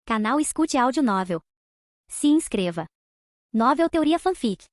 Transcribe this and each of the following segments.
Canal Escute Áudio Novel. Se inscreva. Novel Teoria Fanfic.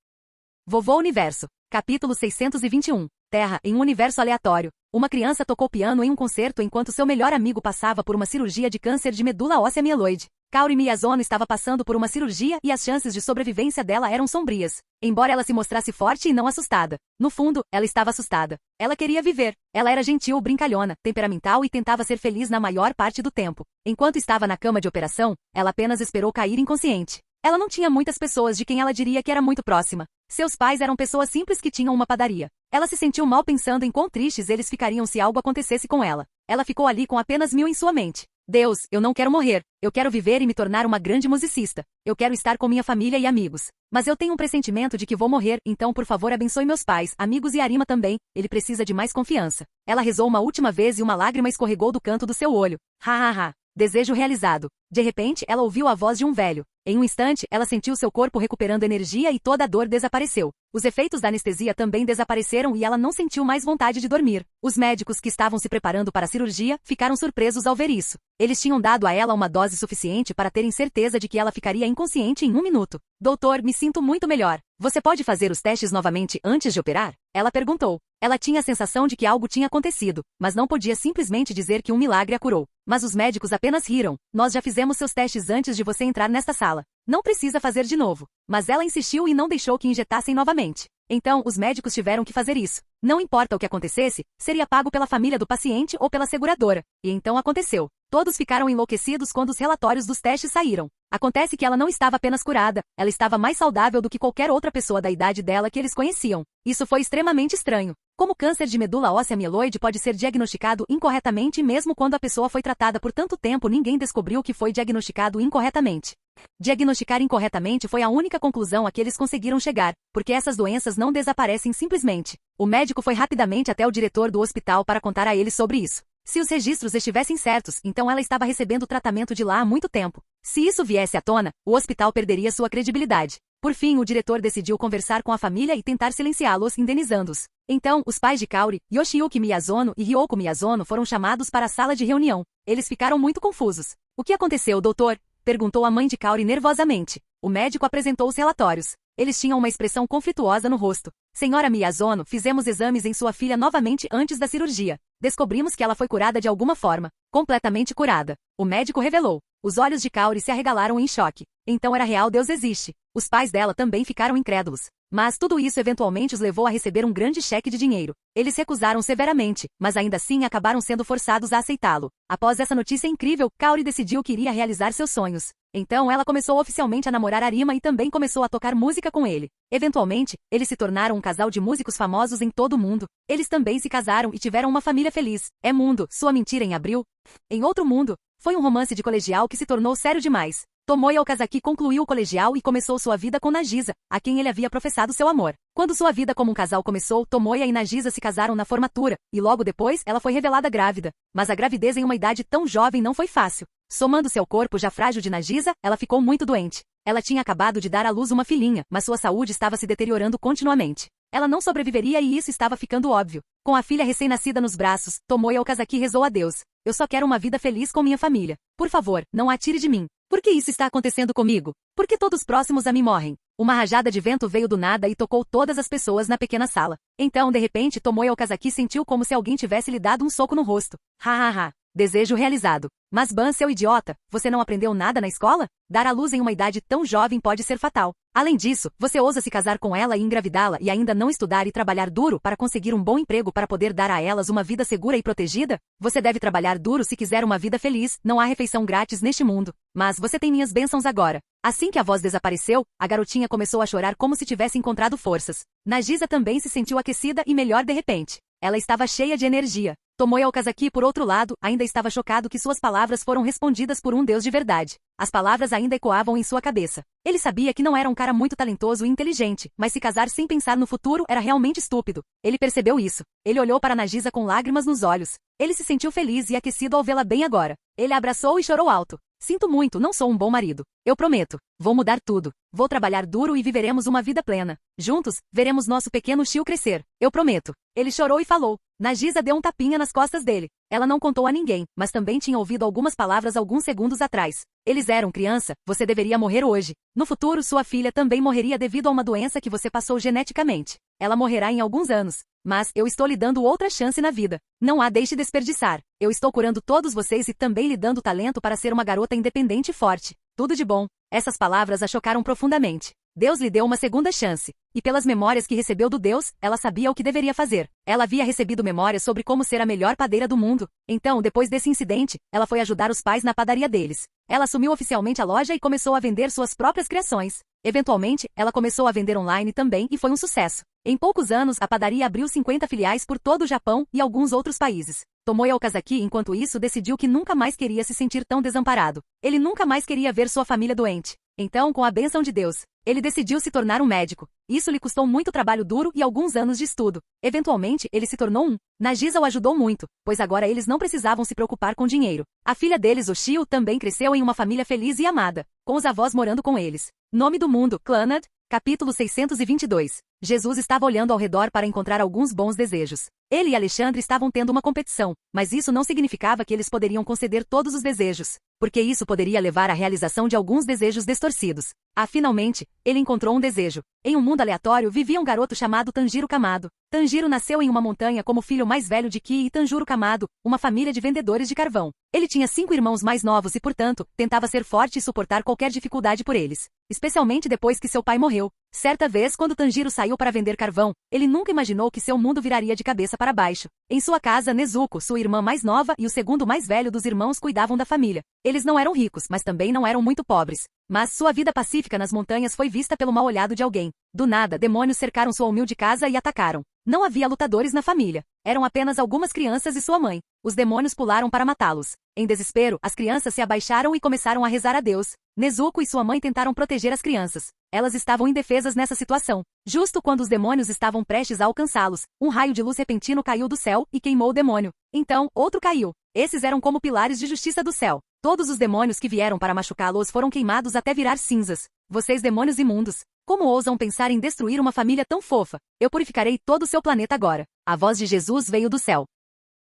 Vovô Universo. Capítulo 621. Terra, em um universo aleatório. Uma criança tocou piano em um concerto enquanto seu melhor amigo passava por uma cirurgia de câncer de medula óssea mieloide. Kaori Miyazono estava passando por uma cirurgia e as chances de sobrevivência dela eram sombrias. Embora ela se mostrasse forte e não assustada. No fundo, ela estava assustada. Ela queria viver. Ela era gentil, brincalhona, temperamental e tentava ser feliz na maior parte do tempo. Enquanto estava na cama de operação, ela apenas esperou cair inconsciente. Ela não tinha muitas pessoas de quem ela diria que era muito próxima. Seus pais eram pessoas simples que tinham uma padaria. Ela se sentiu mal pensando em quão tristes eles ficariam se algo acontecesse com ela. Ela ficou ali com apenas 1000 em sua mente. Deus, eu não quero morrer. Eu quero viver e me tornar uma grande musicista. Eu quero estar com minha família e amigos. Mas eu tenho um pressentimento de que vou morrer, então por favor abençoe meus pais, amigos e Arima também. Ele precisa de mais confiança. Ela rezou uma última vez e uma lágrima escorregou do canto do seu olho. Ha ha ha. Desejo realizado. De repente, ela ouviu a voz de um velho. Em um instante, ela sentiu seu corpo recuperando energia e toda a dor desapareceu. Os efeitos da anestesia também desapareceram e ela não sentiu mais vontade de dormir. Os médicos que estavam se preparando para a cirurgia ficaram surpresos ao ver isso. Eles tinham dado a ela uma dose suficiente para terem certeza de que ela ficaria inconsciente em 1 minuto. Doutor, me sinto muito melhor. Você pode fazer os testes novamente antes de operar? Ela perguntou. Ela tinha a sensação de que algo tinha acontecido, mas não podia simplesmente dizer que um milagre a curou. Mas os médicos apenas riram. Nós já fizemos seus testes antes de você entrar nesta sala. Não precisa fazer de novo. Mas ela insistiu e não deixou que injetassem novamente. Então, os médicos tiveram que fazer isso. Não importa o que acontecesse, seria pago pela família do paciente ou pela seguradora. E então aconteceu. Todos ficaram enlouquecidos quando os relatórios dos testes saíram. Acontece que ela não estava apenas curada, ela estava mais saudável do que qualquer outra pessoa da idade dela que eles conheciam. Isso foi extremamente estranho. Como câncer de medula óssea mieloide pode ser diagnosticado incorretamente e mesmo quando a pessoa foi tratada por tanto tempo ninguém descobriu que foi diagnosticado incorretamente. Diagnosticar incorretamente foi a única conclusão a que eles conseguiram chegar, porque essas doenças não desaparecem simplesmente. O médico foi rapidamente até o diretor do hospital para contar a ele sobre isso. Se os registros estivessem certos, então ela estava recebendo tratamento de lá há muito tempo. Se isso viesse à tona, o hospital perderia sua credibilidade. Por fim, o diretor decidiu conversar com a família e tentar silenciá-los, indenizando-os. Então, os pais de Kaori, Yoshiyuki Miyazono e Ryoko Miyazono foram chamados para a sala de reunião. Eles ficaram muito confusos. O que aconteceu, doutor? Perguntou a mãe de Kaori nervosamente. O médico apresentou os relatórios. Eles tinham uma expressão conflituosa no rosto. Senhora Miyazono, fizemos exames em sua filha novamente antes da cirurgia. Descobrimos que ela foi curada de alguma forma. Completamente curada. O médico revelou. Os olhos de Kaori se arregalaram em choque. Então era real, Deus existe. Os pais dela também ficaram incrédulos. Mas tudo isso eventualmente os levou a receber um grande cheque de dinheiro. Eles recusaram severamente, mas ainda assim acabaram sendo forçados a aceitá-lo. Após essa notícia incrível, Kaori decidiu que iria realizar seus sonhos. Então ela começou oficialmente a namorar Arima e também começou a tocar música com ele. Eventualmente, eles se tornaram um casal de músicos famosos em todo o mundo. Eles também se casaram e tiveram uma família feliz. É mundo, sua mentira em abril. Em outro mundo, foi um romance de colegial que se tornou sério demais. Tomoya Okazaki concluiu o colegial e começou sua vida com Nagisa, a quem ele havia professado seu amor. Quando sua vida como um casal começou, Tomoya e Nagisa se casaram na formatura, e logo depois ela foi revelada grávida. Mas a gravidez em uma idade tão jovem não foi fácil. Somando-se ao corpo já frágil de Nagisa, ela ficou muito doente. Ela tinha acabado de dar à luz uma filhinha, mas sua saúde estava se deteriorando continuamente. Ela não sobreviveria e isso estava ficando óbvio. Com a filha recém-nascida nos braços, Tomoya Okazaki rezou a Deus. Eu só quero uma vida feliz com minha família. Por favor, não a tire de mim. Por que isso está acontecendo comigo? Por que todos próximos a mim morrem? Uma rajada de vento veio do nada e tocou todas as pessoas na pequena sala. Então, de repente, Tomoya Okazaki sentiu como se alguém tivesse lhe dado um soco no rosto. Ha ha ha. Desejo realizado. Mas Ban, seu idiota, você não aprendeu nada na escola? Dar à luz em uma idade tão jovem pode ser fatal. Além disso, você ousa se casar com ela e engravidá-la e ainda não estudar e trabalhar duro para conseguir um bom emprego para poder dar a elas uma vida segura e protegida? Você deve trabalhar duro se quiser uma vida feliz, não há refeição grátis neste mundo. Mas você tem minhas bênçãos agora. Assim que a voz desapareceu, a garotinha começou a chorar como se tivesse encontrado forças. Nagisa também se sentiu aquecida e melhor de repente. Ela estava cheia de energia. Tomoya Okazaki, por outro lado, ainda estava chocado que suas palavras foram respondidas por um Deus de verdade. As palavras ainda ecoavam em sua cabeça. Ele sabia que não era um cara muito talentoso e inteligente, mas se casar sem pensar no futuro era realmente estúpido. Ele percebeu isso. Ele olhou para Nagisa com lágrimas nos olhos. Ele se sentiu feliz e aquecido ao vê-la bem agora. Ele a abraçou e chorou alto. Sinto muito, não sou um bom marido. Eu prometo. Vou mudar tudo. Vou trabalhar duro e viveremos uma vida plena. Juntos, veremos nosso pequeno Shio crescer. Eu prometo. Ele chorou e falou. Nagisa deu um tapinha nas costas dele. Ela não contou a ninguém, mas também tinha ouvido algumas palavras alguns segundos atrás. Eles eram criança, você deveria morrer hoje. No futuro, sua filha também morreria devido a uma doença que você passou geneticamente. Ela morrerá em alguns anos. Mas eu estou lhe dando outra chance na vida. Não a deixe desperdiçar. Eu estou curando todos vocês e também lhe dando talento para ser uma garota independente e forte. Tudo de bom. Essas palavras a chocaram profundamente. Deus lhe deu uma segunda chance. E pelas memórias que recebeu do Deus, ela sabia o que deveria fazer. Ela havia recebido memórias sobre como ser a melhor padeira do mundo. Então, depois desse incidente, ela foi ajudar os pais na padaria deles. Ela assumiu oficialmente a loja e começou a vender suas próprias criações. Eventualmente, ela começou a vender online também e foi um sucesso. Em poucos anos, a padaria abriu 50 filiais por todo o Japão e alguns outros países. Tomoya Okazaki, enquanto isso, decidiu que nunca mais queria se sentir tão desamparado. Ele nunca mais queria ver sua família doente. Então, com a bênção de Deus, ele decidiu se tornar um médico. Isso lhe custou muito trabalho duro e alguns anos de estudo. Eventualmente, ele se tornou um. Nagisa o ajudou muito, pois agora eles não precisavam se preocupar com dinheiro. A filha deles, Oshio, também cresceu em uma família feliz e amada, com os avós morando com eles. Nome do mundo, Clannad, capítulo 622. Jesus estava olhando ao redor para encontrar alguns bons desejos. Ele e Alexandre estavam tendo uma competição, mas isso não significava que eles poderiam conceder todos os desejos, porque isso poderia levar à realização de alguns desejos distorcidos. Finalmente, ele encontrou um desejo. Em um mundo aleatório vivia um garoto chamado Tanjiro Kamado. Tanjiro nasceu em uma montanha como filho mais velho de Ki e Tanjiro Kamado, uma família de vendedores de carvão. Ele tinha 5 irmãos mais novos e, portanto, tentava ser forte e suportar qualquer dificuldade por eles, especialmente depois que seu pai morreu. Certa vez, quando Tanjiro saiu para vender carvão, ele nunca imaginou que seu mundo viraria de cabeça para baixo. Em sua casa, Nezuko, sua irmã mais nova e o segundo mais velho dos irmãos cuidavam da família. Eles não eram ricos, mas também não eram muito pobres. Mas sua vida pacífica nas montanhas foi vista pelo mau olhado de alguém. Do nada, demônios cercaram sua humilde casa e atacaram. Não havia lutadores na família. Eram apenas algumas crianças e sua mãe. Os demônios pularam para matá-los. Em desespero, as crianças se abaixaram e começaram a rezar a Deus. Nezuko e sua mãe tentaram proteger as crianças. Elas estavam indefesas nessa situação. Justo quando os demônios estavam prestes a alcançá-los, um raio de luz repentino caiu do céu e queimou o demônio. Então, outro caiu. Esses eram como pilares de justiça do céu. Todos os demônios que vieram para machucá-los foram queimados até virar cinzas. Vocês demônios imundos, como ousam pensar em destruir uma família tão fofa? Eu purificarei todo o seu planeta agora. A voz de Jesus veio do céu.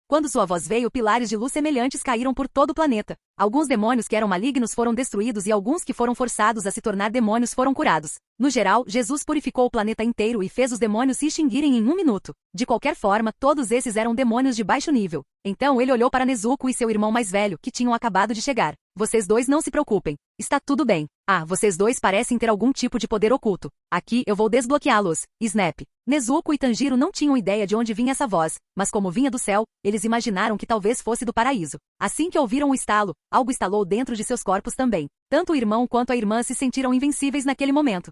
Quando sua voz veio, pilares de luz semelhantes caíram por todo o planeta. Alguns demônios que eram malignos foram destruídos e alguns que foram forçados a se tornar demônios foram curados. No geral, Jesus purificou o planeta inteiro e fez os demônios se extinguirem em 1 minuto. De qualquer forma, todos esses eram demônios de baixo nível. Então ele olhou para Nezuko e seu irmão mais velho, que tinham acabado de chegar. Vocês dois não se preocupem. Está tudo bem. Vocês dois parecem ter algum tipo de poder oculto. Aqui eu vou desbloqueá-los. Snap. Nezuko e Tanjiro não tinham ideia de onde vinha essa voz, mas como vinha do céu, eles imaginaram que talvez fosse do paraíso. Assim que ouviram o estalo, algo estalou dentro de seus corpos também. Tanto o irmão quanto a irmã se sentiram invencíveis naquele momento.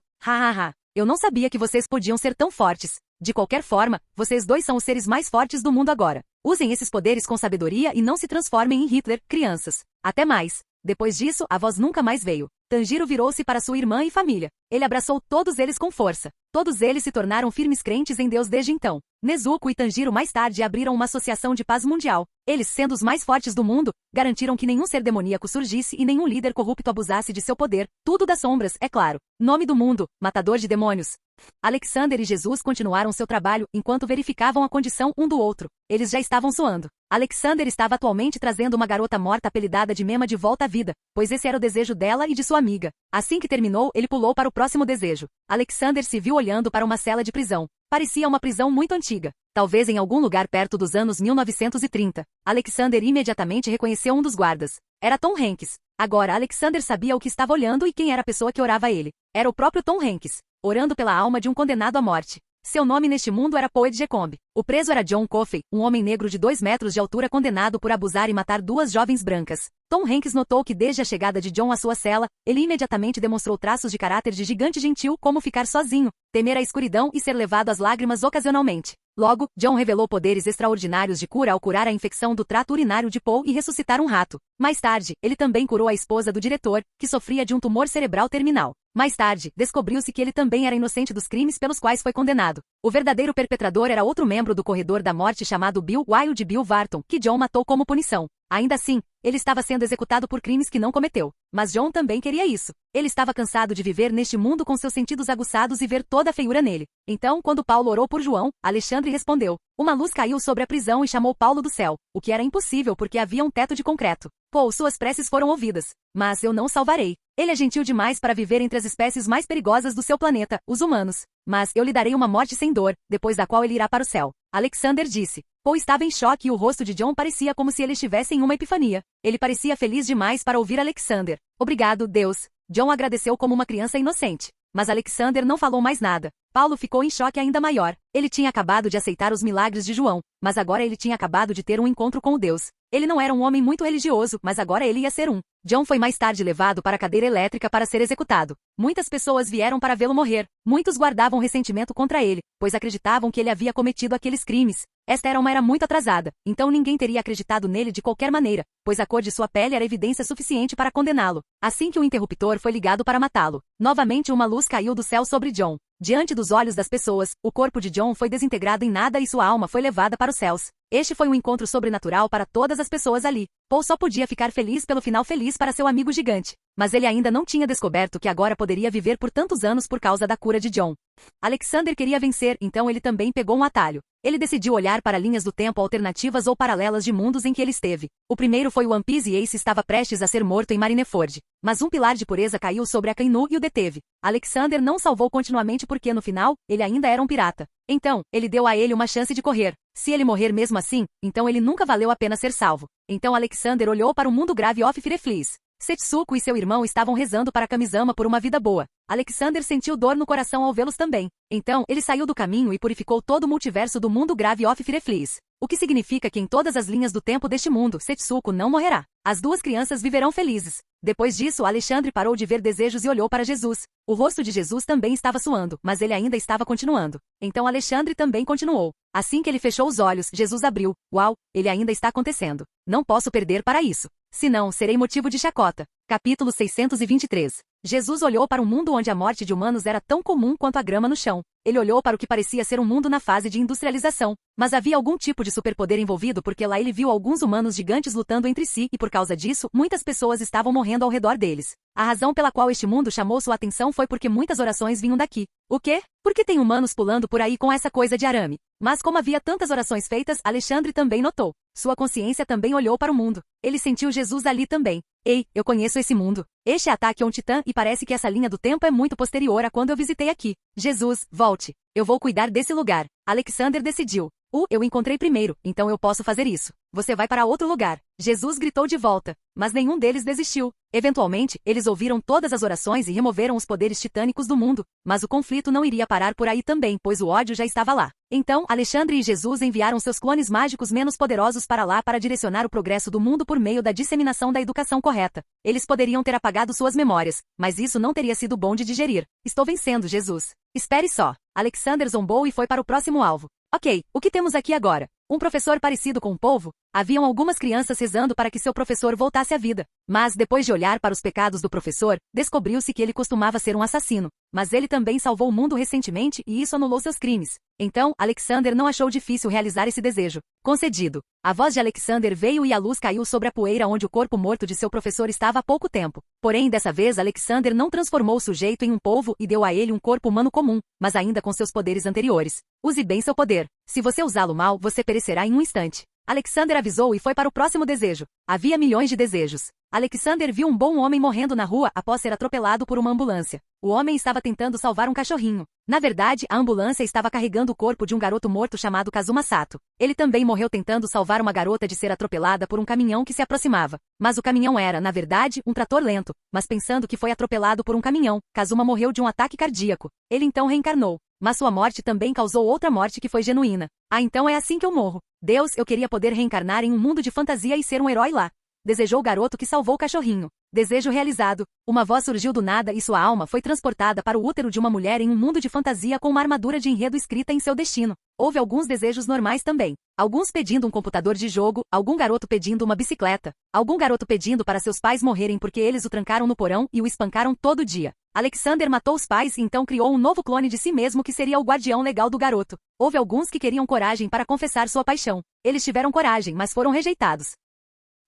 Eu não sabia que vocês podiam ser tão fortes. De qualquer forma, vocês dois são os seres mais fortes do mundo agora. Usem esses poderes com sabedoria e não se transformem em Hitler, crianças. Até mais. Depois disso, a voz nunca mais veio. Tanjiro virou-se para sua irmã e família. Ele abraçou todos eles com força. Todos eles se tornaram firmes crentes em Deus desde então. Nezuko e Tanjiro mais tarde abriram uma associação de paz mundial. Eles, sendo os mais fortes do mundo, garantiram que nenhum ser demoníaco surgisse e nenhum líder corrupto abusasse de seu poder. Tudo das sombras, é claro. Nome do mundo, matador de demônios. Alexander e Jesus continuaram seu trabalho enquanto verificavam a condição um do outro. Eles já estavam suando. Alexander estava atualmente trazendo uma garota morta apelidada de Mema de volta à vida, pois esse era o desejo dela e de sua amiga. Assim que terminou, ele pulou para o próximo desejo. Alexander se viu olhando para uma cela de prisão. Parecia uma prisão muito antiga. Talvez em algum lugar perto dos anos 1930. Alexander imediatamente reconheceu um dos guardas. Era Tom Hanks. Agora Alexander sabia o que estava olhando e quem era a pessoa que orava a ele. Era o próprio Tom Hanks, orando pela alma de um condenado à morte. Seu nome neste mundo era Poed Jecombe. O preso era John Coffey, um homem negro de 2 metros de altura condenado por abusar e matar 2 jovens brancas. Tom Hanks notou que desde a chegada de John à sua cela, ele imediatamente demonstrou traços de caráter de gigante gentil, como ficar sozinho, temer a escuridão e ser levado às lágrimas ocasionalmente. Logo, John revelou poderes extraordinários de cura ao curar a infecção do trato urinário de Paul e ressuscitar um rato. Mais tarde, ele também curou a esposa do diretor, que sofria de um tumor cerebral terminal. Mais tarde, descobriu-se que ele também era inocente dos crimes pelos quais foi condenado. O verdadeiro perpetrador era outro membro do corredor da morte chamado Bill Wild Bill Varton, que John matou como punição. Ainda assim, ele estava sendo executado por crimes que não cometeu. Mas John também queria isso. Ele estava cansado de viver neste mundo com seus sentidos aguçados e ver toda a feiura nele. Então, quando Paulo orou por João, Alexandre respondeu. Uma luz caiu sobre a prisão e chamou Paulo do céu, o que era impossível porque havia um teto de concreto. Pô, suas preces foram ouvidas. Mas eu não salvarei. Ele é gentil demais para viver entre as espécies mais perigosas do seu planeta, os humanos. Mas eu lhe darei uma morte sem dor, depois da qual ele irá para o céu. Alexander disse. Paul estava em choque e o rosto de John parecia como se ele estivesse em uma epifania. Ele parecia feliz demais para ouvir Alexander. Obrigado, Deus. John agradeceu como uma criança inocente. Mas Alexander não falou mais nada. Paulo ficou em choque ainda maior. Ele tinha acabado de aceitar os milagres de João, mas agora ele tinha acabado de ter um encontro com o Deus. Ele não era um homem muito religioso, mas agora ele ia ser um. John foi mais tarde levado para a cadeira elétrica para ser executado. Muitas pessoas vieram para vê-lo morrer. Muitos guardavam ressentimento contra ele, pois acreditavam que ele havia cometido aqueles crimes. Esta era uma era muito atrasada, então ninguém teria acreditado nele de qualquer maneira, pois a cor de sua pele era evidência suficiente para condená-lo. Assim que o interruptor foi ligado para matá-lo, novamente uma luz caiu do céu sobre John. Diante dos olhos das pessoas, o corpo de John foi desintegrado em nada e sua alma foi levada para os céus. Este foi um encontro sobrenatural para todas as pessoas ali. Paul só podia ficar feliz pelo final feliz para seu amigo gigante. Mas ele ainda não tinha descoberto que agora poderia viver por tantos anos por causa da cura de John. Alexander queria vencer, então ele também pegou um atalho. Ele decidiu olhar para linhas do tempo alternativas ou paralelas de mundos em que ele esteve. O primeiro foi o One Piece e Ace estava prestes a ser morto em Marineford. Mas um pilar de pureza caiu sobre Akainu e o deteve. Alexander não salvou continuamente porque no final, ele ainda era um pirata. Então, ele deu a ele uma chance de correr. Se ele morrer mesmo assim, então ele nunca valeu a pena ser salvo. Então Alexander olhou para o mundo grave of Fireflies. Setsuko e seu irmão estavam rezando para Kamisama por uma vida boa. Alexander sentiu dor no coração ao vê-los também. Então, ele saiu do caminho e purificou todo o multiverso do mundo grave of Fireflies. O que significa que em todas as linhas do tempo deste mundo, Setsuko não morrerá. As duas crianças viverão felizes. Depois disso, Alexandre parou de ver desejos e olhou para Jesus. O rosto de Jesus também estava suando, mas ele ainda estava continuando. Então Alexandre também continuou. Assim que ele fechou os olhos, Jesus abriu. Uau, ele ainda está acontecendo. Não posso perder para isso. Senão, serei motivo de chacota. Capítulo 623. Jesus olhou para um mundo onde a morte de humanos era tão comum quanto a grama no chão. Ele olhou para o que parecia ser um mundo na fase de industrialização. Mas havia algum tipo de superpoder envolvido porque lá ele viu alguns humanos gigantes lutando entre si e por causa disso, muitas pessoas estavam morrendo ao redor deles. A razão pela qual este mundo chamou sua atenção foi porque muitas orações vinham daqui. O quê? Por que tem humanos pulando por aí com essa coisa de arame? Mas como havia tantas orações feitas, Alexandre também notou. Sua consciência também olhou para o mundo. Ele sentiu Jesus ali também. Ei, eu conheço esse mundo. Este ataque é um titã e parece que essa linha do tempo é muito posterior a quando eu visitei aqui. Jesus, volte. Eu vou cuidar desse lugar. Alexander decidiu. Eu encontrei primeiro, então eu posso fazer isso. Você vai para outro lugar. Jesus gritou de volta, mas nenhum deles desistiu. Eventualmente, eles ouviram todas as orações e removeram os poderes titânicos do mundo, mas o conflito não iria parar por aí também, pois o ódio já estava lá. Então, Alexandre e Jesus enviaram seus clones mágicos menos poderosos para lá para direcionar o progresso do mundo por meio da disseminação da educação correta. Eles poderiam ter apagado suas memórias, mas isso não teria sido bom de digerir. Estou vencendo, Jesus. Espere só. Alexander zombou e foi para o próximo alvo. Ok, o que temos aqui agora? Um professor parecido com um polvo? Haviam algumas crianças rezando para que seu professor voltasse à vida. Mas, depois de olhar para os pecados do professor, descobriu-se que ele costumava ser um assassino. Mas ele também salvou o mundo recentemente e isso anulou seus crimes. Então, Alexander não achou difícil realizar esse desejo. Concedido. A voz de Alexander veio e a luz caiu sobre a poeira onde o corpo morto de seu professor estava há pouco tempo. Porém, dessa vez, Alexander não transformou o sujeito em um polvo e deu a ele um corpo humano comum, mas ainda com seus poderes anteriores. Use bem seu poder. Se você usá-lo mal, você perecerá em um instante. Alexander avisou e foi para o próximo desejo. Havia milhões de desejos. Alexander viu um bom homem morrendo na rua após ser atropelado por uma ambulância. O homem estava tentando salvar um cachorrinho. Na verdade, a ambulância estava carregando o corpo de um garoto morto chamado Kazuma Sato. Ele também morreu tentando salvar uma garota de ser atropelada por um caminhão que se aproximava. Mas o caminhão era, na verdade, um trator lento. Mas pensando que foi atropelado por um caminhão, Kazuma morreu de um ataque cardíaco. Ele então reencarnou. Mas sua morte também causou outra morte que foi genuína. Então é assim que eu morro. Deus, eu queria poder reencarnar em um mundo de fantasia e ser um herói lá. Desejou o garoto que salvou o cachorrinho. Desejo realizado. Uma voz surgiu do nada e sua alma foi transportada para o útero de uma mulher em um mundo de fantasia com uma armadura de enredo escrita em seu destino. Houve alguns desejos normais também. Alguns pedindo um computador de jogo, algum garoto pedindo uma bicicleta, algum garoto pedindo para seus pais morrerem porque eles o trancaram no porão e o espancaram todo dia. Alexander matou os pais e então criou um novo clone de si mesmo que seria o guardião legal do garoto. Houve alguns que queriam coragem para confessar sua paixão. Eles tiveram coragem, mas foram rejeitados.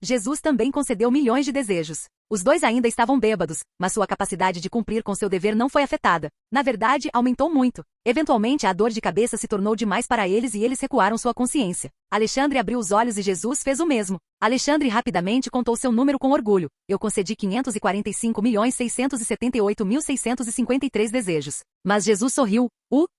Jesus também concedeu milhões de desejos. Os dois ainda estavam bêbados, mas sua capacidade de cumprir com seu dever não foi afetada. Na verdade, aumentou muito. Eventualmente, a dor de cabeça se tornou demais para eles e eles recuaram sua consciência. Alexandre abriu os olhos e Jesus fez o mesmo. Alexandre rapidamente contou seu número com orgulho. Eu concedi 545.678.653 desejos. Mas Jesus sorriu.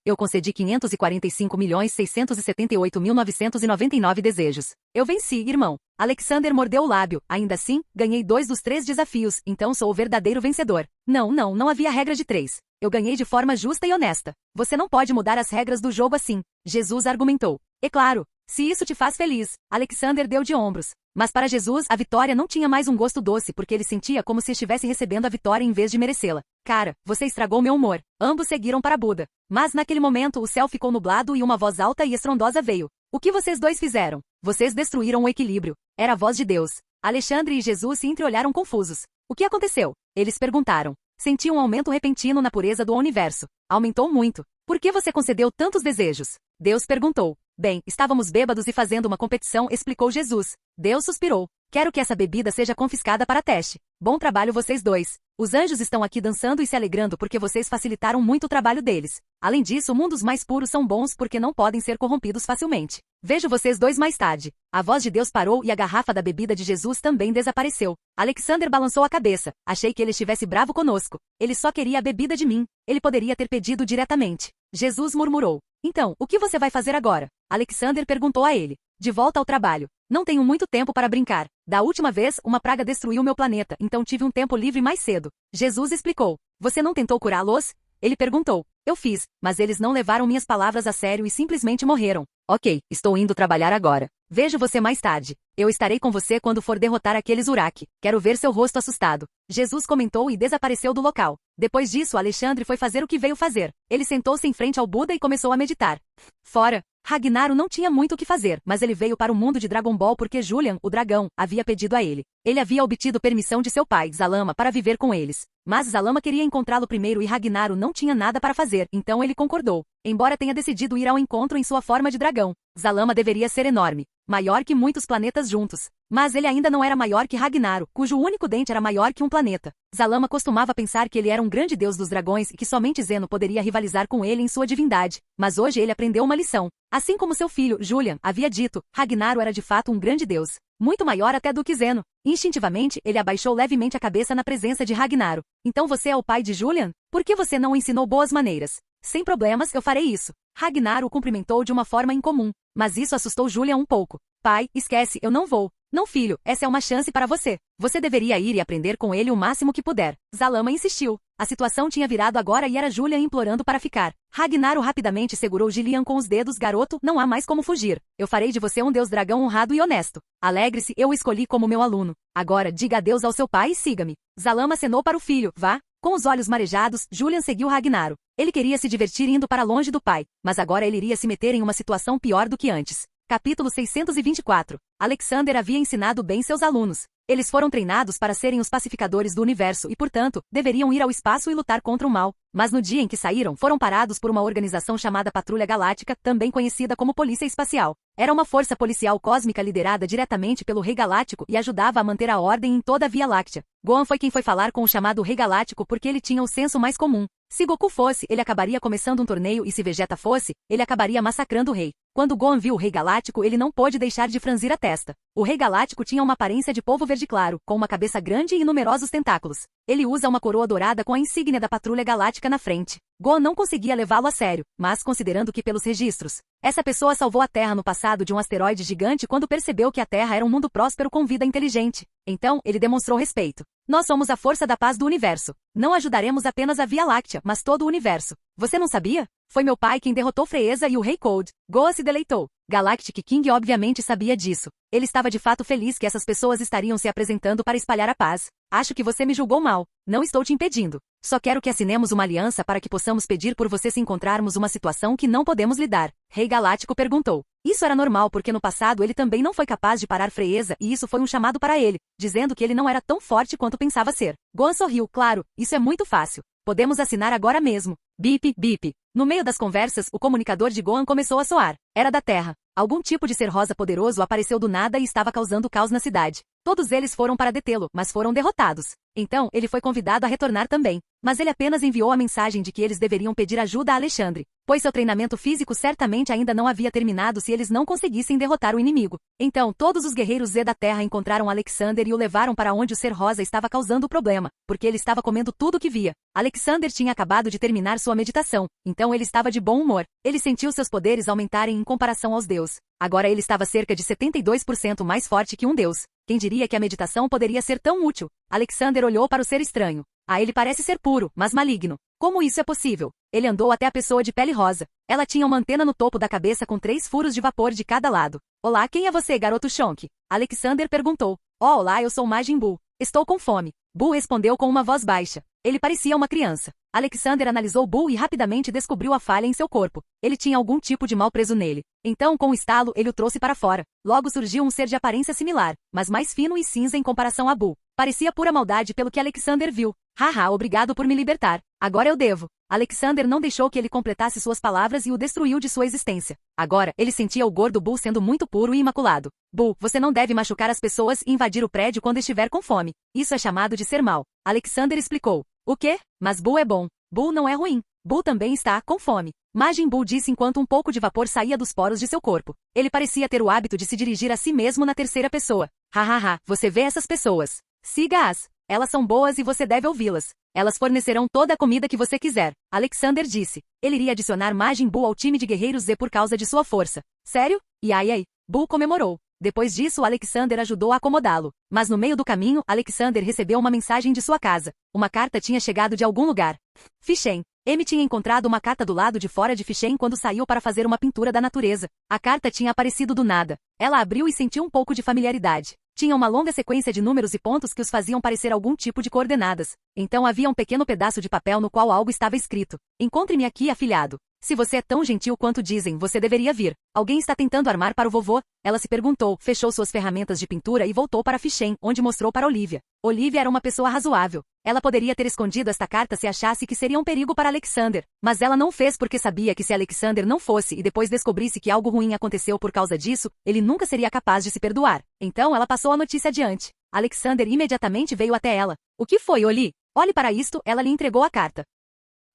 Eu concedi 545.678.999 desejos. Eu venci, irmão. Alexander mordeu o lábio. Ainda assim, ganhei 2 dos 3 desafios, então sou o verdadeiro vencedor. Não havia regra de 3. Eu ganhei de forma justa e honesta. Você não pode mudar as regras do jogo assim. Jesus argumentou. É claro. Se isso te faz feliz, Alexander deu de ombros. Mas para Jesus, a vitória não tinha mais um gosto doce porque ele sentia como se estivesse recebendo a vitória em vez de merecê-la. Cara, você estragou meu humor. Ambos seguiram para Buda. Mas naquele momento o céu ficou nublado e uma voz alta e estrondosa veio. O que vocês dois fizeram? Vocês destruíram o equilíbrio. Era a voz de Deus. Alexandre e Jesus se entreolharam confusos. O que aconteceu? Eles perguntaram. Senti um aumento repentino na pureza do universo. Aumentou muito. Por que você concedeu tantos desejos? Deus perguntou. Bem, estávamos bêbados e fazendo uma competição, explicou Jesus. Deus suspirou. Quero que essa bebida seja confiscada para teste. Bom trabalho vocês dois. Os anjos estão aqui dançando e se alegrando porque vocês facilitaram muito o trabalho deles. Além disso, mundos mais puros são bons porque não podem ser corrompidos facilmente. Vejo vocês dois mais tarde. A voz de Deus parou e a garrafa da bebida de Jesus também desapareceu. Alexander balançou a cabeça. Achei que ele estivesse bravo conosco. Ele só queria a bebida de mim. Ele poderia ter pedido diretamente. Jesus murmurou. Então, o que você vai fazer agora? Alexander perguntou a ele. De volta ao trabalho. Não tenho muito tempo para brincar. Da última vez, uma praga destruiu meu planeta, então tive um tempo livre mais cedo. Jesus explicou. Você não tentou curá-los? Ele perguntou. Eu fiz, mas eles não levaram minhas palavras a sério e simplesmente morreram. Ok, estou indo trabalhar agora. Vejo você mais tarde. Eu estarei com você quando for derrotar aqueles Uraki. Quero ver seu rosto assustado. Jesus comentou e desapareceu do local. Depois disso, Alexandre foi fazer o que veio fazer. Ele sentou-se em frente ao Buda e começou a meditar. Fora. Ragnaro não tinha muito o que fazer, mas ele veio para o mundo de Dragon Ball porque Julian, o dragão, havia pedido a ele. Ele havia obtido permissão de seu pai, Zalama, para viver com eles. Mas Zalama queria encontrá-lo primeiro e Ragnaro não tinha nada para fazer, então ele concordou. Embora tenha decidido ir ao encontro em sua forma de dragão. Zalama deveria ser enorme. Maior que muitos planetas juntos. Mas ele ainda não era maior que Ragnaro, cujo único dente era maior que um planeta. Zalama costumava pensar que ele era um grande deus dos dragões e que somente Zeno poderia rivalizar com ele em sua divindade. Mas hoje ele aprendeu uma lição. Assim como seu filho, Julian, havia dito, Ragnaro era de fato um grande deus. Muito maior até do que Zeno. Instintivamente, ele abaixou levemente a cabeça na presença de Ragnaro. Então você é o pai de Julian? Por que você não o ensinou boas maneiras? Sem problemas, eu farei isso. Ragnaro o cumprimentou de uma forma incomum. Mas isso assustou Julian um pouco. Pai, esquece, eu não vou. Não, filho, essa é uma chance para você. Você deveria ir e aprender com ele o máximo que puder. Zalama insistiu. A situação tinha virado agora e era Julian implorando para ficar. Ragnaro rapidamente segurou Gillian com os dedos. Garoto, não há mais como fugir. Eu farei de você um deus dragão honrado e honesto. Alegre-se, eu o escolhi como meu aluno. Agora, diga adeus ao seu pai e siga-me. Zalama acenou para o filho. Vá. Com os olhos marejados, Julian seguiu Ragnaro. Ele queria se divertir indo para longe do pai, mas agora ele iria se meter em uma situação pior do que antes. Capítulo 624. Alexander havia ensinado bem seus alunos. Eles foram treinados para serem os pacificadores do universo e, portanto, deveriam ir ao espaço e lutar contra o mal. Mas no dia em que saíram, foram parados por uma organização chamada Patrulha Galáctica, também conhecida como Polícia Espacial. Era uma força policial cósmica liderada diretamente pelo Rei Galáctico e ajudava a manter a ordem em toda a Via Láctea. Gohan foi quem foi falar com o chamado Rei Galáctico porque ele tinha o senso mais comum. Se Goku fosse, ele acabaria começando um torneio e se Vegeta fosse, ele acabaria massacrando o rei. Quando Gohan viu o Rei Galáctico, ele não pôde deixar de franzir a testa. O Rei Galáctico tinha uma aparência de polvo verde claro, com uma cabeça grande e numerosos tentáculos. Ele usa uma coroa dourada com a insígnia da Patrulha Galáctica na frente. Gohan não conseguia levá-lo a sério, mas considerando que pelos registros, essa pessoa salvou a Terra no passado de um asteroide gigante quando percebeu que a Terra era um mundo próspero com vida inteligente. Então, ele demonstrou respeito. Nós somos a força da paz do universo. Não ajudaremos apenas a Via Láctea, mas todo o universo. Você não sabia? Foi meu pai quem derrotou Freeza e o Rei Cold. Gohan se deleitou. Galactic King obviamente sabia disso. Ele estava de fato feliz que essas pessoas estariam se apresentando para espalhar a paz. Acho que você me julgou mal. Não estou te impedindo. Só quero que assinemos uma aliança para que possamos pedir por você se encontrarmos uma situação que não podemos lidar. Rei Galáctico perguntou. Isso era normal porque no passado ele também não foi capaz de parar Freeza e isso foi um chamado para ele, dizendo que ele não era tão forte quanto pensava ser. Gohan sorriu, claro, isso é muito fácil. Podemos assinar agora mesmo. Bip, bip. No meio das conversas, o comunicador de Gohan começou a soar. Era da Terra. Algum tipo de ser rosa poderoso apareceu do nada e estava causando caos na cidade. Todos eles foram para detê-lo, mas foram derrotados. Então, ele foi convidado a retornar também. Mas ele apenas enviou a mensagem de que eles deveriam pedir ajuda a Alexandre, pois seu treinamento físico certamente ainda não havia terminado se eles não conseguissem derrotar o inimigo. Então, todos os guerreiros Z da Terra encontraram Alexander e o levaram para onde o Ser Rosa estava causando o problema, porque ele estava comendo tudo o que via. Alexander tinha acabado de terminar sua meditação, então ele estava de bom humor. Ele sentiu seus poderes aumentarem em comparação aos deuses. Agora ele estava cerca de 72% mais forte que um deus. Quem diria que a meditação poderia ser tão útil? Alexander olhou para o ser estranho. Ele parece ser puro, mas maligno. Como isso é possível? Ele andou até a pessoa de pele rosa. Ela tinha uma antena no topo da cabeça com 3 furos de vapor de cada lado. Olá, quem é você, garoto Shonk? Alexander perguntou. Olá, eu sou Majin Buu. Estou com fome. Buu respondeu com uma voz baixa. Ele parecia uma criança. Alexander analisou Buu e rapidamente descobriu a falha em seu corpo. Ele tinha algum tipo de mal preso nele. Então, com um estalo, ele o trouxe para fora. Logo surgiu um ser de aparência similar, mas mais fino e cinza em comparação a Buu. Parecia pura maldade pelo que Alexander viu. Haha, obrigado por me libertar. Agora eu devo. Alexander não deixou que ele completasse suas palavras e o destruiu de sua existência. Agora, ele sentia o gordo Buu sendo muito puro e imaculado. Buu, você não deve machucar as pessoas e invadir o prédio quando estiver com fome. Isso é chamado de ser mal. Alexander explicou. O quê? Mas Buu é bom. Buu não é ruim. Buu também está com fome. Majin Buu disse enquanto um pouco de vapor saía dos poros de seu corpo. Ele parecia ter o hábito de se dirigir a si mesmo na terceira pessoa. Hahaha, você vê essas pessoas. Siga-as. Elas são boas e você deve ouvi-las. Elas fornecerão toda a comida que você quiser. Alexander disse. Ele iria adicionar Majin Buu ao time de guerreiros Z por causa de sua força. Sério? E ai. Buu comemorou. Depois disso, Alexander ajudou a acomodá-lo. Mas no meio do caminho, Alexander recebeu uma mensagem de sua casa. Uma carta tinha chegado de algum lugar. Fichem. M tinha encontrado uma carta do lado de fora de Fichem quando saiu para fazer uma pintura da natureza. A carta tinha aparecido do nada. Ela abriu e sentiu um pouco de familiaridade. Tinha uma longa sequência de números e pontos que os faziam parecer algum tipo de coordenadas. Então havia um pequeno pedaço de papel no qual algo estava escrito. Encontre-me aqui, afilhado. Se você é tão gentil quanto dizem, você deveria vir. Alguém está tentando armar para o vovô? Ela se perguntou, fechou suas ferramentas de pintura e voltou para Fichem, onde mostrou para Olivia. Olivia era uma pessoa razoável. Ela poderia ter escondido esta carta se achasse que seria um perigo para Alexander. Mas ela não fez porque sabia que se Alexander não fosse e depois descobrisse que algo ruim aconteceu por causa disso, ele nunca seria capaz de se perdoar. Então ela passou a notícia adiante. Alexander imediatamente veio até ela. O que foi, Oli? Olhe para isto, ela lhe entregou a carta.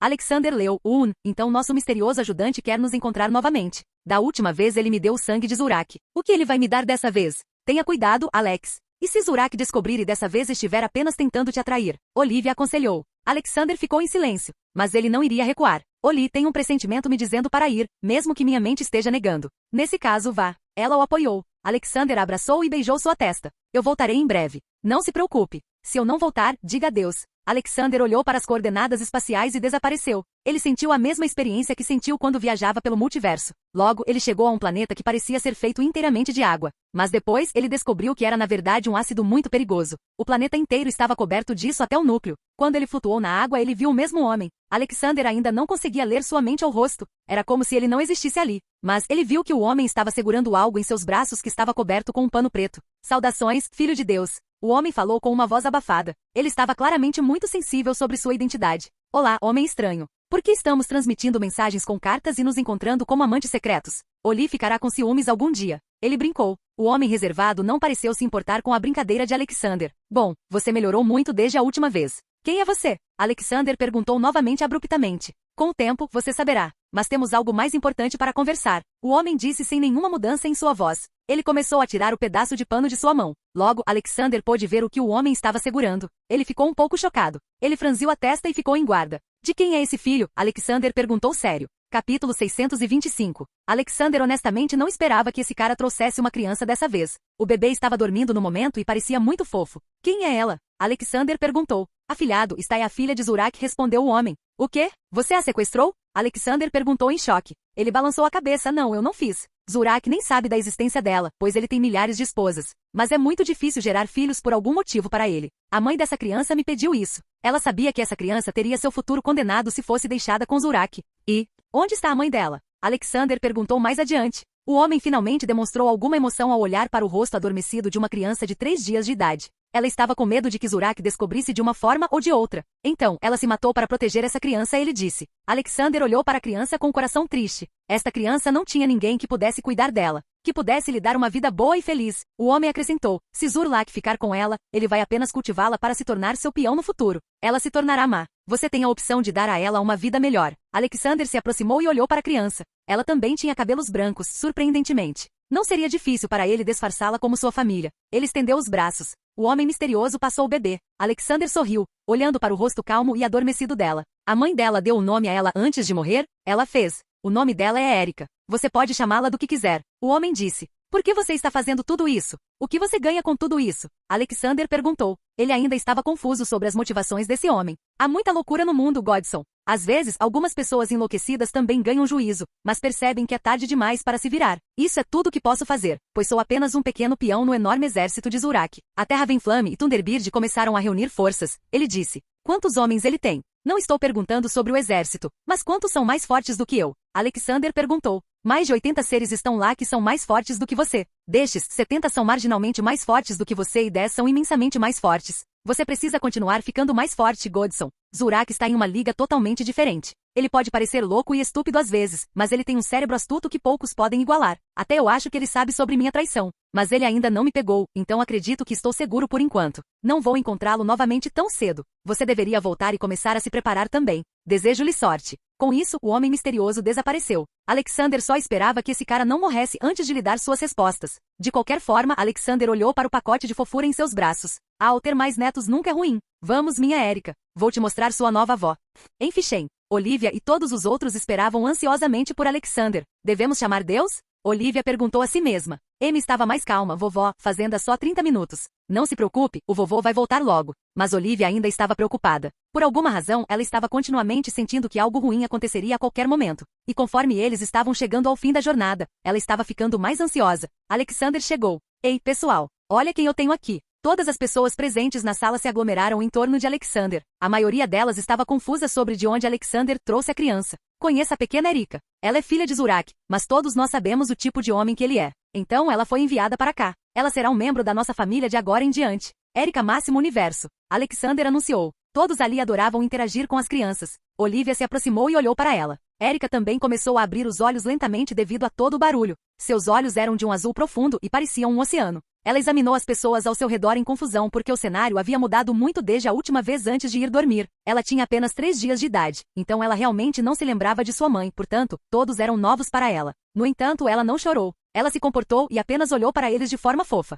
Alexander leu, então nosso misterioso ajudante quer nos encontrar novamente. Da última vez ele me deu o sangue de Zurak. O que ele vai me dar dessa vez? Tenha cuidado, Alex. E se Zurak descobrir e dessa vez estiver apenas tentando te atrair? Olivia aconselhou. Alexander ficou em silêncio. Mas ele não iria recuar. Oli tem um pressentimento me dizendo para ir, mesmo que minha mente esteja negando. Nesse caso, vá. Ela o apoiou. Alexander a abraçou e beijou sua testa. Eu voltarei em breve. Não se preocupe. Se eu não voltar, diga adeus. Alexander olhou para as coordenadas espaciais e desapareceu. Ele sentiu a mesma experiência que sentiu quando viajava pelo multiverso. Logo, ele chegou a um planeta que parecia ser feito inteiramente de água. Mas depois, ele descobriu que era na verdade um ácido muito perigoso. O planeta inteiro estava coberto disso até o núcleo. Quando ele flutuou na água, ele viu o mesmo homem. Alexander ainda não conseguia ler sua mente ao rosto. Era como se ele não existisse ali. Mas ele viu que o homem estava segurando algo em seus braços que estava coberto com um pano preto. Saudações, filho de Deus. O homem falou com uma voz abafada. Ele estava claramente muito sensível sobre sua identidade. Olá, homem estranho. Por que estamos transmitindo mensagens com cartas e nos encontrando como amantes secretos? Oli ficará com ciúmes algum dia. Ele brincou. O homem reservado não pareceu se importar com a brincadeira de Alexander. Bom, você melhorou muito desde a última vez. Quem é você? Alexander perguntou novamente abruptamente. Com o tempo, você saberá. Mas temos algo mais importante para conversar. O homem disse sem nenhuma mudança em sua voz. Ele começou a tirar o pedaço de pano de sua mão. Logo, Alexander pôde ver o que o homem estava segurando. Ele ficou um pouco chocado. Ele franziu a testa e ficou em guarda. De quem é esse filho? Alexander perguntou sério. Capítulo 625. Alexander honestamente não esperava que esse cara trouxesse uma criança dessa vez. O bebê estava dormindo no momento e parecia muito fofo. Quem é ela? Alexander perguntou. Afilhado, está é a filha de Zurak, respondeu o homem. O quê? Você a sequestrou? Alexander perguntou em choque. Ele balançou a cabeça. Não, eu não fiz. Zurak nem sabe da existência dela, pois ele tem milhares de esposas. Mas é muito difícil gerar filhos por algum motivo para ele. A mãe dessa criança me pediu isso. Ela sabia que essa criança teria seu futuro condenado se fosse deixada com Zurak. E, onde está a mãe dela? Alexander perguntou mais adiante. O homem finalmente demonstrou alguma emoção ao olhar para o rosto adormecido de uma criança de 3 dias de idade. Ela estava com medo de que Zurak descobrisse de uma forma ou de outra. Então, ela se matou para proteger essa criança, ele disse. Alexander olhou para a criança com o coração triste. Esta criança não tinha ninguém que pudesse cuidar dela, que pudesse lhe dar uma vida boa e feliz. O homem acrescentou, se Zurlak ficar com ela, ele vai apenas cultivá-la para se tornar seu peão no futuro. Ela se tornará má. Você tem a opção de dar a ela uma vida melhor. Alexander se aproximou e olhou para a criança. Ela também tinha cabelos brancos, surpreendentemente. Não seria difícil para ele disfarçá-la como sua família. Ele estendeu os braços. O homem misterioso passou o bebê. Alexander sorriu, olhando para o rosto calmo e adormecido dela. A mãe dela deu o nome a ela antes de morrer? Ela fez. O nome dela é Erika. Você pode chamá-la do que quiser. O homem disse. Por que você está fazendo tudo isso? O que você ganha com tudo isso? Alexander perguntou. Ele ainda estava confuso sobre as motivações desse homem. Há muita loucura no mundo, Godson. Às vezes, algumas pessoas enlouquecidas também ganham juízo, mas percebem que é tarde demais para se virar. Isso é tudo que posso fazer, pois sou apenas um pequeno peão no enorme exército de Zurak. A Terravenflame e Thunderbird começaram a reunir forças. Ele disse. Quantos homens ele tem? Não estou perguntando sobre o exército, mas quantos são mais fortes do que eu? Alexander perguntou. Mais de 80 seres estão lá que são mais fortes do que você. Destes, 70 são marginalmente mais fortes do que você e 10 são imensamente mais fortes. Você precisa continuar ficando mais forte, Godson. Zurak está em uma liga totalmente diferente. Ele pode parecer louco e estúpido às vezes, mas ele tem um cérebro astuto que poucos podem igualar. Até eu acho que ele sabe sobre minha traição. Mas ele ainda não me pegou, então acredito que estou seguro por enquanto. Não vou encontrá-lo novamente tão cedo. Você deveria voltar e começar a se preparar também. Desejo-lhe sorte. Com isso, o homem misterioso desapareceu. Alexander só esperava que esse cara não morresse antes de lhe dar suas respostas. De qualquer forma, Alexander olhou para o pacote de fofura em seus braços. Ter mais netos nunca é ruim. Vamos, minha Erika. Vou te mostrar sua nova avó. Em Fichem, Olivia e todos os outros esperavam ansiosamente por Alexander. Devemos chamar Deus? Olivia perguntou a si mesma. Amy estava mais calma, vovó, fazenda só 30 minutos. Não se preocupe, o vovô vai voltar logo. Mas Olivia ainda estava preocupada. Por alguma razão, ela estava continuamente sentindo que algo ruim aconteceria a qualquer momento. E conforme eles estavam chegando ao fim da jornada, ela estava ficando mais ansiosa. Alexander chegou. Ei, pessoal, olha quem eu tenho aqui. Todas as pessoas presentes na sala se aglomeraram em torno de Alexander. A maioria delas estava confusa sobre de onde Alexander trouxe a criança. Conheça a pequena Erika. Ela é filha de Zurak, mas todos nós sabemos o tipo de homem que ele é. Então ela foi enviada para cá. Ela será um membro da nossa família de agora em diante. Erika Máximo Universo. Alexander anunciou. Todos ali adoravam interagir com as crianças. Olivia se aproximou e olhou para ela. Erika também começou a abrir os olhos lentamente devido a todo o barulho. Seus olhos eram de um azul profundo e pareciam um oceano. Ela examinou as pessoas ao seu redor em confusão porque o cenário havia mudado muito desde a última vez antes de ir dormir. Ela tinha apenas 3 dias de idade, então ela realmente não se lembrava de sua mãe, portanto, todos eram novos para ela. No entanto, ela não chorou. Ela se comportou e apenas olhou para eles de forma fofa.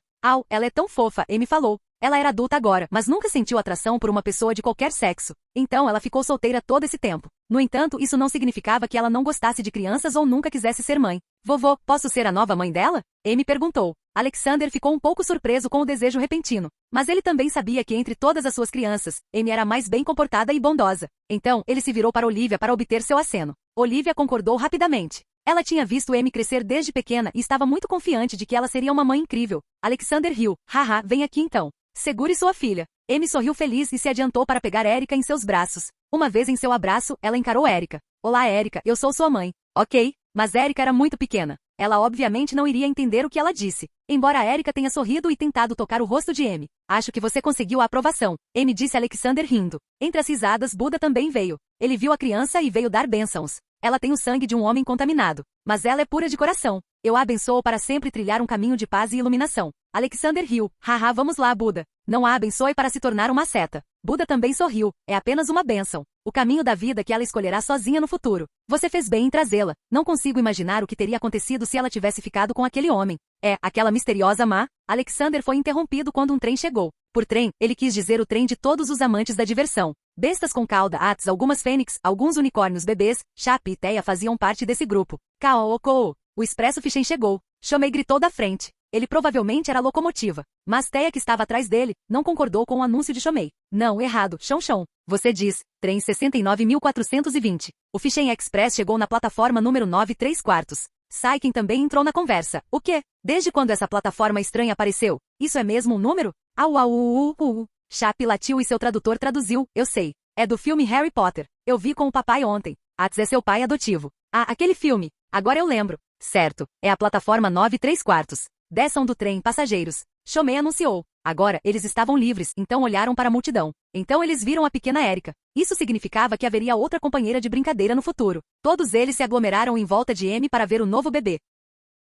Ela é tão fofa, Amy falou. Ela era adulta agora, mas nunca sentiu atração por uma pessoa de qualquer sexo. Então ela ficou solteira todo esse tempo. No entanto, isso não significava que ela não gostasse de crianças ou nunca quisesse ser mãe. Vovô, posso ser a nova mãe dela? Amy perguntou. Alexander ficou um pouco surpreso com o desejo repentino. Mas ele também sabia que entre todas as suas crianças, Amy era a mais bem comportada e bondosa. Então, ele se virou para Olivia para obter seu aceno. Olivia concordou rapidamente. Ela tinha visto Amy crescer desde pequena e estava muito confiante de que ela seria uma mãe incrível. Alexander riu. Haha, vem aqui então. Segure sua filha. Amy sorriu feliz e se adiantou para pegar Erika em seus braços. Uma vez em seu abraço, ela encarou Erika. Olá, Erika, eu sou sua mãe. Ok, mas Erika era muito pequena. Ela obviamente não iria entender o que ela disse. Embora Erika tenha sorrido e tentado tocar o rosto de Amy. Acho que você conseguiu a aprovação. Amy disse Alexander rindo. Entre as risadas, Buda também veio. Ele viu a criança e veio dar bênçãos. Ela tem o sangue de um homem contaminado. Mas ela é pura de coração. Eu a abençoo para sempre trilhar um caminho de paz e iluminação. Alexander riu. Haha, vamos lá, Buda. Não a abençoe para se tornar uma seta. Buda também sorriu. É apenas uma bênção. O caminho da vida que ela escolherá sozinha no futuro. Você fez bem em trazê-la. Não consigo imaginar o que teria acontecido se ela tivesse ficado com aquele homem. Aquela misteriosa má. Alexander foi interrompido quando um trem chegou. Por trem, ele quis dizer o trem de todos os amantes da diversão. Bestas com cauda, algumas fênix, alguns unicórnios bebês, Chape e Teia faziam parte desse grupo. Kaoko. O expresso Fichem chegou. Shomei gritou da frente. Ele provavelmente era a locomotiva. Mas Teia, que estava atrás dele, não concordou com o anúncio de Shomei. Não, errado, Chon. Você diz, trem 69.420. O Fichem Express chegou na plataforma número 9 3/4. Saiken também entrou na conversa. O quê? Desde quando essa plataforma estranha apareceu? Isso é mesmo um número? Chape latiu e seu tradutor traduziu, eu sei. É do filme Harry Potter. Eu vi com o papai ontem. Ats é seu pai adotivo. Aquele filme. Agora eu lembro. Certo. É a plataforma 9 3/4. Desçam do trem, passageiros. Chomei anunciou. Agora, eles estavam livres, então olharam para a multidão. Então eles viram a pequena Erika. Isso significava que haveria outra companheira de brincadeira no futuro. Todos eles se aglomeraram em volta de Amy para ver o novo bebê.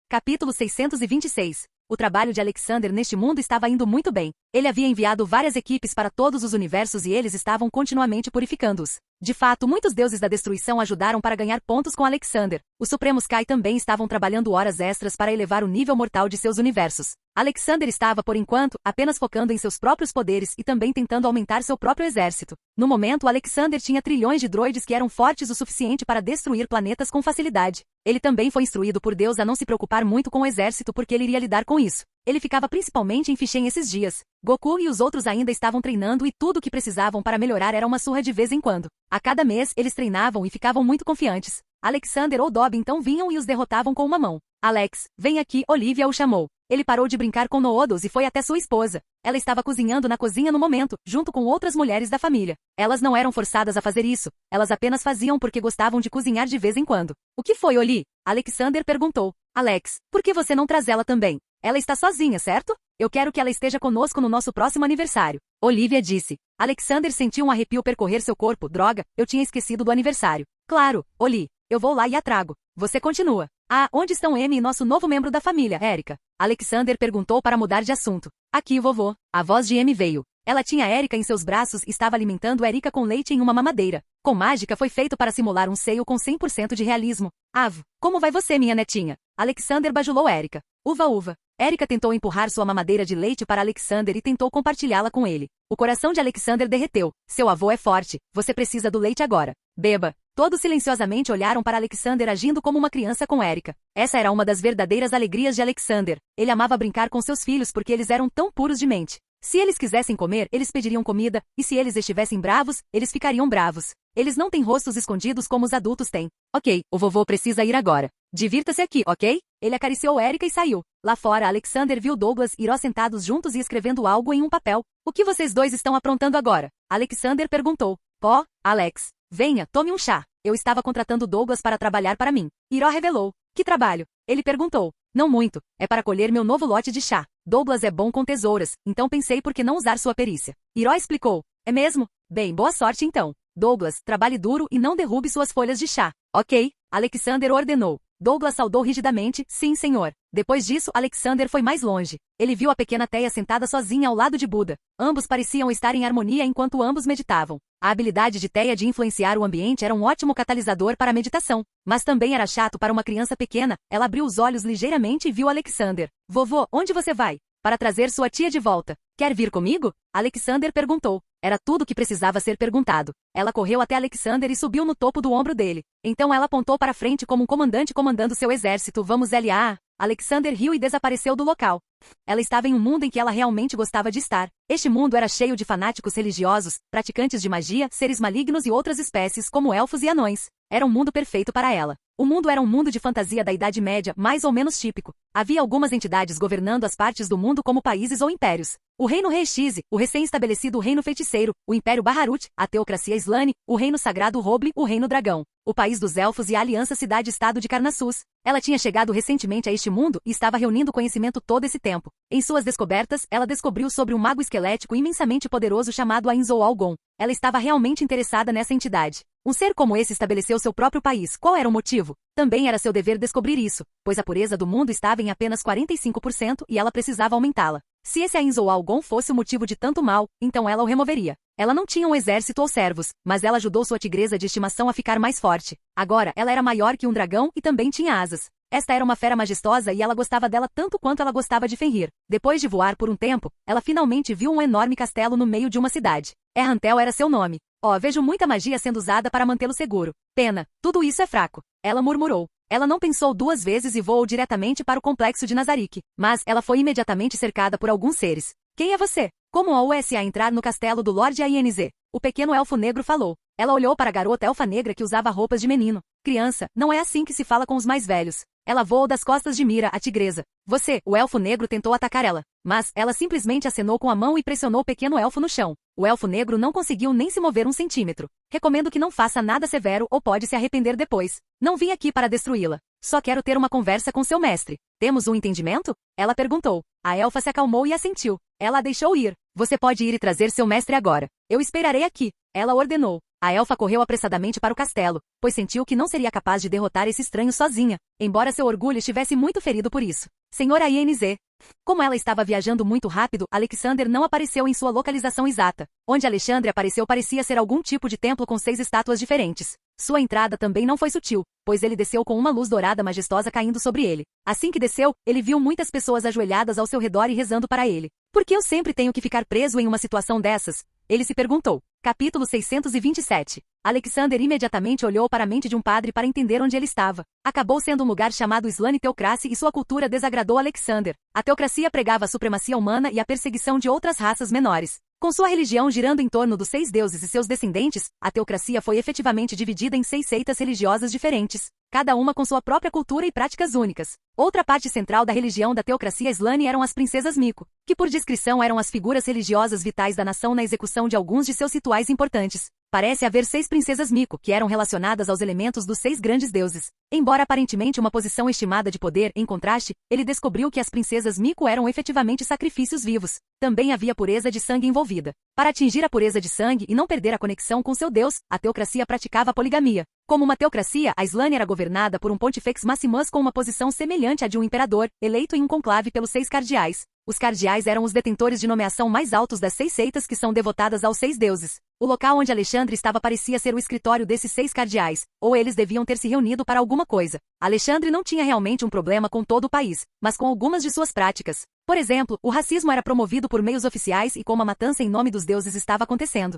Capítulo 626. O trabalho de Alexander neste mundo estava indo muito bem. Ele havia enviado várias equipes para todos os universos e eles estavam continuamente purificando-os. De fato, muitos deuses da destruição ajudaram para ganhar pontos com Alexander. Os Supremos Kai também estavam trabalhando horas extras para elevar o nível mortal de seus universos. Alexander estava, por enquanto, apenas focando em seus próprios poderes e também tentando aumentar seu próprio exército. No momento, Alexander tinha trilhões de droides que eram fortes o suficiente para destruir planetas com facilidade. Ele também foi instruído por Deus a não se preocupar muito com o exército porque ele iria lidar com isso. Ele ficava principalmente em Fichem esses dias. Goku e os outros ainda estavam treinando e tudo o que precisavam para melhorar era uma surra de vez em quando. A cada mês, eles treinavam e ficavam muito confiantes. Alexander ou Dob então vinham e os derrotavam com uma mão. Alex, vem aqui, Olivia o chamou. Ele parou de brincar com Noodos e foi até sua esposa. Ela estava cozinhando na cozinha no momento, junto com outras mulheres da família. Elas não eram forçadas a fazer isso, elas apenas faziam porque gostavam de cozinhar de vez em quando. O que foi, Oli? Alexander perguntou. Alex, por que você não traz ela também? Ela está sozinha, certo? Eu quero que ela esteja conosco no nosso próximo aniversário. Olivia disse. Alexander sentiu um arrepio percorrer seu corpo. Droga, eu tinha esquecido do aniversário. Claro, Oli, eu vou lá e a trago. Você continua. Ah, onde estão Amy e nosso novo membro da família, Erika? Alexander perguntou para mudar de assunto. Aqui, vovô. A voz de Amy veio. Ela tinha Erika em seus braços e estava alimentando Erika com leite em uma mamadeira. Com mágica foi feito para simular um seio com 100% de realismo. Avo, como vai você, minha netinha? Alexander bajulou Erika. Uva, uva. Erika tentou empurrar sua mamadeira de leite para Alexander e tentou compartilhá-la com ele. O coração de Alexander derreteu. Seu avô é forte. Você precisa do leite agora. Beba. Todos silenciosamente olharam para Alexander agindo como uma criança com Erika. Essa era uma das verdadeiras alegrias de Alexander. Ele amava brincar com seus filhos porque eles eram tão puros de mente. Se eles quisessem comer, eles pediriam comida, e se eles estivessem bravos, eles ficariam bravos. Eles não têm rostos escondidos como os adultos têm. Ok, o vovô precisa ir agora. Divirta-se aqui, ok? Ele acariciou Erika e saiu. Lá fora, Alexander viu Douglas e Iro sentados juntos e escrevendo algo em um papel. O que vocês dois estão aprontando agora? Alexander perguntou. Pó, Alex. Venha, tome um chá. Eu estava contratando Douglas para trabalhar para mim. Iro revelou. Que trabalho? Ele perguntou. Não muito. É para colher meu novo lote de chá. Douglas é bom com tesouras, então pensei por que não usar sua perícia. Iro explicou. É mesmo? Bem, boa sorte então. Douglas, trabalhe duro e não derrube suas folhas de chá. Ok, Alexander ordenou. Douglas saudou rigidamente, sim, senhor. Depois disso, Alexander foi mais longe. Ele viu a pequena Teia sentada sozinha ao lado de Buda. Ambos pareciam estar em harmonia enquanto ambos meditavam. A habilidade de Teia de influenciar o ambiente era um ótimo catalisador para a meditação. Mas também era chato para uma criança pequena. Ela abriu os olhos ligeiramente e viu Alexander. Vovô, onde você vai? Para trazer sua tia de volta. Quer vir comigo? Alexander perguntou. Era tudo que precisava ser perguntado. Ela correu até Alexander e subiu no topo do ombro dele. Então ela apontou para frente como um comandante comandando seu exército. Vamos lá. Alexander riu e desapareceu do local. Ela estava em um mundo em que ela realmente gostava de estar. Este mundo era cheio de fanáticos religiosos, praticantes de magia, seres malignos e outras espécies como elfos e anões. Era um mundo perfeito para ela. O mundo era um mundo de fantasia da Idade Média, mais ou menos típico. Havia algumas entidades governando as partes do mundo como países ou impérios. O Reino Reixize, o recém-estabelecido Reino Feiticeiro, o Império Baharut, a Teocracia Slane, o Reino Sagrado Roble, o Reino Dragão, o País dos Elfos e a Aliança Cidade-Estado de Carnassus. Ela tinha chegado recentemente a este mundo e estava reunindo conhecimento todo esse tempo. Em suas descobertas, ela descobriu sobre um mago esquelético imensamente poderoso chamado Ainzou Algon. Ela estava realmente interessada nessa entidade. Um ser como esse estabeleceu seu próprio país. Qual era o motivo? Também era seu dever descobrir isso, pois a pureza do mundo estava em apenas 45% e ela precisava aumentá-la. Se esse Ainzou Algon fosse o motivo de tanto mal, então ela o removeria. Ela não tinha um exército ou servos, mas ela ajudou sua tigresa de estimação a ficar mais forte. Agora, ela era maior que um dragão e também tinha asas. Esta era uma fera majestosa e ela gostava dela tanto quanto ela gostava de Fenrir. Depois de voar por um tempo, ela finalmente viu um enorme castelo no meio de uma cidade. Errantel era seu nome. Vejo muita magia sendo usada para mantê-lo seguro. Pena, tudo isso é fraco. Ela murmurou. Ela não pensou duas vezes e voou diretamente para o complexo de Nazarick. Mas ela foi imediatamente cercada por alguns seres. Quem é você? Como a USA entrar no castelo do Lorde AINZ? O pequeno elfo negro falou. Ela olhou para a garota elfa negra que usava roupas de menino. Criança, não é assim que se fala com os mais velhos. Ela voou das costas de Mira, a tigresa. Você, o elfo negro tentou atacar ela. Mas, ela simplesmente acenou com a mão e pressionou o pequeno elfo no chão. O elfo negro não conseguiu nem se mover um centímetro. Recomendo que não faça nada severo ou pode se arrepender depois. Não vim aqui para destruí-la. Só quero ter uma conversa com seu mestre. Temos um entendimento? Ela perguntou. A elfa se acalmou e assentiu. Ela a deixou ir. Você pode ir e trazer seu mestre agora. Eu esperarei aqui. Ela ordenou. A elfa correu apressadamente para o castelo, pois sentiu que não seria capaz de derrotar esse estranho sozinha, embora seu orgulho estivesse muito ferido por isso. Senhora INZ. Como ela estava viajando muito rápido, Alexander não apareceu em sua localização exata. Onde Alexandre apareceu parecia ser algum tipo de templo com 6 estátuas diferentes. Sua entrada também não foi sutil, pois ele desceu com uma luz dourada majestosa caindo sobre ele. Assim que desceu, ele viu muitas pessoas ajoelhadas ao seu redor e rezando para ele. Por que eu sempre tenho que ficar preso em uma situação dessas? Ele se perguntou. Capítulo 627. Alexander imediatamente olhou para a mente de um padre para entender onde ele estava. Acabou sendo um lugar chamado Slane Teocracia e sua cultura desagradou Alexander. A teocracia pregava a supremacia humana e a perseguição de outras raças menores. Com sua religião girando em torno dos 6 deuses e seus descendentes, a teocracia foi efetivamente dividida em 6 seitas religiosas diferentes, cada uma com sua própria cultura e práticas únicas. Outra parte central da religião da teocracia Slane eram as princesas Miko, que por descrição eram as figuras religiosas vitais da nação na execução de alguns de seus rituais importantes. Parece haver 6 princesas Miko, que eram relacionadas aos elementos dos 6 grandes deuses. Embora aparentemente uma posição estimada de poder, em contraste, ele descobriu que as princesas Miko eram efetivamente sacrifícios vivos. Também havia pureza de sangue envolvida. Para atingir a pureza de sangue e não perder a conexão com seu deus, a teocracia praticava a poligamia. Como uma teocracia, a Slane era governada por um Pontifex Maximus com uma posição semelhante à de um imperador, eleito em um conclave pelos 6 cardeais. Os cardeais eram os detentores de nomeação mais altos das 6 seitas que são devotadas aos 6 deuses. O local onde Alexandre estava parecia ser o escritório desses 6 cardeais, ou eles deviam ter se reunido para alguma coisa. Alexandre não tinha realmente um problema com todo o país, mas com algumas de suas práticas. Por exemplo, o racismo era promovido por meios oficiais e como a matança em nome dos deuses estava acontecendo.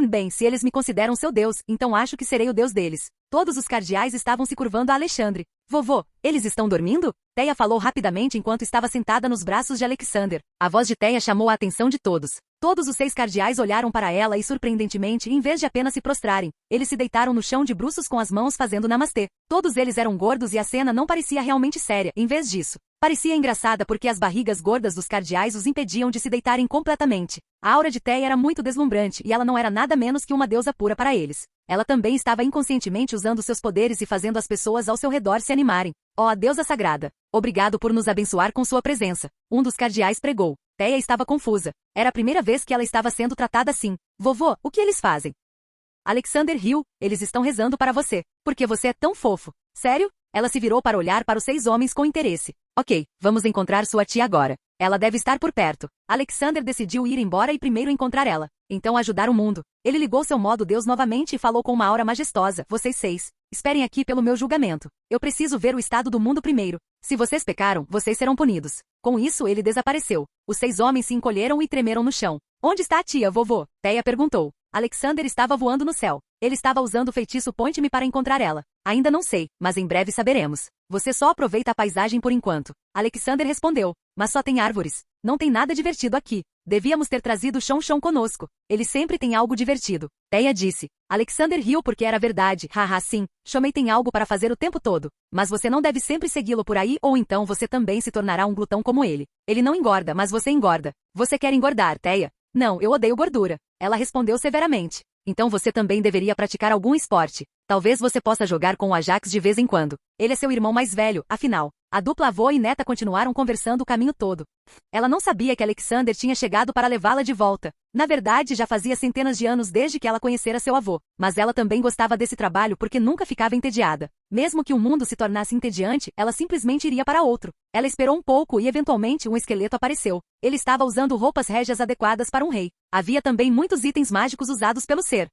Bem, se eles me consideram seu deus, então acho que serei o deus deles. Todos os cardeais estavam se curvando a Alexandre. Vovô, eles estão dormindo? Teia falou rapidamente enquanto estava sentada nos braços de Alexander. A voz de Teia chamou a atenção de todos. Todos os 6 cardeais olharam para ela e, surpreendentemente, em vez de apenas se prostrarem, eles se deitaram no chão de bruços com as mãos fazendo namastê. Todos eles eram gordos e a cena não parecia realmente séria, em vez disso. Parecia engraçada porque as barrigas gordas dos cardeais os impediam de se deitarem completamente. A aura de Teia era muito deslumbrante e ela não era nada menos que uma deusa pura para eles. Ela também estava inconscientemente usando seus poderes e fazendo as pessoas ao seu redor se animarem. Ó, deusa sagrada! Obrigado por nos abençoar com sua presença. Um dos cardeais pregou. Teia estava confusa. Era a primeira vez que ela estava sendo tratada assim. Vovô, o que eles fazem? Alexander riu. Eles estão rezando para você. Porque você é tão fofo. Sério? Ela se virou para olhar para os 6 homens com interesse. Ok, vamos encontrar sua tia agora. Ela deve estar por perto. Alexander decidiu ir embora e primeiro encontrar ela. Então ajudar o mundo. Ele ligou seu modo Deus novamente e falou com uma aura majestosa. Vocês 6. Esperem aqui pelo meu julgamento. Eu preciso ver o estado do mundo primeiro. Se vocês pecaram, vocês serão punidos. Com isso ele desapareceu. Os 6 homens se encolheram e tremeram no chão. Onde está a tia, vovô? Teia perguntou. Alexander estava voando no céu. Ele estava usando o feitiço Point-me para encontrar ela. Ainda não sei, mas em breve saberemos. Você só aproveita a paisagem por enquanto. Alexander respondeu. Mas só tem árvores. Não tem nada divertido aqui. Devíamos ter trazido Chon conosco. Ele sempre tem algo divertido. Teia disse. Alexander riu porque era verdade. Haha, sim. Chomei tem algo para fazer o tempo todo. Mas você não deve sempre segui-lo por aí ou então você também se tornará um glutão como ele. Ele não engorda, mas você engorda. Você quer engordar, Teia? Não, eu odeio gordura. Ela respondeu severamente. Então você também deveria praticar algum esporte. Talvez você possa jogar com o Ajax de vez em quando. Ele é seu irmão mais velho, afinal. A dupla avô e neta continuaram conversando o caminho todo. Ela não sabia que Alexander tinha chegado para levá-la de volta. Na verdade, já fazia centenas de anos desde que ela conhecera seu avô. Mas ela também gostava desse trabalho porque nunca ficava entediada. Mesmo que o mundo se tornasse entediante, ela simplesmente iria para outro. Ela esperou um pouco e eventualmente um esqueleto apareceu. Ele estava usando roupas régias adequadas para um rei. Havia também muitos itens mágicos usados pelo ser.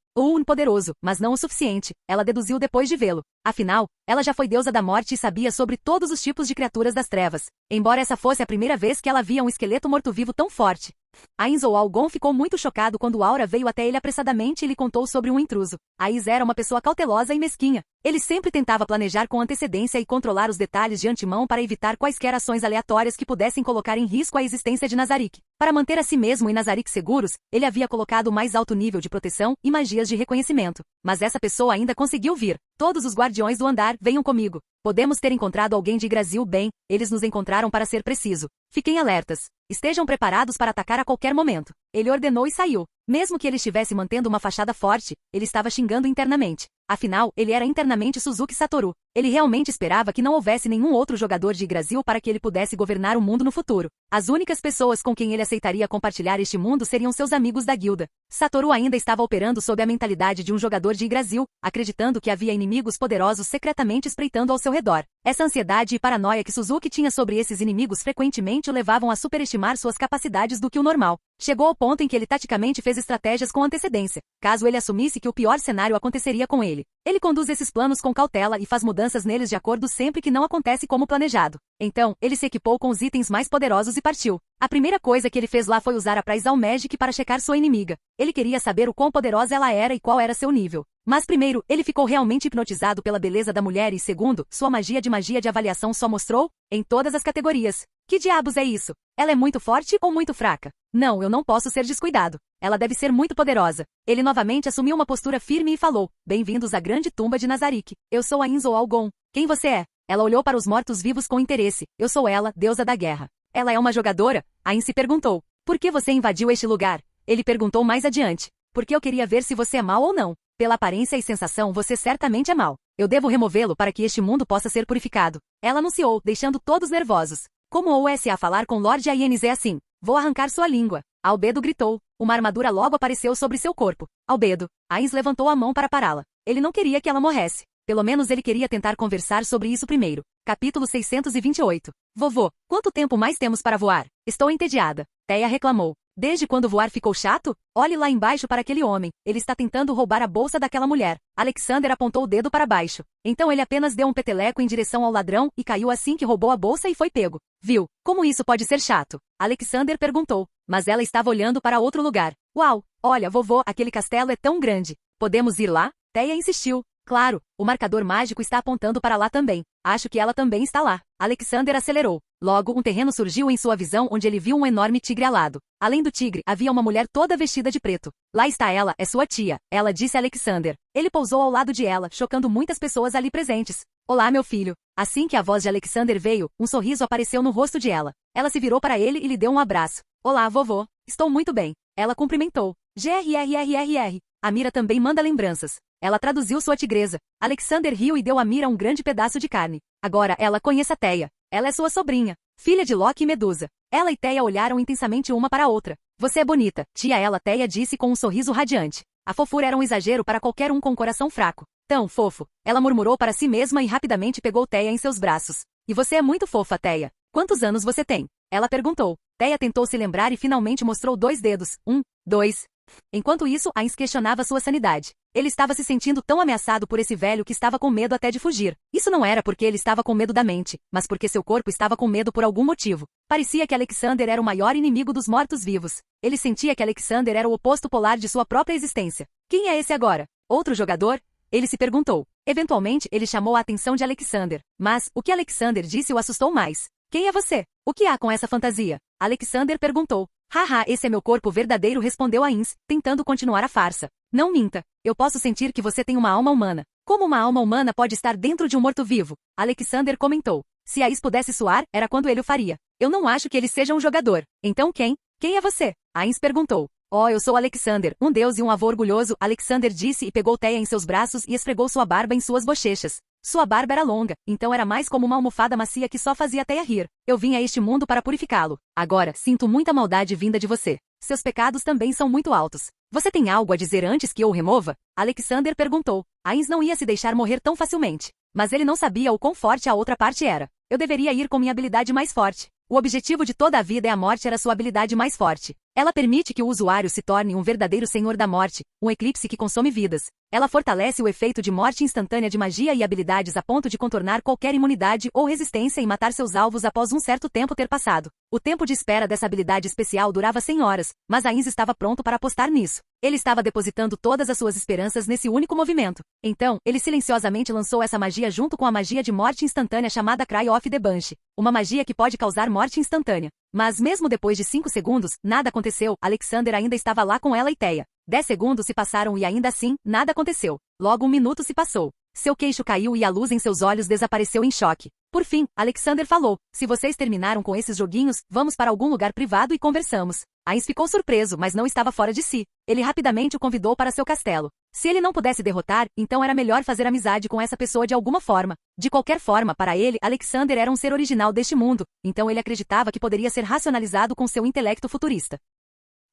Poderoso, mas não o suficiente. Ela deduziu depois de vê-lo. Afinal, ela já foi deusa da morte e sabia sobre todos os tipos de criaturas das trevas. Embora essa fosse a primeira vez que ela via um esqueleto morto-vivo tão forte. Ainz ou Algon ficou muito chocado quando Aura veio até ele apressadamente e lhe contou sobre um intruso. Ainz era uma pessoa cautelosa e mesquinha. Ele sempre tentava planejar com antecedência e controlar os detalhes de antemão para evitar quaisquer ações aleatórias que pudessem colocar em risco a existência de Nazarick. Para manter a si mesmo e Nazarick seguros, ele havia colocado o mais alto nível de proteção e magias de reconhecimento. Mas essa pessoa ainda conseguiu vir. Todos os guardiões do andar, venham comigo. Podemos ter encontrado alguém de Yggdrasil bem, eles nos encontraram para ser preciso. Fiquem alertas. Estejam preparados para atacar a qualquer momento. Ele ordenou e saiu. Mesmo que ele estivesse mantendo uma fachada forte, ele estava xingando internamente. Afinal, ele era internamente Suzuki Satoru. Ele realmente esperava que não houvesse nenhum outro jogador de Yggdrasil para que ele pudesse governar o mundo no futuro. As únicas pessoas com quem ele aceitaria compartilhar este mundo seriam seus amigos da guilda. Satoru ainda estava operando sob a mentalidade de um jogador de Yggdrasil, acreditando que havia inimigos poderosos secretamente espreitando ao seu redor. Essa ansiedade e paranoia que Suzuki tinha sobre esses inimigos frequentemente o levavam a superestimar suas capacidades do que o normal. Chegou ao ponto em que ele taticamente fez estratégias com antecedência, caso ele assumisse que o pior cenário aconteceria com ele. Ele conduz esses planos com cautela e faz mudanças neles de acordo sempre que não acontece como planejado. Então, ele se equipou com os itens mais poderosos e partiu. A primeira coisa que ele fez lá foi usar a Praisal Magic para checar sua inimiga. Ele queria saber o quão poderosa ela era e qual era seu nível. Mas primeiro, ele ficou realmente hipnotizado pela beleza da mulher e segundo, sua magia de avaliação só mostrou, em todas as categorias. Que diabos é isso? Ela é muito forte ou muito fraca? Não, eu não posso ser descuidado. Ela deve ser muito poderosa. Ele novamente assumiu uma postura firme e falou, bem-vindos à grande tumba de Nazarick. Eu sou a Inzo Algon. Quem você é? Ela olhou para os mortos-vivos com interesse. Eu sou ela, deusa da guerra. Ela é uma jogadora? Ain se perguntou. Por que você invadiu este lugar? Ele perguntou mais adiante. Porque eu queria ver se você é mau ou não. Pela aparência e sensação, você certamente é mau. Eu devo removê-lo para que este mundo possa ser purificado. Ela anunciou, deixando todos nervosos. Como ousa a falar com Lord Ainz é assim? Vou arrancar sua língua. Albedo gritou. Uma armadura logo apareceu sobre seu corpo. Albedo. Ainz levantou a mão para pará-la. Ele não queria que ela morresse. Pelo menos ele queria tentar conversar sobre isso primeiro. Capítulo 628. Vovô, quanto tempo mais temos para voar? Estou entediada. Teia reclamou. Desde quando voar ficou chato? Olhe lá embaixo para aquele homem. Ele está tentando roubar a bolsa daquela mulher. Alexander apontou o dedo para baixo. Então ele apenas deu um peteleco em direção ao ladrão e caiu assim que roubou a bolsa e foi pego. Viu? Como isso pode ser chato? Alexander perguntou. Mas ela estava olhando para outro lugar. Uau! Olha, vovô, aquele castelo é tão grande. Podemos ir lá? Teia insistiu. Claro, o marcador mágico está apontando para lá também. Acho que ela também está lá. Alexander acelerou. Logo, um terreno surgiu em sua visão onde ele viu um enorme tigre alado. Além do tigre, havia uma mulher toda vestida de preto. Lá está ela, é sua tia. Ela disse a Alexander. Ele pousou ao lado de ela, chocando muitas pessoas ali presentes. Olá, meu filho. Assim que a voz de Alexander veio, um sorriso apareceu no rosto de ela. Ela se virou para ele e lhe deu um abraço. Olá, vovô. Estou muito bem. Ela cumprimentou. GRRRRR. A Mira também manda lembranças. Ela traduziu sua tigresa. Alexander riu e deu a Mira um grande pedaço de carne. Agora ela conhece a Teia. Ela é sua sobrinha, filha de Loki e Medusa. Ela e Teia olharam intensamente uma para a outra. Você é bonita, tia ela, Teia disse com um sorriso radiante. A fofura era um exagero para qualquer um com coração fraco. Tão fofo. Ela murmurou para si mesma e rapidamente pegou Teia em seus braços. E você é muito fofa, Teia. Quantos anos você tem? Ela perguntou. Teia tentou se lembrar e finalmente mostrou 2 dedos. 1, 2. Enquanto isso, Ainz questionava sua sanidade. Ele estava se sentindo tão ameaçado por esse velho que estava com medo até de fugir. Isso não era porque ele estava com medo da mente, mas porque seu corpo estava com medo por algum motivo. Parecia que Alexander era o maior inimigo dos mortos-vivos. Ele sentia que Alexander era o oposto polar de sua própria existência. Quem é esse agora? Outro jogador? Ele se perguntou. Eventualmente, ele chamou a atenção de Alexander. Mas, o que Alexander disse o assustou mais. Quem é você? O que há com essa fantasia? Alexander perguntou. Haha, esse é meu corpo verdadeiro, respondeu Ainz, tentando continuar a farsa. Não minta. Eu posso sentir que você tem uma alma humana. Como uma alma humana pode estar dentro de um morto-vivo? Alexander comentou. Se Ainz pudesse suar, era quando ele o faria. Eu não acho que ele seja um jogador. Então quem? Quem é você? Ainz perguntou. Oh, eu sou Alexander, um deus e um avô orgulhoso, Alexander disse e pegou Teia em seus braços e esfregou sua barba em suas bochechas. Sua barba era longa, então era mais como uma almofada macia que só fazia Teia rir. Eu vim a este mundo para purificá-lo. Agora, sinto muita maldade vinda de você. Seus pecados também são muito altos. Você tem algo a dizer antes que eu o remova? Alexander perguntou. Ainz não ia se deixar morrer tão facilmente. Mas ele não sabia o quão forte a outra parte era. Eu deveria ir com minha habilidade mais forte. O objetivo de toda a vida é a morte era sua habilidade mais forte. Ela permite que o usuário se torne um verdadeiro senhor da morte, um eclipse que consome vidas. Ela fortalece o efeito de morte instantânea de magia e habilidades a ponto de contornar qualquer imunidade ou resistência e matar seus alvos após um certo tempo ter passado. O tempo de espera dessa habilidade especial durava 100 horas, mas Ainz estava pronto para apostar nisso. Ele estava depositando todas as suas esperanças nesse único movimento. Então, ele silenciosamente lançou essa magia junto com a magia de morte instantânea chamada Cry of the Banshee. Uma magia que pode causar morte instantânea. Mas mesmo depois de 5 segundos, nada aconteceu. Alexander ainda estava lá com ela e Teia. 10 segundos se passaram e ainda assim, nada aconteceu. Logo 1 minuto se passou. Seu queixo caiu e a luz em seus olhos desapareceu em choque. Por fim, Alexander falou, se vocês terminaram com esses joguinhos, vamos para algum lugar privado e conversamos. Ainz ficou surpreso, mas não estava fora de si. Ele rapidamente o convidou para seu castelo. Se ele não pudesse derrotar, então era melhor fazer amizade com essa pessoa de alguma forma. De qualquer forma, para ele, Alexander era um ser original deste mundo, então ele acreditava que poderia ser racionalizado com seu intelecto futurista.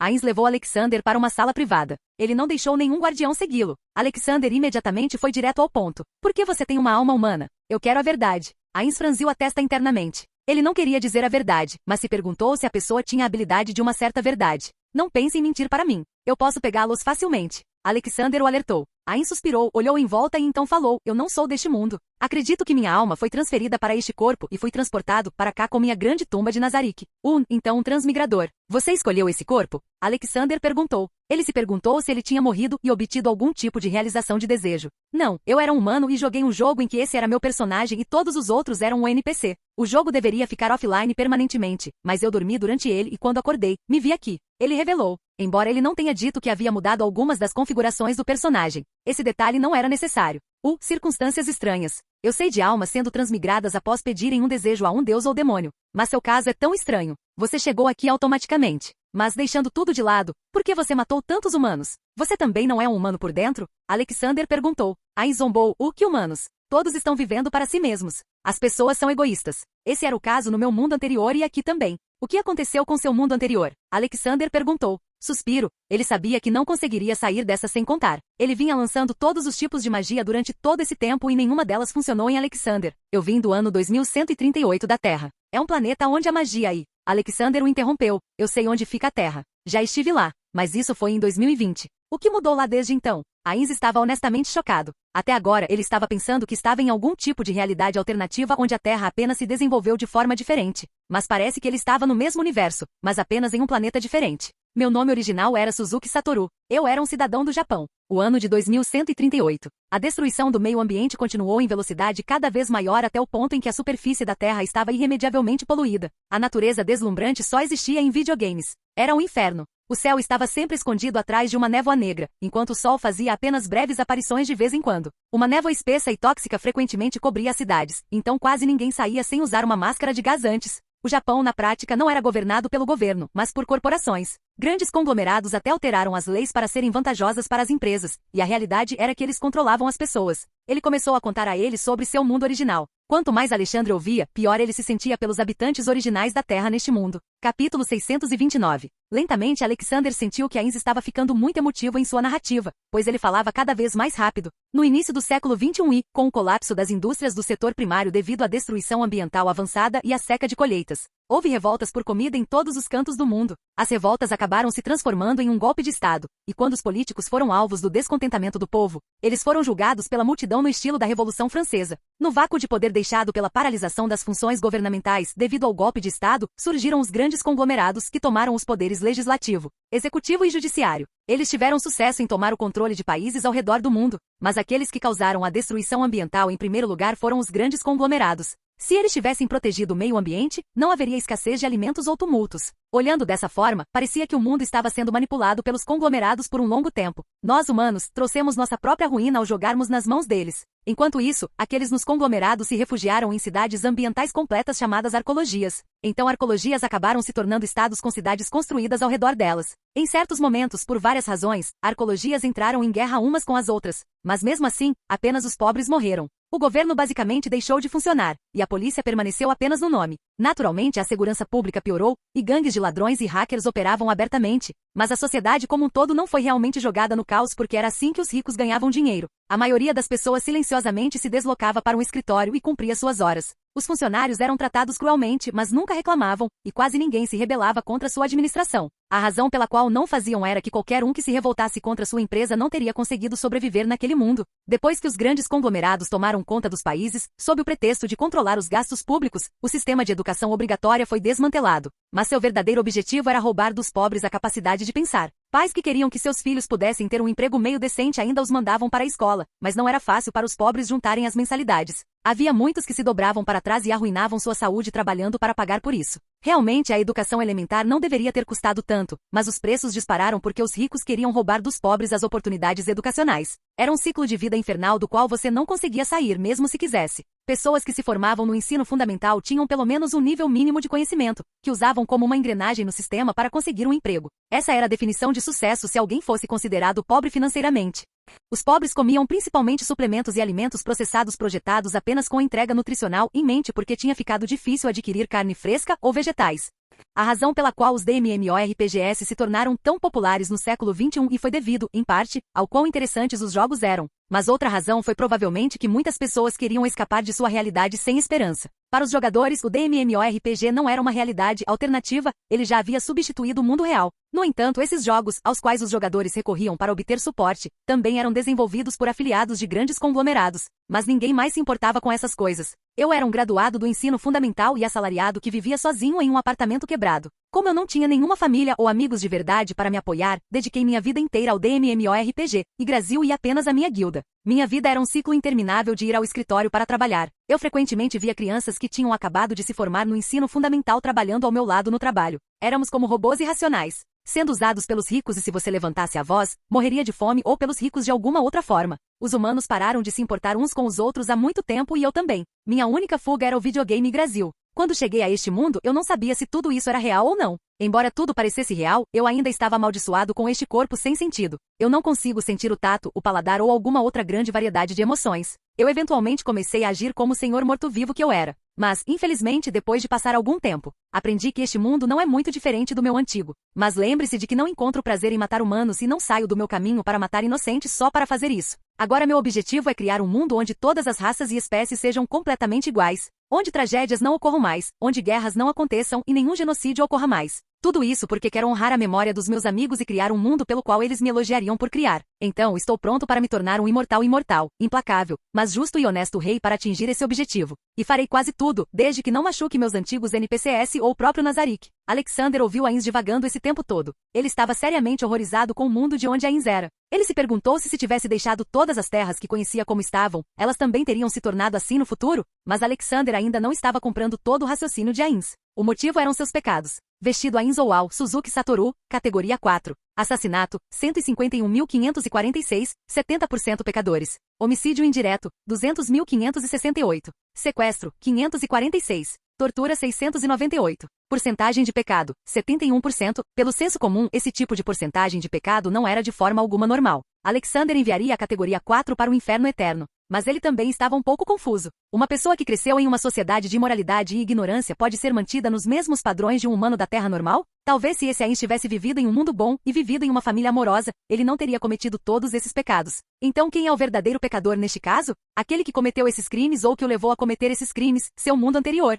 Ainz levou Alexander para uma sala privada. Ele não deixou nenhum guardião segui-lo. Alexander imediatamente foi direto ao ponto. Por que você tem uma alma humana? Eu quero a verdade. Ainz franziu a testa internamente. Ele não queria dizer a verdade, mas se perguntou se a pessoa tinha a habilidade de uma certa verdade. Não pense em mentir para mim. Eu posso pegá-los facilmente. Alexander o alertou. Ainz suspirou, olhou em volta e então falou, eu não sou deste mundo. Acredito que minha alma foi transferida para este corpo e fui transportado para cá com minha grande tumba de Nazarick. Então um transmigrador. Você escolheu esse corpo? Alexander perguntou. Ele se perguntou se ele tinha morrido e obtido algum tipo de realização de desejo. Não, eu era um humano e joguei um jogo em que esse era meu personagem e todos os outros eram um NPC. O jogo deveria ficar offline permanentemente, mas eu dormi durante ele e quando acordei, me vi aqui. Ele revelou. Embora ele não tenha dito que havia mudado algumas das configurações do personagem, esse detalhe não era necessário. Circunstâncias estranhas. Eu sei de almas sendo transmigradas após pedirem um desejo a um deus ou demônio, mas seu caso é tão estranho. Você chegou aqui automaticamente. Mas deixando tudo de lado, por que você matou tantos humanos? Você também não é um humano por dentro? Alexander perguntou. Ainz zombou. Que humanos? Todos estão vivendo para si mesmos. As pessoas são egoístas. Esse era o caso no meu mundo anterior e aqui também. O que aconteceu com seu mundo anterior? Alexander perguntou. Suspiro. Ele sabia que não conseguiria sair dessa sem contar. Ele vinha lançando todos os tipos de magia durante todo esse tempo e nenhuma delas funcionou em Alexander. Eu vim do ano 2138 da Terra. É um planeta onde há magia aí. Alexander o interrompeu. Eu sei onde fica a Terra. Já estive lá. Mas isso foi em 2020. O que mudou lá desde então? Ainz estava honestamente chocado. Até agora ele estava pensando que estava em algum tipo de realidade alternativa onde a Terra apenas se desenvolveu de forma diferente. Mas parece que ele estava no mesmo universo, mas apenas em um planeta diferente. Meu nome original era Suzuki Satoru. Eu era um cidadão do Japão. O ano de 2138. A destruição do meio ambiente continuou em velocidade cada vez maior até o ponto em que a superfície da Terra estava irremediavelmente poluída. A natureza deslumbrante só existia em videogames. Era um inferno. O céu estava sempre escondido atrás de uma névoa negra, enquanto o sol fazia apenas breves aparições de vez em quando. Uma névoa espessa e tóxica frequentemente cobria as cidades, então quase ninguém saía sem usar uma máscara de gás antes. O Japão, na prática, não era governado pelo governo, mas por corporações. Grandes conglomerados até alteraram as leis para serem vantajosas para as empresas, e a realidade era que eles controlavam as pessoas. Ele começou a contar a eles sobre seu mundo original. Quanto mais Alexandre ouvia, pior ele se sentia pelos habitantes originais da Terra neste mundo. Capítulo 629. Lentamente Alexander sentiu que Ainz estava ficando muito emotivo em sua narrativa, pois ele falava cada vez mais rápido. No início do século XXI e, com o colapso das indústrias do setor primário devido à destruição ambiental avançada e à seca de colheitas, houve revoltas por comida em todos os cantos do mundo. As revoltas acabaram se transformando em um golpe de Estado, e quando os políticos foram alvos do descontentamento do povo, eles foram julgados pela multidão no estilo da Revolução Francesa. No vácuo de poder deixado pela paralisação das funções governamentais devido ao golpe de Estado, surgiram os grandes conglomerados que tomaram os poderes legislativo, executivo e judiciário. Eles tiveram sucesso em tomar o controle de países ao redor do mundo, mas aqueles que causaram a destruição ambiental em primeiro lugar foram os grandes conglomerados. Se eles tivessem protegido o meio ambiente, não haveria escassez de alimentos ou tumultos. Olhando dessa forma, parecia que o mundo estava sendo manipulado pelos conglomerados por um longo tempo. Nós, humanos, trouxemos nossa própria ruína ao jogarmos nas mãos deles. Enquanto isso, aqueles nos conglomerados se refugiaram em cidades ambientais completas chamadas arcologias. Então arcologias acabaram se tornando estados com cidades construídas ao redor delas. Em certos momentos, por várias razões, arcologias entraram em guerra umas com as outras. Mas mesmo assim, apenas os pobres morreram. O governo basicamente deixou de funcionar, e a polícia permaneceu apenas no nome. Naturalmente, a segurança pública piorou, e gangues de ladrões e hackers operavam abertamente. Mas a sociedade como um todo não foi realmente jogada no caos porque era assim que os ricos ganhavam dinheiro. A maioria das pessoas silenciosamente se deslocava para um escritório e cumpria suas horas. Os funcionários eram tratados cruelmente, mas nunca reclamavam, e quase ninguém se rebelava contra sua administração. A razão pela qual não faziam era que qualquer um que se revoltasse contra sua empresa não teria conseguido sobreviver naquele mundo. Depois que os grandes conglomerados tomaram conta dos países, sob o pretexto de controlar os gastos públicos, o sistema de educação obrigatória foi desmantelado. Mas seu verdadeiro objetivo era roubar dos pobres a capacidade de pensar. Pais que queriam que seus filhos pudessem ter um emprego meio decente ainda os mandavam para a escola, mas não era fácil para os pobres juntarem as mensalidades. Havia muitos que se dobravam para trás e arruinavam sua saúde trabalhando para pagar por isso. Realmente a educação elementar não deveria ter custado tanto, mas os preços dispararam porque os ricos queriam roubar dos pobres as oportunidades educacionais. Era um ciclo de vida infernal do qual você não conseguia sair mesmo se quisesse. Pessoas que se formavam no ensino fundamental tinham pelo menos um nível mínimo de conhecimento, que usavam como uma engrenagem no sistema para conseguir um emprego. Essa era a definição de sucesso se alguém fosse considerado pobre financeiramente. Os pobres comiam principalmente suplementos e alimentos processados projetados apenas com a entrega nutricional em mente porque tinha ficado difícil adquirir carne fresca ou vegetais. A razão pela qual os MMORPGs se tornaram tão populares no século XXI e foi devido, em parte, ao quão interessantes os jogos eram. Mas outra razão foi provavelmente que muitas pessoas queriam escapar de sua realidade sem esperança. Para os jogadores, o MMORPG não era uma realidade alternativa, ele já havia substituído o mundo real. No entanto, esses jogos, aos quais os jogadores recorriam para obter suporte, também eram desenvolvidos por afiliados de grandes conglomerados. Mas ninguém mais se importava com essas coisas. Eu era um graduado do ensino fundamental e assalariado que vivia sozinho em um apartamento quebrado. Como eu não tinha nenhuma família ou amigos de verdade para me apoiar, dediquei minha vida inteira ao MMORPG, Yggdrasil e apenas à minha guilda. Minha vida era um ciclo interminável de ir ao escritório para trabalhar. Eu frequentemente via crianças que tinham acabado de se formar no ensino fundamental trabalhando ao meu lado no trabalho. Éramos como robôs irracionais, sendo usados pelos ricos e se você levantasse a voz, morreria de fome ou pelos ricos de alguma outra forma. Os humanos pararam de se importar uns com os outros há muito tempo e eu também. Minha única fuga era o videogame Yggdrasil. Quando cheguei a este mundo, eu não sabia se tudo isso era real ou não. Embora tudo parecesse real, eu ainda estava amaldiçoado com este corpo sem sentido. Eu não consigo sentir o tato, o paladar ou alguma outra grande variedade de emoções. Eu eventualmente comecei a agir como o senhor morto-vivo que eu era. Mas, infelizmente, depois de passar algum tempo, aprendi que este mundo não é muito diferente do meu antigo. Mas lembre-se de que não encontro prazer em matar humanos e não saio do meu caminho para matar inocentes só para fazer isso. Agora meu objetivo é criar um mundo onde todas as raças e espécies sejam completamente iguais, onde tragédias não ocorram mais, onde guerras não aconteçam e nenhum genocídio ocorra mais. Tudo isso porque quero honrar a memória dos meus amigos e criar um mundo pelo qual eles me elogiariam por criar. Então, estou pronto para me tornar um imortal, implacável, mas justo e honesto rei para atingir esse objetivo. E farei quase tudo, desde que não machuque meus antigos NPCs ou o próprio Nazarick. Alexander ouviu Ainz divagando esse tempo todo. Ele estava seriamente horrorizado com o mundo de onde Ainz era. Ele se perguntou se tivesse deixado todas as terras que conhecia como estavam, elas também teriam se tornado assim no futuro? Mas Alexander ainda não estava comprando todo o raciocínio de Ainz. O motivo eram seus pecados. Vestido Ainz Owal, Suzuki Satoru, categoria 4. Assassinato, 151.546, 70% pecadores. Homicídio indireto, 200.568. Sequestro, 546. Tortura 698. Porcentagem de pecado, 71%. Pelo senso comum, esse tipo de porcentagem de pecado não era de forma alguma normal. Alexander enviaria a categoria 4 para o inferno eterno. Mas ele também estava um pouco confuso. Uma pessoa que cresceu em uma sociedade de imoralidade e ignorância pode ser mantida nos mesmos padrões de um humano da Terra normal? Talvez se esse Ainz tivesse vivido em um mundo bom e vivido em uma família amorosa, ele não teria cometido todos esses pecados. Então quem é o verdadeiro pecador neste caso? Aquele que cometeu esses crimes ou que o levou a cometer esses crimes, seu mundo anterior.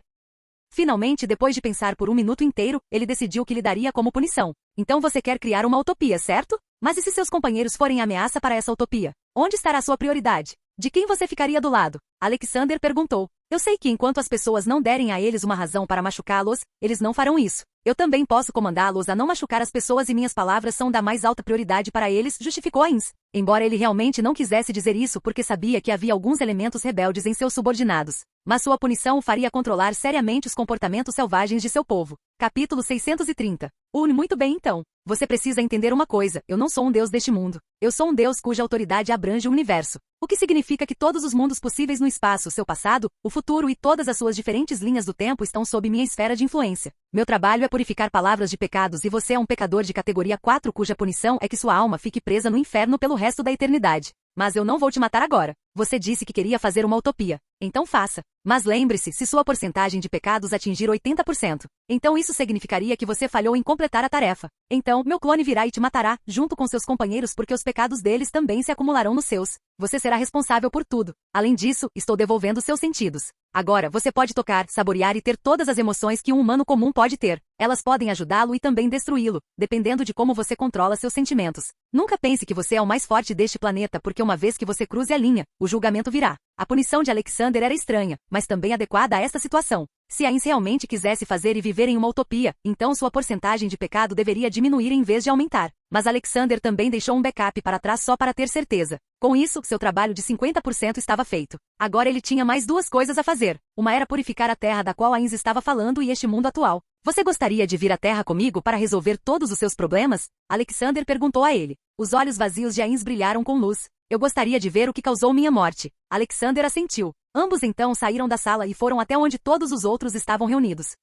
Finalmente, depois de pensar por um minuto inteiro, ele decidiu que lhe daria como punição. Então você quer criar uma utopia, certo? Mas e se seus companheiros forem ameaça para essa utopia? Onde estará sua prioridade? De quem você ficaria do lado? Alexander perguntou. Eu sei que enquanto as pessoas não derem a eles uma razão para machucá-los, eles não farão isso. Eu também posso comandá-los a não machucar as pessoas e minhas palavras são da mais alta prioridade para eles, justificou Ainz. Embora ele realmente não quisesse dizer isso porque sabia que havia alguns elementos rebeldes em seus subordinados. Mas sua punição o faria controlar seriamente os comportamentos selvagens de seu povo. Capítulo 630. Muito bem então. Você precisa entender uma coisa, eu não sou um deus deste mundo. Eu sou um deus cuja autoridade abrange o universo. O que significa que todos os mundos possíveis no espaço, seu passado, o futuro e todas as suas diferentes linhas do tempo estão sob minha esfera de influência. Meu trabalho é purificar palavras de pecados e você é um pecador de categoria 4 cuja punição é que sua alma fique presa no inferno pelo resto da eternidade. Mas eu não vou te matar agora. Você disse que queria fazer uma utopia. Então faça. Mas lembre-se, se sua porcentagem de pecados atingir 80%, então isso significaria que você falhou em completar a tarefa. Então, meu clone virá e te matará, junto com seus companheiros porque os pecados deles também se acumularão nos seus. Você será responsável por tudo. Além disso, estou devolvendo seus sentidos. Agora, você pode tocar, saborear e ter todas as emoções que um humano comum pode ter. Elas podem ajudá-lo e também destruí-lo, dependendo de como você controla seus sentimentos. Nunca pense que você é o mais forte deste planeta porque uma vez que você cruze a linha, o julgamento virá. A punição de Alexander era estranha, mas também adequada a esta situação. Se Ainz realmente quisesse fazer e viver em uma utopia, então sua porcentagem de pecado deveria diminuir em vez de aumentar. Mas Alexander também deixou um backup para trás só para ter certeza. Com isso, seu trabalho de 50% estava feito. Agora ele tinha mais duas coisas a fazer. Uma era purificar a terra da qual Ainz estava falando e este mundo atual. Você gostaria de vir à Terra comigo para resolver todos os seus problemas? Alexander perguntou a ele. Os olhos vazios de Ainz brilharam com luz. Eu gostaria de ver o que causou minha morte. Alexander assentiu. Ambos então saíram da sala e foram até onde todos os outros estavam reunidos.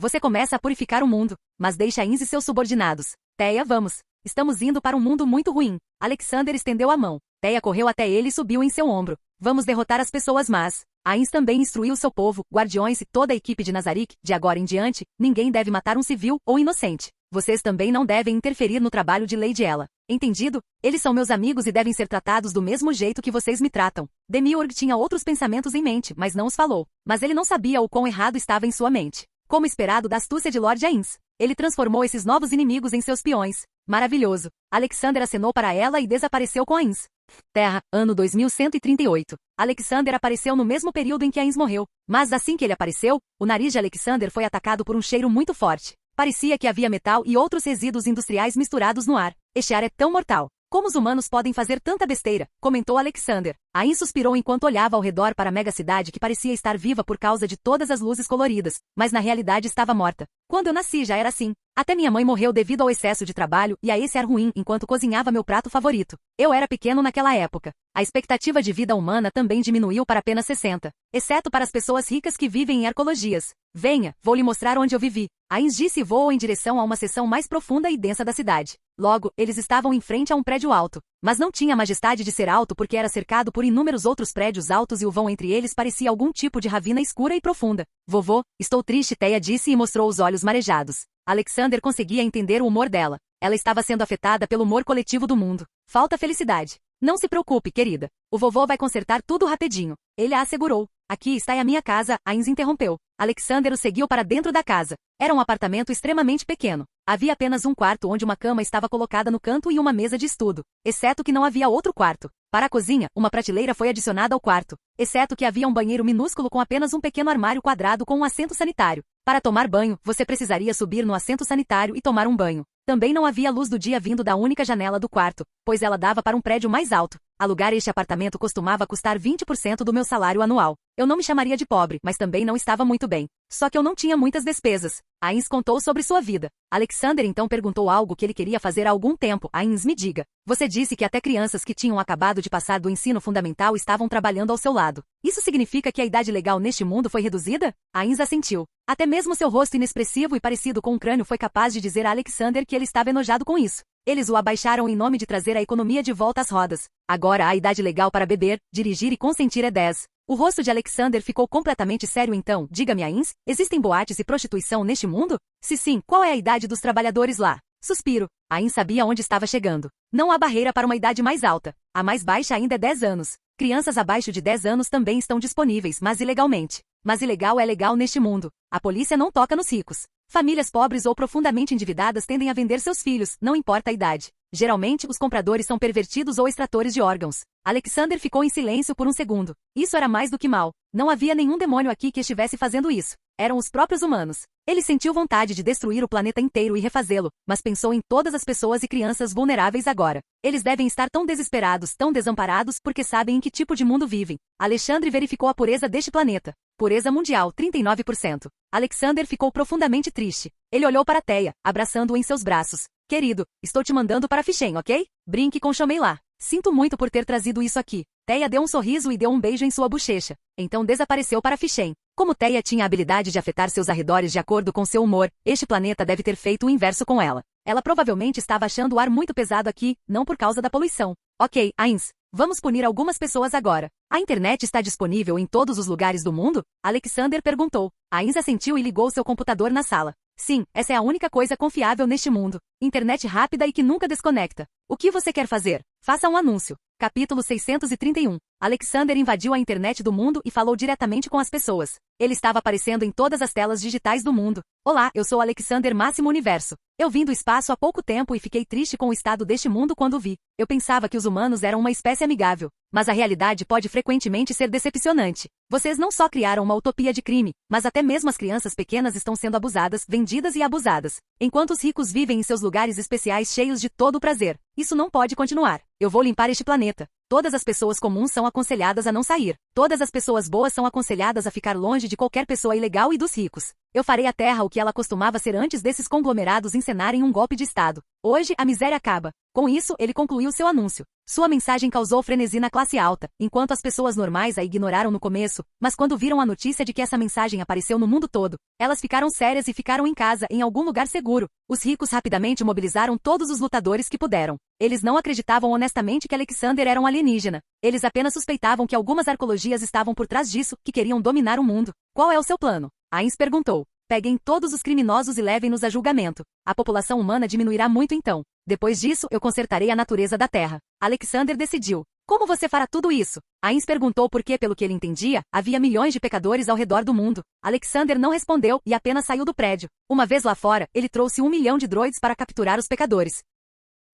Você começa a purificar o mundo, mas deixa Ainz e seus subordinados. Teia, vamos. Estamos indo para um mundo muito ruim. Alexander estendeu a mão. Teia correu até ele e subiu em seu ombro. Vamos derrotar as pessoas más. Ainz também instruiu seu povo, guardiões e toda a equipe de Nazarick, de agora em diante, ninguém deve matar um civil ou inocente. Vocês também não devem interferir no trabalho de Lady Ella. Entendido? Eles são meus amigos e devem ser tratados do mesmo jeito que vocês me tratam. Demiurge tinha outros pensamentos em mente, mas não os falou. Mas ele não sabia o quão errado estava em sua mente. Como esperado da astúcia de Lord Ainz, ele transformou esses novos inimigos em seus peões. Maravilhoso. Alexander acenou para ela e desapareceu com Ainz. Terra, ano 2138. Alexander apareceu no mesmo período em que Ainz morreu. Mas assim que ele apareceu, o nariz de Alexander foi atacado por um cheiro muito forte. Parecia que havia metal e outros resíduos industriais misturados no ar. Este ar é tão mortal. Como os humanos podem fazer tanta besteira? Comentou Alexander. Ainz suspirou enquanto olhava ao redor para a mega-cidade que parecia estar viva por causa de todas as luzes coloridas, mas na realidade estava morta. Quando eu nasci já era assim. Até minha mãe morreu devido ao excesso de trabalho e a esse ar ruim enquanto cozinhava meu prato favorito. Eu era pequeno naquela época. A expectativa de vida humana também diminuiu para apenas 60. Exceto para as pessoas ricas que vivem em arcologias. Venha, vou lhe mostrar onde eu vivi. Ainz disse e voou em direção a uma seção mais profunda e densa da cidade. Logo, eles estavam em frente a um prédio alto. Mas não tinha a majestade de ser alto porque era cercado por inúmeros outros prédios altos e o vão entre eles parecia algum tipo de ravina escura e profunda. Vovô, estou triste, Teia disse e mostrou os olhos marejados. Alexander conseguia entender o humor dela. Ela estava sendo afetada pelo humor coletivo do mundo. Falta felicidade. Não se preocupe, querida. O vovô vai consertar tudo rapidinho. Ele a assegurou. Aqui está a minha casa, Ainz interrompeu. Alexander o seguiu para dentro da casa. Era um apartamento extremamente pequeno. Havia apenas um quarto onde uma cama estava colocada no canto e uma mesa de estudo. Exceto que não havia outro quarto. Para a cozinha, uma prateleira foi adicionada ao quarto. Exceto que havia um banheiro minúsculo com apenas um pequeno armário quadrado com um assento sanitário. Para tomar banho, você precisaria subir no assento sanitário e tomar um banho. Também não havia luz do dia vindo da única janela do quarto, pois ela dava para um prédio mais alto. Alugar este apartamento costumava custar 20% do meu salário anual. Eu não me chamaria de pobre, mas também não estava muito bem. Só que eu não tinha muitas despesas. Ainz contou sobre sua vida. Alexander então perguntou algo que ele queria fazer há algum tempo. Ainz, me diga. Você disse que até crianças que tinham acabado de passar do ensino fundamental estavam trabalhando ao seu lado. Isso significa que a idade legal neste mundo foi reduzida? Ainz assentiu. Até mesmo seu rosto inexpressivo e parecido com um crânio foi capaz de dizer a Alexander que ele estava enojado com isso. Eles o abaixaram em nome de trazer a economia de volta às rodas. Agora a idade legal para beber, dirigir e consentir é 10. O rosto de Alexander ficou completamente sério então. Diga-me, Ainz, existem boates e prostituição neste mundo? Se sim, qual é a idade dos trabalhadores lá? Suspiro. Ainz sabia onde estava chegando. Não há barreira para uma idade mais alta. A mais baixa ainda é 10 anos. Crianças abaixo de 10 anos também estão disponíveis, mas ilegalmente. Mas ilegal é legal neste mundo. A polícia não toca nos ricos. Famílias pobres ou profundamente endividadas tendem a vender seus filhos, não importa a idade. Geralmente, os compradores são pervertidos ou extratores de órgãos. Alexander ficou em silêncio por um segundo. Isso era mais do que mal. Não havia nenhum demônio aqui que estivesse fazendo isso. Eram os próprios humanos. Ele sentiu vontade de destruir o planeta inteiro e refazê-lo, mas pensou em todas as pessoas e crianças vulneráveis agora. Eles devem estar tão desesperados, tão desamparados, porque sabem em que tipo de mundo vivem. Alexandre verificou a pureza deste planeta. Pureza mundial, 39%. Alexander ficou profundamente triste. Ele olhou para Teia, abraçando-o em seus braços. Querido, estou te mandando para Fichem, ok? Brinque com Chomei-lá. Sinto muito por ter trazido isso aqui. Teia deu um sorriso e deu um beijo em sua bochecha. Então desapareceu para Fichem. Como Teia tinha a habilidade de afetar seus arredores de acordo com seu humor, este planeta deve ter feito o inverso com ela. Ela provavelmente estava achando o ar muito pesado aqui, não por causa da poluição. Ok, Ainz, vamos punir algumas pessoas agora. A internet está disponível em todos os lugares do mundo? Alexander perguntou. Ainz assentiu e ligou seu computador na sala. Sim, essa é a única coisa confiável neste mundo. Internet rápida e que nunca desconecta. O que você quer fazer? Faça um anúncio. Capítulo 631. Alexander invadiu a internet do mundo e falou diretamente com as pessoas. Ele estava aparecendo em todas as telas digitais do mundo. Olá, eu sou Alexander Máximo Universo. Eu vim do espaço há pouco tempo e fiquei triste com o estado deste mundo quando vi. Eu pensava que os humanos eram uma espécie amigável. Mas a realidade pode frequentemente ser decepcionante. Vocês não só criaram uma utopia de crime, mas até mesmo as crianças pequenas estão sendo abusadas, vendidas e abusadas. Enquanto os ricos vivem em seus lugares especiais cheios de todo o prazer. Isso não pode continuar. Eu vou limpar este planeta. Todas as pessoas comuns são aconselhadas a não sair. Todas as pessoas boas são aconselhadas a ficar longe de qualquer pessoa ilegal e dos ricos. Eu farei à terra o que ela costumava ser antes desses conglomerados encenarem um golpe de Estado. Hoje, a miséria acaba. Com isso, ele concluiu seu anúncio. Sua mensagem causou frenesi na classe alta, enquanto as pessoas normais a ignoraram no começo, mas quando viram a notícia de que essa mensagem apareceu no mundo todo, elas ficaram sérias e ficaram em casa, em algum lugar seguro. Os ricos rapidamente mobilizaram todos os lutadores que puderam. Eles não acreditavam honestamente que Alexander era um alienígena. Eles apenas suspeitavam que algumas arqueologias estavam por trás disso, que queriam dominar o mundo. Qual é o seu plano? Ains perguntou. Peguem todos os criminosos e levem-nos a julgamento. A população humana diminuirá muito então. Depois disso, eu consertarei a natureza da Terra. Alexander decidiu. Como você fará tudo isso? Ains perguntou porque, pelo que ele entendia, havia milhões de pecadores ao redor do mundo. Alexander não respondeu e apenas saiu do prédio. Uma vez lá fora, ele trouxe 1 milhão de droids para capturar os pecadores.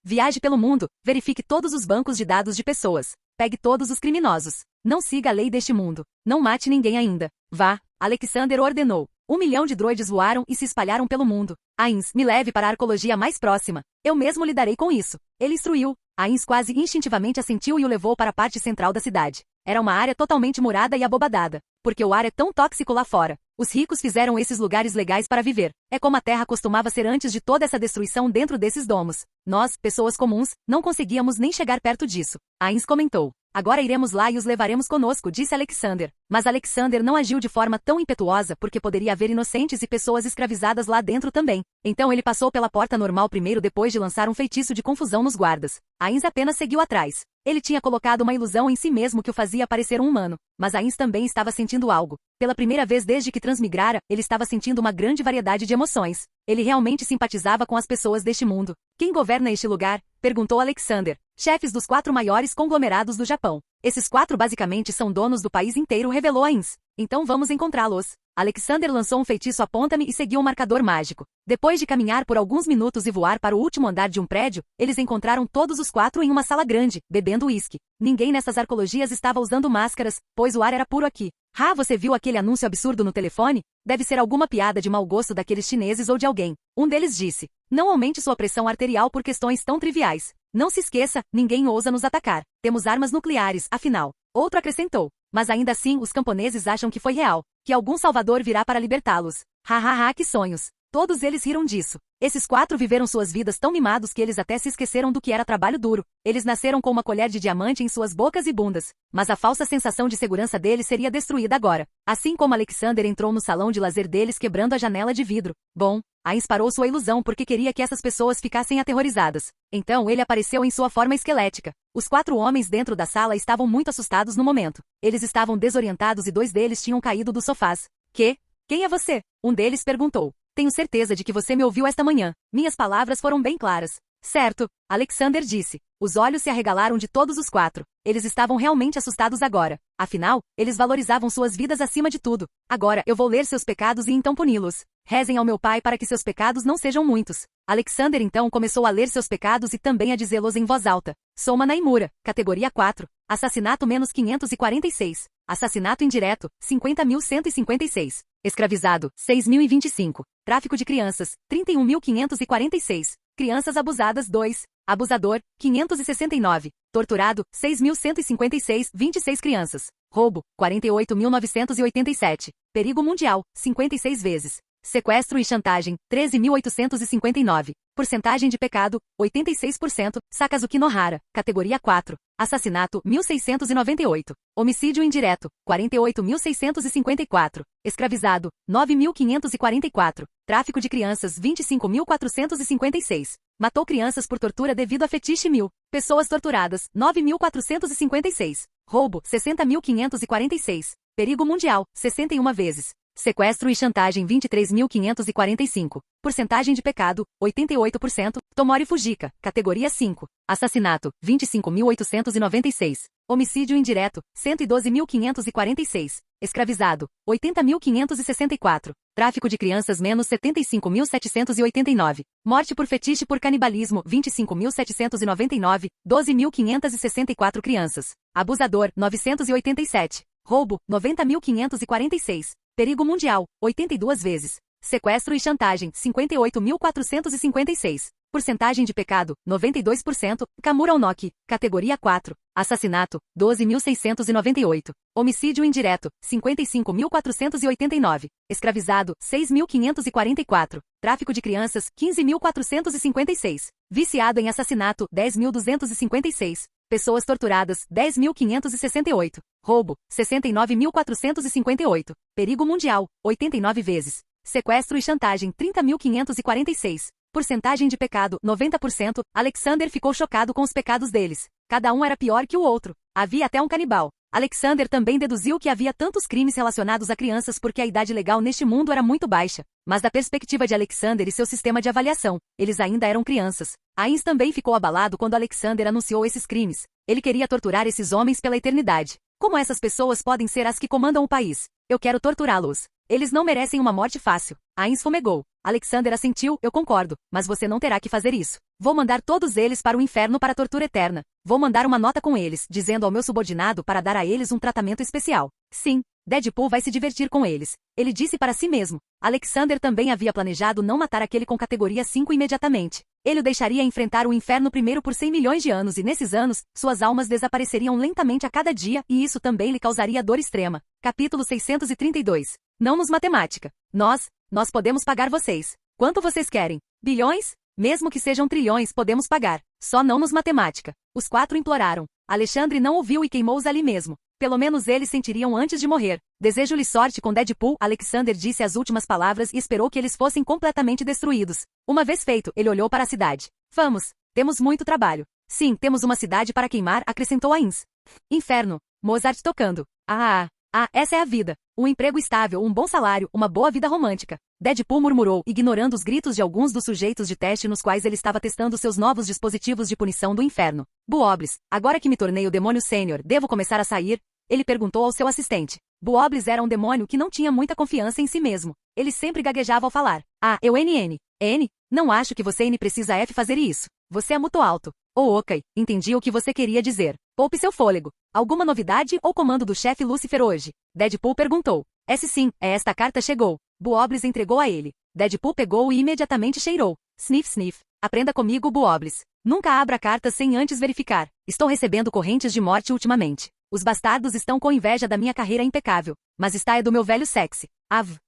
Viaje pelo mundo, verifique todos os bancos de dados de pessoas. Pegue todos os criminosos. Não siga a lei deste mundo. Não mate ninguém ainda. Vá, Alexander ordenou. 1 milhão de droides voaram e se espalharam pelo mundo. Ains, me leve para a arcologia mais próxima. Eu mesmo lidarei com isso. Ele instruiu. Ains quase instintivamente assentiu e o levou para a parte central da cidade. Era uma área totalmente murada e abobadada. Porque o ar é tão tóxico lá fora. Os ricos fizeram esses lugares legais para viver. É como a terra costumava ser antes de toda essa destruição dentro desses domos. Nós, pessoas comuns, não conseguíamos nem chegar perto disso. Ains comentou. Agora iremos lá e os levaremos conosco, disse Alexander. Mas Alexander não agiu de forma tão impetuosa porque poderia haver inocentes e pessoas escravizadas lá dentro também. Então ele passou pela porta normal primeiro depois de lançar um feitiço de confusão nos guardas. Ains apenas seguiu atrás. Ele tinha colocado uma ilusão em si mesmo que o fazia parecer um humano, mas Ains também estava sentindo algo. Pela primeira vez desde que transmigrara, ele estava sentindo uma grande variedade de emoções. Ele realmente simpatizava com as pessoas deste mundo. Quem governa este lugar? Perguntou Alexander. Chefes dos 4 maiores conglomerados do Japão. Esses 4 basicamente são donos do país inteiro, revelou Ains. Então vamos encontrá-los. Alexander lançou um feitiço aponta-me e seguiu um marcador mágico. Depois de caminhar por alguns minutos e voar para o último andar de um prédio, eles encontraram todos os 4 em uma sala grande, bebendo uísque. Ninguém nessas arcologias estava usando máscaras, pois o ar era puro aqui. Ah, você viu aquele anúncio absurdo no telefone? Deve ser alguma piada de mau gosto daqueles chineses ou de alguém. Um deles disse. Não aumente sua pressão arterial por questões tão triviais. Não se esqueça, ninguém ousa nos atacar. Temos armas nucleares, afinal. Outro acrescentou. Mas ainda assim, os camponeses acham que foi real. Que algum salvador virá para libertá-los. Ha, que sonhos. Todos eles riram disso. Esses 4 viveram suas vidas tão mimados que eles até se esqueceram do que era trabalho duro. Eles nasceram com uma colher de diamante em suas bocas e bundas. Mas a falsa sensação de segurança deles seria destruída agora. Assim como Alexander entrou no salão de lazer deles quebrando a janela de vidro. Bom, Ains parou sua ilusão porque queria que essas pessoas ficassem aterrorizadas. Então ele apareceu em sua forma esquelética. Os 4 homens dentro da sala estavam muito assustados no momento. Eles estavam desorientados e 2 deles tinham caído dos sofás. Quem é você? Um deles perguntou. Tenho certeza de que você me ouviu esta manhã. Minhas palavras foram bem claras. Certo, Alexander disse. Os olhos se arregalaram de todos os 4. Eles estavam realmente assustados agora. Afinal, eles valorizavam suas vidas acima de tudo. Agora eu vou ler seus pecados e então puni-los. Rezem ao meu pai para que seus pecados não sejam muitos. Alexander então começou a ler seus pecados e também a dizê-los em voz alta. Soma Naimura, categoria 4. Assassinato menos 546. Assassinato indireto, 50.156. Escravizado, 6.025. Tráfico de crianças, 31.546. Crianças abusadas, 2. Abusador, 569. Torturado, 6.156, 26 crianças. Roubo, 48.987. Perigo mundial, 56 vezes. Sequestro e chantagem, 13.859. Porcentagem de pecado, 86%. Sakazuki Nohara, categoria 4. Assassinato, 1.698. Homicídio indireto, 48.654. Escravizado, 9.544. Tráfico de crianças, 25.456. Matou crianças por tortura devido a fetiche 1.000. Pessoas torturadas, 9.456. Roubo, 60.546. Perigo mundial, 61 vezes. Sequestro e chantagem 23.545. Porcentagem de pecado, 88%. Tomori Fujika, categoria 5. Assassinato, 25.896. Homicídio indireto, 112.546. Escravizado, 80.564. Tráfico de crianças menos 75.789. Morte por fetiche por canibalismo, 25.799. 12.564 crianças. Abusador, 987. Roubo, 90.546. Perigo mundial, 82 vezes. Sequestro e chantagem, 58.456. Porcentagem de pecado, 92%. Kamura Onoki, categoria 4. Assassinato, 12.698. Homicídio indireto, 55.489. Escravizado, 6.544. Tráfico de crianças, 15.456. Viciado em assassinato, 10.256. Pessoas torturadas, 10.568. Roubo, 69.458. Perigo mundial, 89 vezes. Sequestro e chantagem, 30.546. Porcentagem de pecado, 90%. Alexander ficou chocado com os pecados deles. Cada um era pior que o outro. Havia até um canibal. Alexander também deduziu que havia tantos crimes relacionados a crianças porque a idade legal neste mundo era muito baixa. Mas da perspectiva de Alexander e seu sistema de avaliação, eles ainda eram crianças. Ainz também ficou abalado quando Alexander anunciou esses crimes. Ele queria torturar esses homens pela eternidade. Como essas pessoas podem ser as que comandam o país? Eu quero torturá-los. Eles não merecem uma morte fácil. Ainz fumegou. Alexander assentiu, eu concordo, mas você não terá que fazer isso. Vou mandar todos eles para o inferno para a tortura eterna. Vou mandar uma nota com eles, dizendo ao meu subordinado para dar a eles um tratamento especial. Sim, Deadpool vai se divertir com eles. Ele disse para si mesmo. Alexander também havia planejado não matar aquele com categoria 5 imediatamente. Ele o deixaria enfrentar o inferno primeiro por 100 milhões de anos e nesses anos, suas almas desapareceriam lentamente a cada dia e isso também lhe causaria dor extrema. Capítulo 632. Não nos matemática. Nós podemos pagar vocês. Quanto vocês querem? Bilhões? Mesmo que sejam trilhões, podemos pagar. Só não nos matemática. Os 4 imploraram. Alexandre não ouviu e queimou-os ali mesmo. Pelo menos eles sentiriam antes de morrer. Desejo-lhe sorte com Deadpool. Alexander disse as últimas palavras e esperou que eles fossem completamente destruídos. Uma vez feito, ele olhou para a cidade. Vamos. Temos muito trabalho. Sim, temos uma cidade para queimar, acrescentou Ainz. Inferno. Mozart tocando. Essa é a vida. Um emprego estável, um bom salário, uma boa vida romântica. Deadpool murmurou, ignorando os gritos de alguns dos sujeitos de teste nos quais ele estava testando seus novos dispositivos de punição do inferno. Buoblis, agora que me tornei o demônio sênior, devo começar a sair? Ele perguntou ao seu assistente. Buoblis era um demônio que não tinha muita confiança em si mesmo. Ele sempre gaguejava ao falar. Eu N. N? Não acho que você N precisa F fazer isso. Você é muito alto. Ok, entendi o que você queria dizer. Poupe seu fôlego. Alguma novidade ou comando do chefe Lucifer hoje? Deadpool perguntou. Sim, esta carta chegou. Buoblis entregou a ele. Deadpool pegou e imediatamente cheirou. Sniff, sniff. Aprenda comigo, Buoblis. Nunca abra cartas sem antes verificar. Estou recebendo correntes de morte ultimamente. Os bastardos estão com inveja da minha carreira impecável. Mas é do meu velho sexy.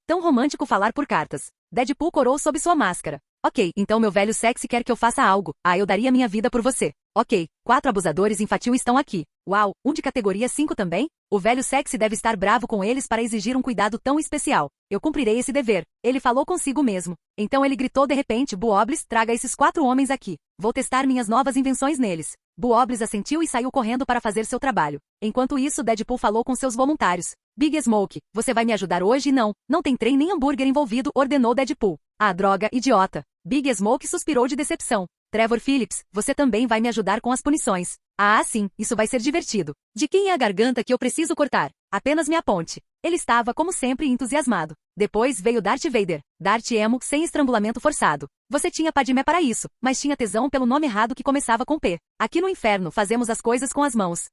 Tão romântico falar por cartas. Deadpool corou sob sua máscara. Ok, então meu velho sexy quer que eu faça algo. Eu daria minha vida por você. Ok, 4 abusadores infantil estão aqui. Uau, um de categoria 5 também? O velho sexy deve estar bravo com eles para exigir um cuidado tão especial. Eu cumprirei esse dever. Ele falou consigo mesmo. Então ele gritou de repente, Buoblis, traga esses 4 homens aqui. Vou testar minhas novas invenções neles. Buoblis assentiu e saiu correndo para fazer seu trabalho. Enquanto isso, Deadpool falou com seus voluntários. Big Smoke, você vai me ajudar hoje? Não tem trem nem hambúrguer envolvido, ordenou Deadpool. Droga, idiota. Big Smoke suspirou de decepção. Trevor Phillips, você também vai me ajudar com as punições. Sim, isso vai ser divertido. De quem é a garganta que eu preciso cortar? Apenas me aponte. Ele estava, como sempre, entusiasmado. Depois veio Darth Vader. Darth Emo, sem estrangulamento forçado. Você tinha Padmé para isso, mas tinha tesão pelo nome errado que começava com P. Aqui no inferno fazemos as coisas com as mãos.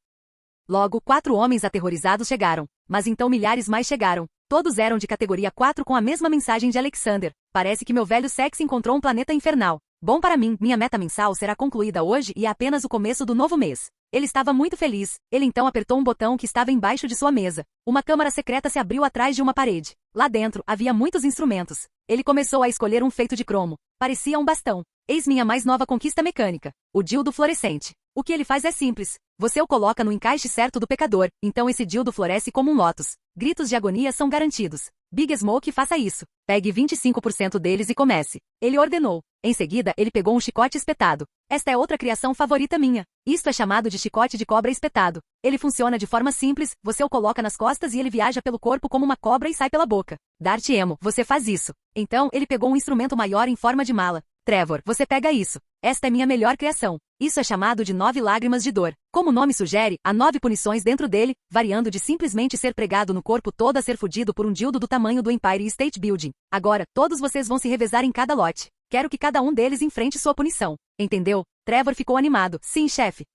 Logo, 4 homens aterrorizados chegaram. Mas então milhares mais chegaram. Todos eram de categoria 4 com a mesma mensagem de Alexander. Parece que meu velho sexy encontrou um planeta infernal. Bom para mim, minha meta mensal será concluída hoje e é apenas o começo do novo mês. Ele estava muito feliz. Ele então apertou um botão que estava embaixo de sua mesa. Uma câmara secreta se abriu atrás de uma parede. Lá dentro, havia muitos instrumentos. Ele começou a escolher um feito de cromo. Parecia um bastão. Eis minha mais nova conquista mecânica. O dildo fluorescente. O que ele faz é simples. Você o coloca no encaixe certo do pecador, então esse dildo floresce como um lótus. Gritos de agonia são garantidos. Big Smoke, faça isso. Pegue 25% deles e comece. Ele ordenou. Em seguida, ele pegou um chicote espetado. Esta é outra criação favorita minha. Isto é chamado de chicote de cobra espetado. Ele funciona de forma simples, você o coloca nas costas e ele viaja pelo corpo como uma cobra e sai pela boca. Darth Emo, você faz isso. Então, ele pegou um instrumento maior em forma de mala. Trevor, você pega isso. Esta é minha melhor criação. Isso é chamado de 9 lágrimas de dor. Como o nome sugere, há 9 punições dentro dele, variando de simplesmente ser pregado no corpo todo a ser fudido por um dildo do tamanho do Empire State Building. Agora, todos vocês vão se revezar em cada lote. Quero que cada um deles enfrente sua punição. Entendeu? Trevor ficou animado. Sim, chefe.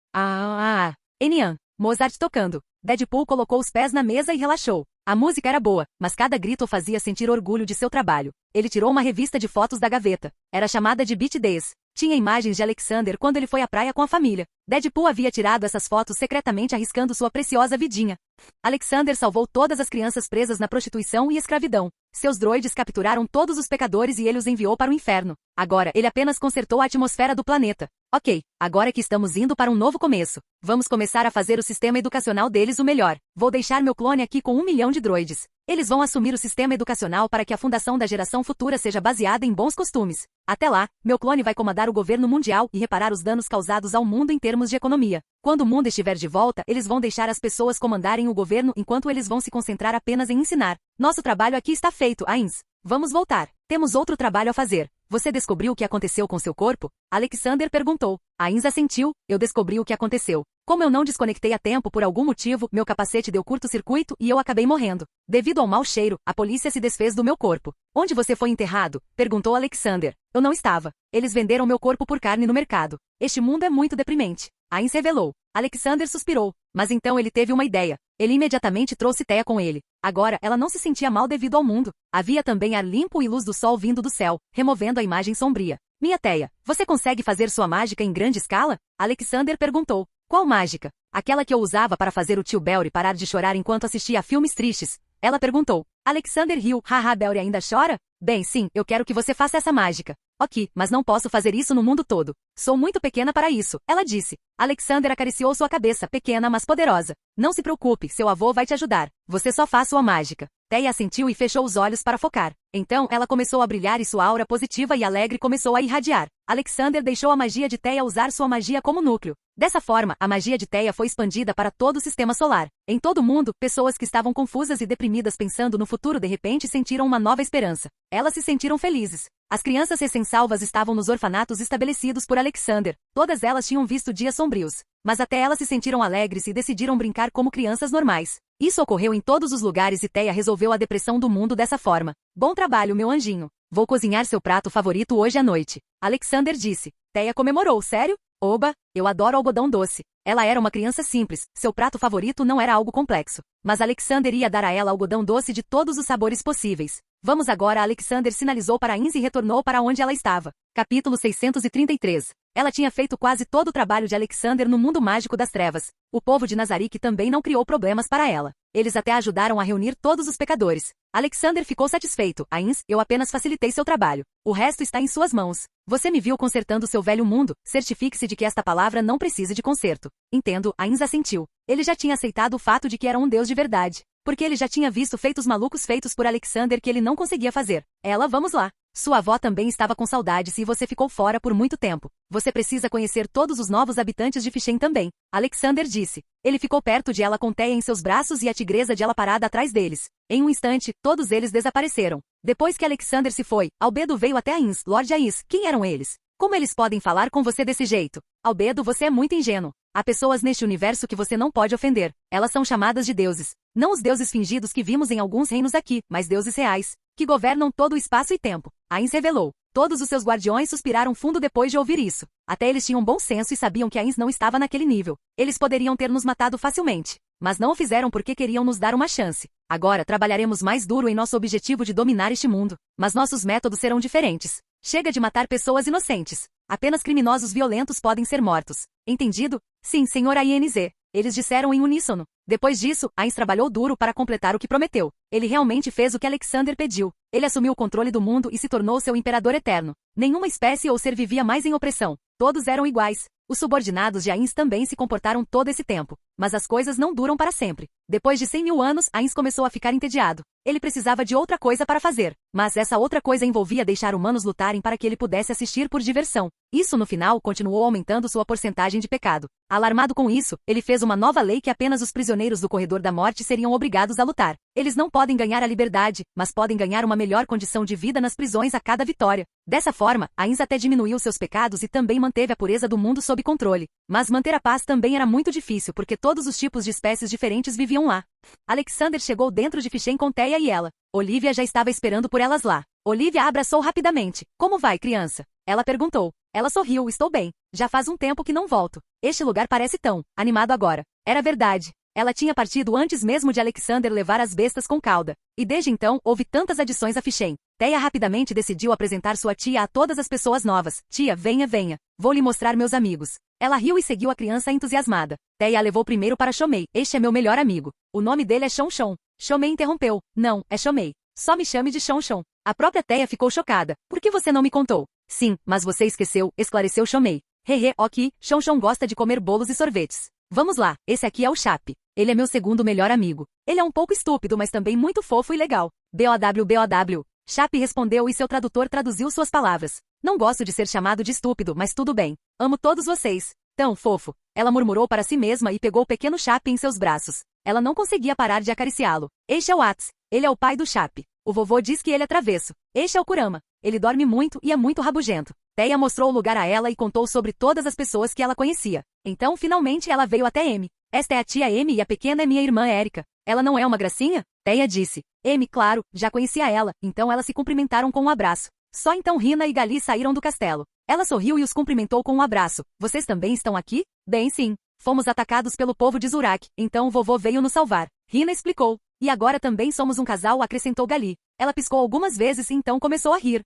Enian. Mozart tocando. Deadpool colocou os pés na mesa e relaxou. A música era boa, mas cada grito o fazia sentir orgulho de seu trabalho. Ele tirou uma revista de fotos da gaveta. Era chamada de Beat Days. Tinha imagens de Alexander quando ele foi à praia com a família. Deadpool havia tirado essas fotos secretamente arriscando sua preciosa vidinha. Alexander salvou todas as crianças presas na prostituição e escravidão. Seus droides capturaram todos os pecadores e ele os enviou para o inferno. Agora, ele apenas consertou a atmosfera do planeta. Ok, agora que estamos indo para um novo começo, vamos começar a fazer o sistema educacional deles o melhor. Vou deixar meu clone aqui com 1 milhão de droides. Eles vão assumir o sistema educacional para que a fundação da geração futura seja baseada em bons costumes. Até lá, meu clone vai comandar o governo mundial e reparar os danos causados ao mundo em termos de economia. Quando o mundo estiver de volta, eles vão deixar as pessoas comandarem o governo enquanto eles vão se concentrar apenas em ensinar. Nosso trabalho aqui está feito, Ains. Vamos voltar. Temos outro trabalho a fazer. Você descobriu o que aconteceu com seu corpo? Alexander perguntou. Ains assentiu. Eu descobri o que aconteceu. Como eu não desconectei a tempo por algum motivo, meu capacete deu curto-circuito e eu acabei morrendo. Devido ao mau cheiro, a polícia se desfez do meu corpo. Onde você foi enterrado? Perguntou Alexander. Eu não estava. Eles venderam meu corpo por carne no mercado. Este mundo é muito deprimente. Ains revelou. Alexander suspirou. Mas então ele teve uma ideia. Ele imediatamente trouxe Thea com ele. Agora, ela não se sentia mal devido ao mundo. Havia também ar limpo e luz do sol vindo do céu, removendo a imagem sombria. Minha Thea, você consegue fazer sua mágica em grande escala? Alexander perguntou. Qual mágica? Aquela que eu usava para fazer o tio Belry parar de chorar enquanto assistia a filmes tristes. Ela perguntou. Alexander riu. Haha, Belry ainda chora? Bem, sim, eu quero que você faça essa mágica. Ok, mas não posso fazer isso no mundo todo. Sou muito pequena para isso, ela disse. Alexander acariciou sua cabeça, pequena mas poderosa. Não se preocupe, seu avô vai te ajudar. Você só faz sua mágica. Thea assentiu e fechou os olhos para focar. Então, ela começou a brilhar e sua aura positiva e alegre começou a irradiar. Alexander deixou a magia de Thea usar sua magia como núcleo. Dessa forma, a magia de Thea foi expandida para todo o sistema solar. Em todo o mundo, pessoas que estavam confusas e deprimidas pensando no futuro de repente sentiram uma nova esperança. Elas se sentiram felizes. As crianças recém-salvas estavam nos orfanatos estabelecidos por Alexander. Todas elas tinham visto dias sombrios. Mas até elas se sentiram alegres e decidiram brincar como crianças normais. Isso ocorreu em todos os lugares e Thea resolveu a depressão do mundo dessa forma. Bom trabalho, meu anjinho. Vou cozinhar seu prato favorito hoje à noite. Alexander disse. Thea comemorou. Sério? Oba, eu adoro algodão doce. Ela era uma criança simples, seu prato favorito não era algo complexo. Mas Alexander ia dar a ela algodão doce de todos os sabores possíveis. Vamos agora, Alexander sinalizou para Ains e retornou para onde ela estava. Capítulo 633. Ela tinha feito quase todo o trabalho de Alexander no mundo mágico das trevas. O povo de Nazarick também não criou problemas para ela. Eles até ajudaram a reunir todos os pecadores. Alexander ficou satisfeito. Ains, eu apenas facilitei seu trabalho. O resto está em suas mãos. Você me viu consertando seu velho mundo. Certifique-se de que esta palavra não precise de conserto. Entendo, Ains assentiu. Ele já tinha aceitado o fato de que era um deus de verdade. Porque ele já tinha visto feitos malucos feitos por Alexander que ele não conseguia fazer. Ela, vamos lá. Sua avó também estava com saudades e você ficou fora por muito tempo. Você precisa conhecer todos os novos habitantes de Fishen também. Alexander disse. Ele ficou perto de ela com Thea em seus braços e a tigresa de ela parada atrás deles. Em um instante, todos eles desapareceram. Depois que Alexander se foi, Albedo veio até Ains. Lord Ais, quem eram eles? Como eles podem falar com você desse jeito? Albedo, você é muito ingênuo. Há pessoas neste universo que você não pode ofender. Elas são chamadas de deuses. Não os deuses fingidos que vimos em alguns reinos aqui, mas deuses reais, que governam todo o espaço e tempo. Ains revelou. Todos os seus guardiões suspiraram fundo depois de ouvir isso. Até eles tinham bom senso e sabiam que Ains não estava naquele nível. Eles poderiam ter nos matado facilmente. Mas não o fizeram porque queriam nos dar uma chance. Agora trabalharemos mais duro em nosso objetivo de dominar este mundo. Mas nossos métodos serão diferentes. Chega de matar pessoas inocentes. Apenas criminosos violentos podem ser mortos. Entendido? Sim, senhor Ainz. Eles disseram em uníssono. Depois disso, Ains trabalhou duro para completar o que prometeu. Ele realmente fez o que Alexander pediu. Ele assumiu o controle do mundo e se tornou seu imperador eterno. Nenhuma espécie ou ser vivia mais em opressão. Todos eram iguais. Os subordinados de Ains também se comportaram todo esse tempo. Mas as coisas não duram para sempre. Depois de 100 mil anos, Ains começou a ficar entediado. Ele precisava de outra coisa para fazer. Mas essa outra coisa envolvia deixar humanos lutarem para que ele pudesse assistir por diversão. Isso no final continuou aumentando sua porcentagem de pecado. Alarmado com isso, ele fez uma nova lei que apenas os prisioneiros do corredor da morte seriam obrigados a lutar. Eles não podem ganhar a liberdade, mas podem ganhar uma melhor condição de vida nas prisões a cada vitória. Dessa forma, Ains até diminuiu seus pecados e também manteve a pureza do mundo sob controle. Mas manter a paz também era muito difícil porque todos os tipos de espécies diferentes viviam lá. Alexander chegou dentro de Fishen com Thea e ela. Olivia já estava esperando por elas lá. Olivia a abraçou rapidamente. Como vai, criança? Ela perguntou. Ela sorriu. Estou bem. Já faz um tempo que não volto. Este lugar parece tão animado agora. Era verdade. Ela tinha partido antes mesmo de Alexander levar as bestas com cauda. E desde então, houve tantas adições a Fishen. Teia rapidamente decidiu apresentar sua tia a todas as pessoas novas. Tia, venha, venha. Vou lhe mostrar meus amigos. Ela riu e seguiu a criança entusiasmada. Teia a levou primeiro para Shomei. Este é meu melhor amigo. O nome dele é Shonshon. Shomei interrompeu. Não, é Shomei. Só me chame de Shonshon. A própria Teia ficou chocada. Por que você não me contou? Sim, mas você esqueceu, esclareceu Shomei. Hehe, ok, Shonshon gosta de comer bolos e sorvetes. Vamos lá, esse aqui é o Chape. Ele é meu segundo melhor amigo. Ele é um pouco estúpido, mas também muito fofo e legal. BOW. Chape respondeu e seu tradutor traduziu suas palavras. Não gosto de ser chamado de estúpido, mas tudo bem. Amo todos vocês. Tão fofo. Ela murmurou para si mesma e pegou o pequeno Chape em seus braços. Ela não conseguia parar de acariciá-lo. Este é o Ats. Ele é o pai do Chape. O vovô diz que ele é travesso. Este é o Kurama. Ele dorme muito e é muito rabugento. Teia mostrou o lugar a ela e contou sobre todas as pessoas que ela conhecia. Então, finalmente, ela veio até Amy. Esta é a tia Amy e a pequena é minha irmã Erika. Ela não é uma gracinha? Teia disse. Amy, claro, já conhecia ela, então elas se cumprimentaram com um abraço. Só então Rina e Gali saíram do castelo. Ela sorriu e os cumprimentou com um abraço. Vocês também estão aqui? Bem, sim. Fomos atacados pelo povo de Zurak, então o vovô veio nos salvar. Rina explicou. E agora também somos um casal, acrescentou Gali. Ela piscou algumas vezes e então começou a rir.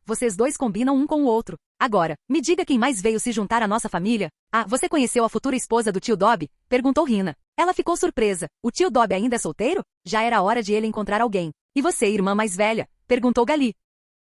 Vocês dois combinam um com o outro. Agora, me diga quem mais veio se juntar à nossa família? Você conheceu a futura esposa do tio Dob? Perguntou Rina. Ela ficou surpresa. O tio Dob ainda é solteiro? Já era hora de ele encontrar alguém. E você, irmã mais velha? Perguntou Gali.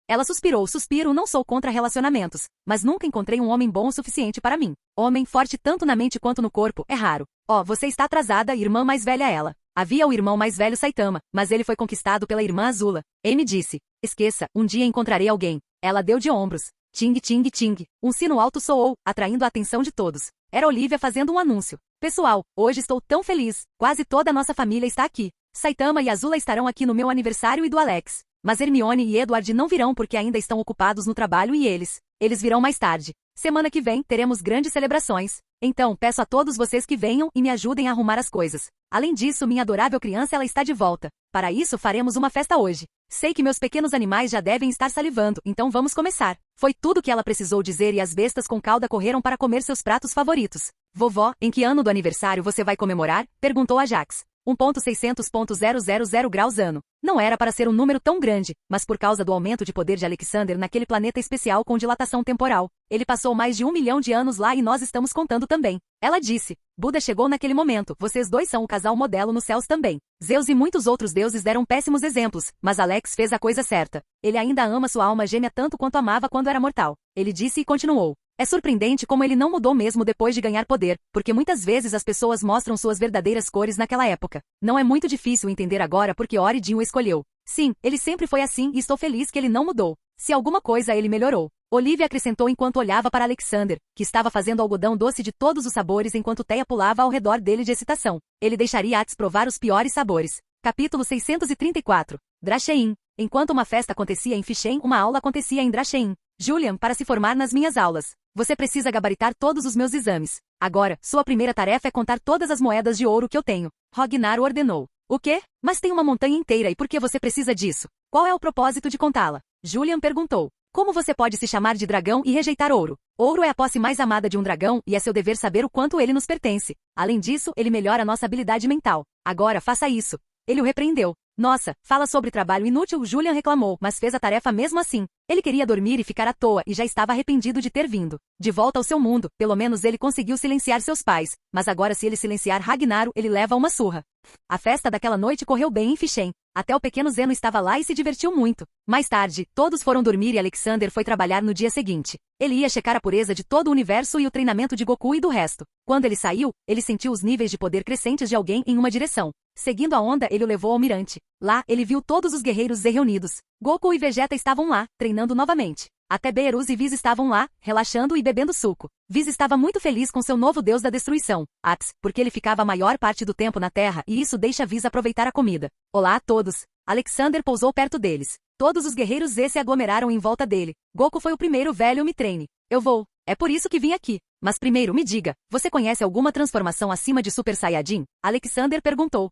Ela suspirou. Suspiro, não sou contra relacionamentos, mas nunca encontrei um homem bom o suficiente para mim. Homem forte tanto na mente quanto no corpo, é raro. Você está atrasada, irmã mais velha ela. Havia o irmão mais velho Saitama, mas ele foi conquistado pela irmã Azula. Amy disse. Esqueça, um dia encontrarei alguém. Ela deu de ombros. Ting, ting, ting. Um sino alto soou, atraindo a atenção de todos. Era Olivia fazendo um anúncio. Pessoal, hoje estou tão feliz. Quase toda a nossa família está aqui. Saitama e Azula estarão aqui no meu aniversário e do Alex. Mas Hermione e Edward não virão porque ainda estão ocupados no trabalho e eles virão mais tarde. Semana que vem teremos grandes celebrações. Então, peço a todos vocês que venham e me ajudem a arrumar as coisas. Além disso, minha adorável criança ela está de volta. Para isso, faremos uma festa hoje. Sei que meus pequenos animais já devem estar salivando, então vamos começar. Foi tudo que ela precisou dizer e as bestas com cauda correram para comer seus pratos favoritos. Vovó, em que ano do aniversário você vai comemorar? Perguntou a Jax. 1.600.000 graus ano. Não era para ser um número tão grande, mas por causa do aumento de poder de Alexander naquele planeta especial com dilatação temporal. Ele passou mais de 1 milhão de anos lá e nós estamos contando também. Ela disse. Buda chegou naquele momento. Vocês dois são o casal modelo nos céus também. Zeus e muitos outros deuses deram péssimos exemplos, mas Alex fez a coisa certa. Ele ainda ama sua alma gêmea tanto quanto amava quando era mortal. Ele disse e continuou. É surpreendente como ele não mudou mesmo depois de ganhar poder, porque muitas vezes as pessoas mostram suas verdadeiras cores naquela época. Não é muito difícil entender agora porque Origin o escolheu. Sim, ele sempre foi assim e estou feliz que ele não mudou. Se alguma coisa ele melhorou. Olivia acrescentou enquanto olhava para Alexander, que estava fazendo algodão doce de todos os sabores enquanto Teia pulava ao redor dele de excitação. Ele deixaria Ats provar os piores sabores. Capítulo 634. Drashein. Enquanto uma festa acontecia em Fishen, uma aula acontecia em Drashein. Julian, para se formar nas minhas aulas, você precisa gabaritar todos os meus exames. Agora, sua primeira tarefa é contar todas as moedas de ouro que eu tenho. Rognar ordenou. O quê? Mas tem uma montanha inteira e por que você precisa disso? Qual é o propósito de contá-la? Julian perguntou. Como você pode se chamar de dragão e rejeitar ouro? Ouro é a posse mais amada de um dragão e é seu dever saber o quanto ele nos pertence. Além disso, ele melhora nossa habilidade mental. Agora faça isso. Ele o repreendeu. Nossa, fala sobre trabalho inútil, Julian reclamou, mas fez a tarefa mesmo assim. Ele queria dormir e ficar à toa e já estava arrependido de ter vindo. De volta ao seu mundo, pelo menos ele conseguiu silenciar seus pais, mas agora se ele silenciar Ragnaro, ele leva uma surra. A festa daquela noite correu bem em Fishen. Até o pequeno Zeno estava lá e se divertiu muito. Mais tarde, todos foram dormir e Alexander foi trabalhar no dia seguinte. Ele ia checar a pureza de todo o universo e o treinamento de Goku e do resto. Quando ele saiu, ele sentiu os níveis de poder crescentes de alguém em uma direção. Seguindo a onda, ele o levou ao mirante. Lá, ele viu todos os guerreiros Z reunidos. Goku e Vegeta estavam lá, treinando novamente. Até Beerus e Whis estavam lá, relaxando e bebendo suco. Whis estava muito feliz com seu novo deus da destruição, Ats, porque ele ficava a maior parte do tempo na Terra e isso deixa Whis aproveitar a comida. Olá a todos. Alexander pousou perto deles. Todos os guerreiros Z se aglomeraram em volta dele. Goku foi o primeiro velho me treine. Eu vou. É por isso que vim aqui. Mas primeiro me diga, você conhece alguma transformação acima de Super Saiyajin? Alexander perguntou.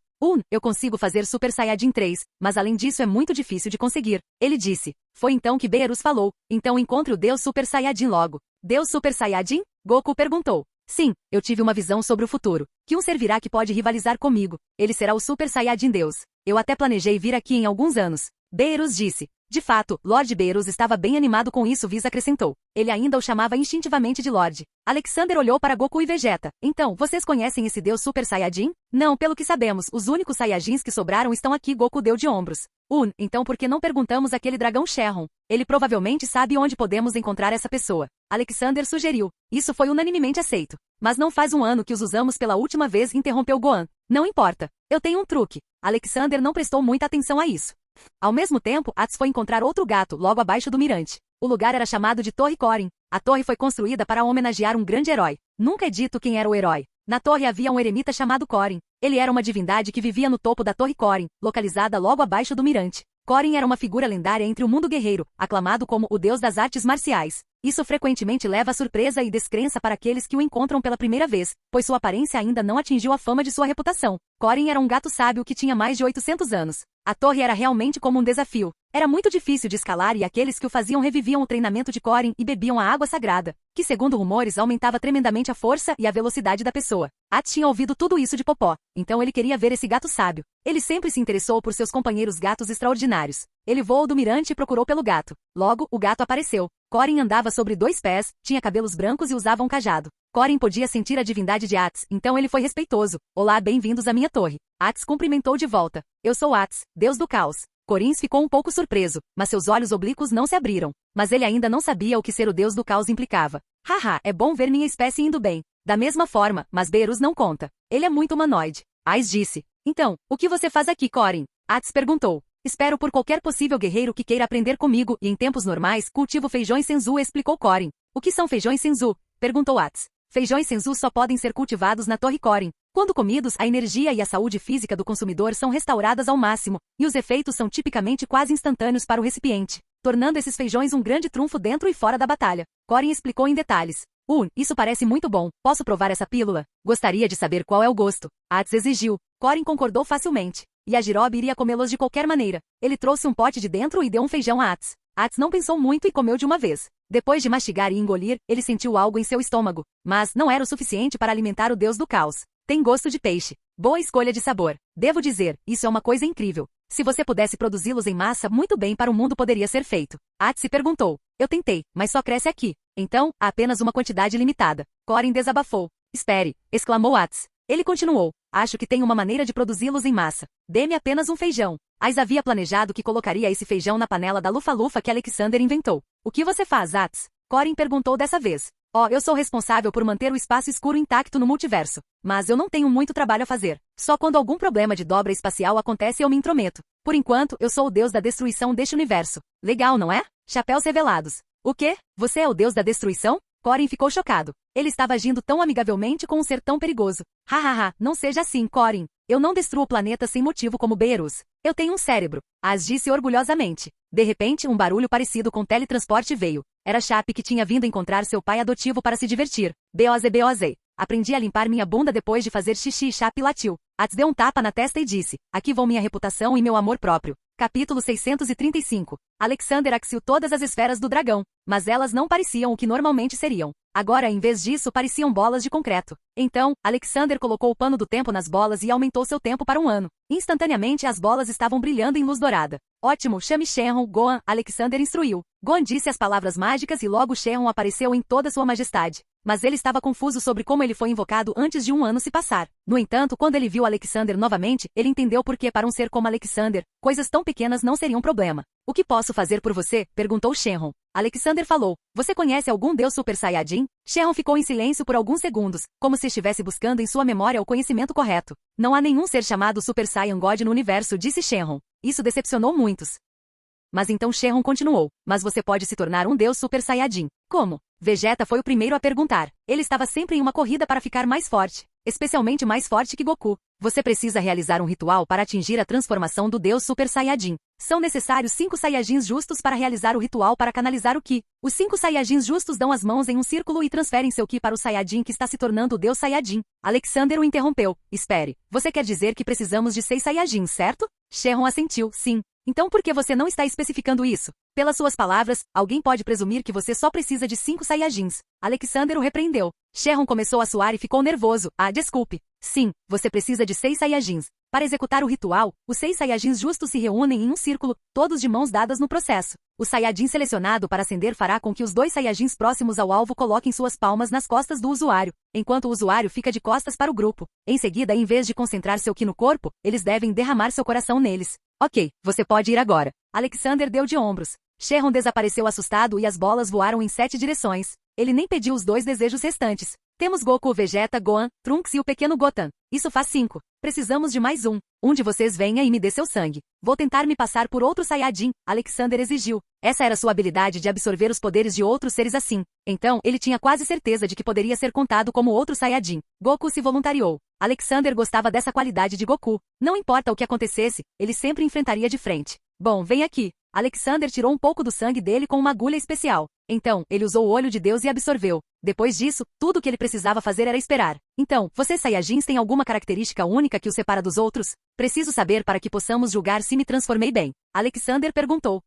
Eu consigo fazer Super Saiyajin 3, mas além disso é muito difícil de conseguir. Ele disse. Foi então que Beerus falou. Então encontre o Deus Super Saiyajin logo. Deus Super Saiyajin? Goku perguntou. Sim, eu tive uma visão sobre o futuro. Que um servirá que pode rivalizar comigo. Ele será o Super Saiyajin Deus. Eu até planejei vir aqui em alguns anos. Beerus disse. De fato, Lord Beerus estava bem animado com isso, Whis acrescentou. Ele ainda o chamava instintivamente de Lorde. Alexander olhou para Goku e Vegeta. Então, vocês conhecem esse deus Super Saiyajin? Não, pelo que sabemos, os únicos Saiyajins que sobraram estão aqui, Goku deu de ombros. Então por que não perguntamos àquele dragão Shenron? Ele provavelmente sabe onde podemos encontrar essa pessoa. Alexander sugeriu. Isso foi unanimemente aceito. Mas não faz um ano que os usamos pela última vez, interrompeu Gohan. Não importa. Eu tenho um truque. Alexander não prestou muita atenção a isso. Ao mesmo tempo, Ats foi encontrar outro gato logo abaixo do mirante. O lugar era chamado de Torre Korin. A torre foi construída para homenagear um grande herói. Nunca é dito quem era o herói. Na torre havia um eremita chamado Korin. Ele era uma divindade que vivia no topo da Torre Korin, localizada logo abaixo do mirante. Korin era uma figura lendária entre o mundo guerreiro, aclamado como o deus das artes marciais. Isso frequentemente leva a surpresa e descrença para aqueles que o encontram pela primeira vez, pois sua aparência ainda não atingiu a fama de sua reputação. Korin era um gato sábio que tinha mais de 800 anos. A torre era realmente como um desafio. Era muito difícil de escalar e aqueles que o faziam reviviam o treinamento de Korin e bebiam a água sagrada, que segundo rumores aumentava tremendamente a força e a velocidade da pessoa. At tinha ouvido tudo isso de Popó, então ele queria ver esse gato sábio. Ele sempre se interessou por seus companheiros gatos extraordinários. Ele voou do mirante e procurou pelo gato. Logo, o gato apareceu. Korin andava sobre 2 pés, tinha cabelos brancos e usava um cajado. Korin podia sentir a divindade de Ats, então ele foi respeitoso. Olá, bem-vindos à minha torre. Ats cumprimentou de volta. Eu sou Ats, deus do caos. Corins ficou um pouco surpreso, mas seus olhos oblíquos não se abriram. Mas ele ainda não sabia o que ser o deus do caos implicava. Haha, é bom ver minha espécie indo bem. Da mesma forma, mas Beerus não conta. Ele é muito humanoide. Ais disse. Então, o que você faz aqui, Korin? Ats perguntou. Espero por qualquer possível guerreiro que queira aprender comigo e em tempos normais cultivo feijões senzu, explicou Korin. O que são feijões senzu? Perguntou Ats. Feijões senzu só podem ser cultivados na Torre Korin. Quando comidos, a energia e a saúde física do consumidor são restauradas ao máximo, e os efeitos são tipicamente quase instantâneos para o recipiente, tornando esses feijões um grande trunfo dentro e fora da batalha. Korin explicou em detalhes. Isso parece muito bom. Posso provar essa pílula? Gostaria de saber qual é o gosto. Ats exigiu. Korin concordou facilmente. E a Jirobe iria comê-los de qualquer maneira. Ele trouxe um pote de dentro e deu um feijão a Ats. Ats não pensou muito e comeu de uma vez. Depois de mastigar e engolir, ele sentiu algo em seu estômago. Mas não era o suficiente para alimentar o deus do caos. Tem gosto de peixe. Boa escolha de sabor. Devo dizer, isso é uma coisa incrível. Se você pudesse produzi-los em massa, muito bem para o mundo poderia ser feito. Ats se perguntou. Eu tentei, mas só cresce aqui. Então, há apenas uma quantidade limitada. Korin desabafou. Espere, exclamou Ats. Ele continuou. Acho que tem uma maneira de produzi-los em massa. Dê-me apenas um feijão. Ais havia planejado que colocaria esse feijão na panela da lufa-lufa que Alexander inventou. O que você faz, Ats? Korin perguntou dessa vez. Eu sou responsável por manter o espaço escuro intacto no multiverso. Mas eu não tenho muito trabalho a fazer. Só quando algum problema de dobra espacial acontece eu me intrometo. Por enquanto, eu sou o deus da destruição deste universo. Legal, não é? Chapéus revelados. O quê? Você é o deus da destruição? Korin ficou chocado. Ele estava agindo tão amigavelmente com um ser tão perigoso. Hahaha, não seja assim, Korin. Eu não destruo o planeta sem motivo como Beerus. Eu tenho um cérebro. As disse orgulhosamente. De repente, um barulho parecido com teletransporte veio. Era Chape que tinha vindo encontrar seu pai adotivo para se divertir. Boze. Aprendi a limpar minha bunda depois de fazer xixi e Chape latiu. Ats deu um tapa na testa e disse. Aqui vão minha reputação e meu amor próprio. Capítulo 635. Alexander axiou todas as esferas do dragão, mas elas não pareciam o que normalmente seriam. Agora, em vez disso, pareciam bolas de concreto. Então, Alexander colocou o pano do tempo nas bolas e aumentou seu tempo para 1 ano. Instantaneamente, as bolas estavam brilhando em luz dourada. Ótimo, chame Shenron, Gohan, Alexander instruiu. Gohan disse as palavras mágicas e logo Shenron apareceu em toda sua majestade. Mas ele estava confuso sobre como ele foi invocado antes de 1 ano se passar. No entanto, quando ele viu Alexander novamente, ele entendeu por que para um ser como Alexander, coisas tão pequenas não seriam problema. O que posso fazer por você? Perguntou Shenron. Alexander falou. Você conhece algum deus Super Saiyajin? Shenron ficou em silêncio por alguns segundos, como se estivesse buscando em sua memória o conhecimento correto. Não há nenhum ser chamado Super Saiyan God no universo, disse Shenron. Isso decepcionou muitos. Mas então Shenron continuou. Mas você pode se tornar um deus Super Saiyajin. Como? Vegeta foi o primeiro a perguntar. Ele estava sempre em uma corrida para ficar mais forte. Especialmente mais forte que Goku. Você precisa realizar um ritual para atingir a transformação do Deus Super Saiyajin. São necessários 5 Saiyajins justos para realizar o ritual para canalizar o Ki. Os 5 Saiyajins justos dão as mãos em um círculo e transferem seu Ki para o Saiyajin que está se tornando o Deus Saiyajin. Alexander o interrompeu. Espere, você quer dizer que precisamos de 6 Saiyajins, certo? Shenron assentiu, sim. Então por que você não está especificando isso? Pelas suas palavras, alguém pode presumir que você só precisa de 5 Saiyajins. Alexander o repreendeu. Shenron começou a suar e ficou nervoso. Ah, desculpe. Sim, você precisa de 6 Saiyajins. Para executar o ritual, os 6 Saiyajins justos se reúnem em um círculo, todos de mãos dadas no processo. O Saiyajin selecionado para acender fará com que os 2 Saiyajins próximos ao alvo coloquem suas palmas nas costas do usuário, enquanto o usuário fica de costas para o grupo. Em seguida, em vez de concentrar seu Ki no corpo, eles devem derramar seu coração neles. Ok, você pode ir agora. Alexander deu de ombros. Shenron desapareceu assustado e as bolas voaram em 7 direções. Ele nem pediu os 2 desejos restantes. Temos Goku, Vegeta, Gohan, Trunks e o pequeno Goten. Isso faz 5. Precisamos de mais um. Um de vocês venha e me dê seu sangue. Vou tentar me passar por outro Saiyajin, Alexander exigiu. Essa era sua habilidade de absorver os poderes de outros seres assim. Então, ele tinha quase certeza de que poderia ser contado como outro Saiyajin. Goku se voluntariou. Alexander gostava dessa qualidade de Goku. Não importa o que acontecesse, ele sempre enfrentaria de frente. Bom, vem aqui. Alexander tirou um pouco do sangue dele com uma agulha especial. Então, ele usou o olho de Deus e absorveu. Depois disso, tudo o que ele precisava fazer era esperar. Então, vocês Saiyajins têm alguma característica única que os separa dos outros? Preciso saber para que possamos julgar se me transformei bem. Alexander perguntou.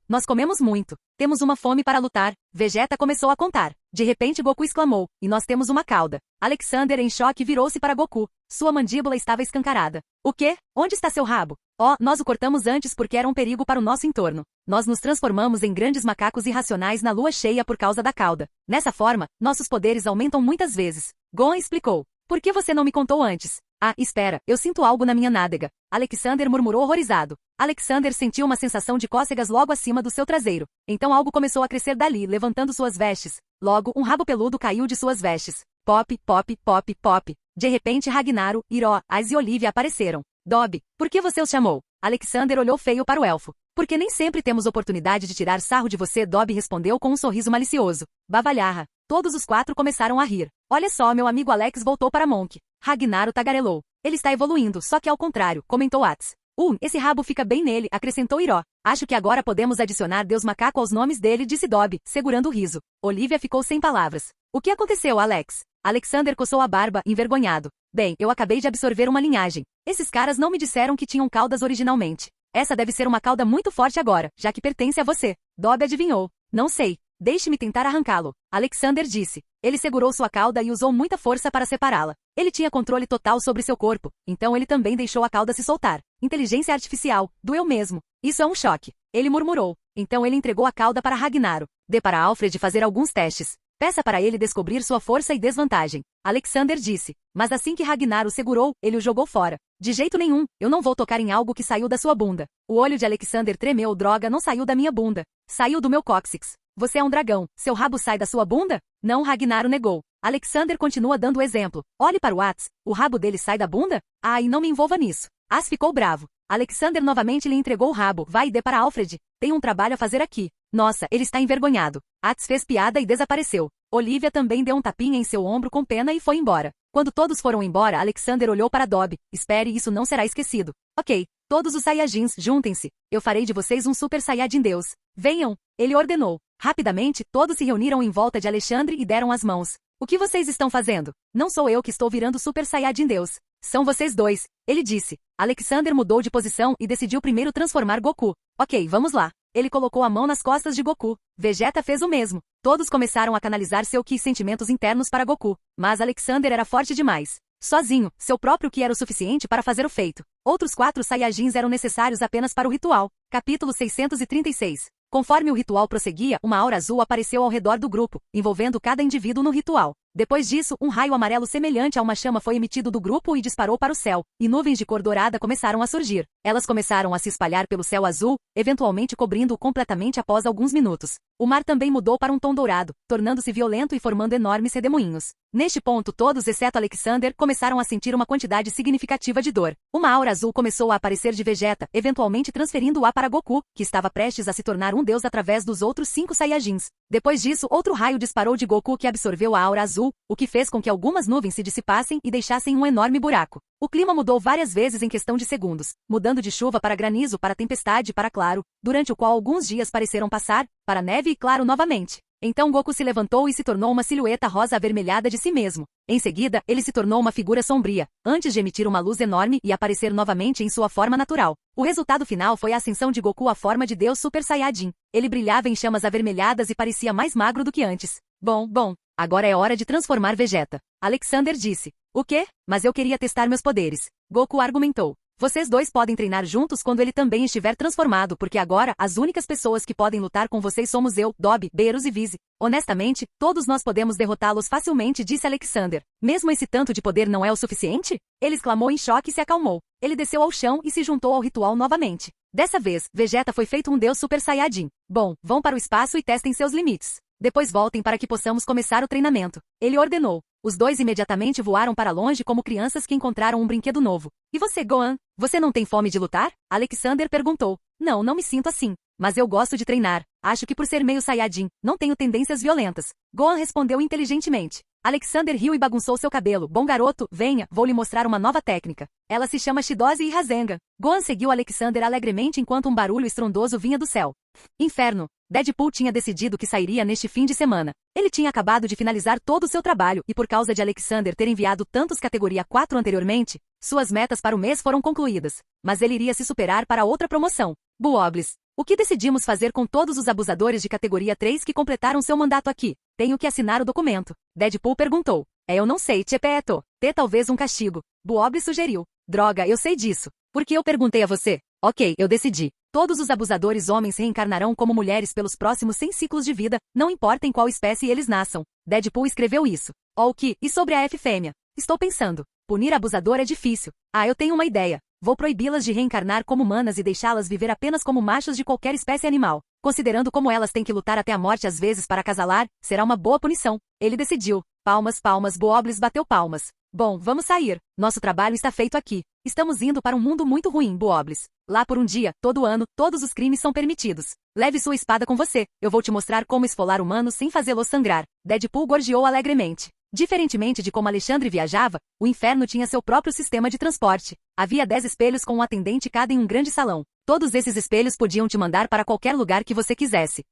Nós comemos muito. Temos uma fome para lutar. Vegeta começou a contar. De repente Goku exclamou. E nós temos uma cauda. Alexander em choque virou-se para Goku. Sua mandíbula estava escancarada. O quê? Onde está seu rabo? Oh, nós o cortamos antes porque era um perigo para o nosso entorno. Nós nos transformamos em grandes macacos irracionais na lua cheia por causa da cauda. Nessa forma, nossos poderes aumentam muitas vezes. Gohan explicou. Por que você não me contou antes? Ah, espera, eu sinto algo na minha nádega. Alexander murmurou horrorizado. Alexander sentiu uma sensação de cócegas logo acima do seu traseiro. Então algo começou a crescer dali, levantando suas vestes. Logo, um rabo peludo caiu de suas vestes. Pop, pop, pop, pop. De repente Ragnaros, Iroh, Aiz e Olivia apareceram. Dobby, por que você os chamou? Alexander olhou feio para o elfo. Porque nem sempre temos oportunidade de tirar sarro de você, Dobby respondeu com um sorriso malicioso. Bavalharra. Todos os 4 começaram a rir. Olha só, meu amigo Alex voltou para Monk. Ragnaros tagarelou. Ele está evoluindo, só que ao contrário, comentou Ats. Esse rabo fica bem nele, acrescentou Iroh. Acho que agora podemos adicionar Deus Macaco aos nomes dele, disse Dobby, segurando o riso. Olivia ficou sem palavras. O que aconteceu, Alex? Alexander coçou a barba, envergonhado. Bem, eu acabei de absorver uma linhagem. Esses caras não me disseram que tinham caudas originalmente. Essa deve ser uma cauda muito forte agora, já que pertence a você. Dobby adivinhou. Não sei. Deixe-me tentar arrancá-lo. Alexander disse. Ele segurou sua cauda e usou muita força para separá-la. Ele tinha controle total sobre seu corpo, então ele também deixou a cauda se soltar. Inteligência artificial. Doeu mesmo. Isso é um choque. Ele murmurou. Então ele entregou a cauda para Ragnaros. Dê para Alfred fazer alguns testes. Peça para ele descobrir sua força e desvantagem. Alexander disse. Mas assim que Ragnaros segurou, ele o jogou fora. De jeito nenhum, eu não vou tocar em algo que saiu da sua bunda. O olho de Alexander tremeu. Droga, não saiu da minha bunda. Saiu do meu cóccix. Você é um dragão. Seu rabo sai da sua bunda? Não, Ragnaros negou. Alexander continua dando o exemplo. Olhe para o Ats. O rabo dele sai da bunda? Ah, e não me envolva nisso. As ficou bravo. Alexander novamente lhe entregou o rabo. Vai e dê para Alfred. Tem um trabalho a fazer aqui. Nossa, ele está envergonhado. Ats fez piada e desapareceu. Olivia também deu um tapinha em seu ombro com pena e foi embora. Quando todos foram embora, Alexander olhou para Dobby. Espere, isso não será esquecido. Ok, todos os Saiyajins, juntem-se. Eu farei de vocês um Super Saiyajin Deus. Venham, ele ordenou. Rapidamente, todos se reuniram em volta de Alexandre e deram as mãos. O que vocês estão fazendo? Não sou eu que estou virando Super Saiyajin Deus. São vocês dois, ele disse. Alexander mudou de posição e decidiu primeiro transformar Goku. Ok, vamos lá. Ele colocou a mão nas costas de Goku. Vegeta fez o mesmo. Todos começaram a canalizar seu Ki e sentimentos internos para Goku. Mas Alexander era forte demais. Sozinho, seu próprio Ki era o suficiente para fazer o feito. Outros 4 Saiyajins eram necessários apenas para o ritual. Capítulo 636. Conforme o ritual prosseguia, uma aura azul apareceu ao redor do grupo, envolvendo cada indivíduo no ritual. Depois disso, um raio amarelo semelhante a uma chama foi emitido do grupo e disparou para o céu, e nuvens de cor dourada começaram a surgir. Elas começaram a se espalhar pelo céu azul, eventualmente cobrindo-o completamente após alguns minutos. O mar também mudou para um tom dourado, tornando-se violento e formando enormes redemoinhos. Neste ponto, todos, exceto Alexander, começaram a sentir uma quantidade significativa de dor. Uma aura azul começou a aparecer de Vegeta, eventualmente transferindo-a para Goku, que estava prestes a se tornar um deus através dos outros 5 Saiyajins. Depois disso, outro raio disparou de Goku que absorveu a aura azul, o que fez com que algumas nuvens se dissipassem e deixassem um enorme buraco. O clima mudou várias vezes em questão de segundos, mudando de chuva para granizo, para tempestade, para claro, durante o qual alguns dias pareceram passar, para neve e claro novamente. Então Goku se levantou e se tornou uma silhueta rosa avermelhada de si mesmo. Em seguida, ele se tornou uma figura sombria, antes de emitir uma luz enorme e aparecer novamente em sua forma natural. O resultado final foi a ascensão de Goku à forma de Deus Super Saiyajin. Ele brilhava em chamas avermelhadas e parecia mais magro do que antes. Bom, agora é hora de transformar Vegeta. Alexander disse. O quê? Mas eu queria testar meus poderes. Goku argumentou. Vocês dois podem treinar juntos quando ele também estiver transformado, porque agora as únicas pessoas que podem lutar com vocês somos eu, Dobby, Beerus e Vise. Honestamente, todos nós podemos derrotá-los facilmente, disse Alexander. Mesmo esse tanto de poder não é o suficiente? Ele exclamou em choque e se acalmou. Ele desceu ao chão e se juntou ao ritual novamente. Dessa vez, Vegeta foi feito um Deus Super Saiyajin. Bom, vão para o espaço e testem seus limites. Depois voltem para que possamos começar o treinamento. Ele ordenou. Os dois imediatamente voaram para longe como crianças que encontraram um brinquedo novo. E você, Gohan? Você não tem fome de lutar? Alexander perguntou. Não me sinto assim. Mas eu gosto de treinar. Acho que por ser meio Saiyajin, não tenho tendências violentas. Gohan respondeu inteligentemente. Alexander riu e bagunçou seu cabelo. Bom garoto, venha, vou lhe mostrar uma nova técnica. Ela se chama Shidose e Rasengan. Gohan seguiu Alexander alegremente enquanto um barulho estrondoso vinha do céu. Inferno! Deadpool tinha decidido que sairia neste fim de semana. Ele tinha acabado de finalizar todo o seu trabalho e por causa de Alexander ter enviado tantos categoria 4 anteriormente, suas metas para o mês foram concluídas. Mas ele iria se superar para outra promoção. Buobles. O que decidimos fazer com todos os abusadores de categoria 3 que completaram seu mandato aqui? Tenho que assinar o documento. Deadpool perguntou. Eu não sei, Chepeto. Ter talvez um castigo. Buobles sugeriu. Droga, eu sei disso. Por que eu perguntei a você? Ok, eu decidi. Todos os abusadores homens reencarnarão como mulheres pelos próximos 100 ciclos de vida, não importa em qual espécie eles nasçam. Deadpool escreveu isso. Ok, e sobre a F-fêmea? Estou pensando. Punir abusador é difícil. Eu tenho uma ideia. Vou proibi-las de reencarnar como humanas e deixá-las viver apenas como machos de qualquer espécie animal. Considerando como elas têm que lutar até a morte às vezes para acasalar, será uma boa punição. Ele decidiu. Palmas, Buobles bateu palmas. Bom, vamos sair. Nosso trabalho está feito aqui. Estamos indo para um mundo muito ruim, Buobles. Lá por um dia, todo ano, todos os crimes são permitidos. Leve sua espada com você. Eu vou te mostrar como esfolar humanos sem fazê-los sangrar. Deadpool gorjeou alegremente. Diferentemente de como Alexandre viajava, o inferno tinha seu próprio sistema de transporte. Havia 10 espelhos com um atendente cada em um grande salão. Todos esses espelhos podiam te mandar para qualquer lugar que você quisesse.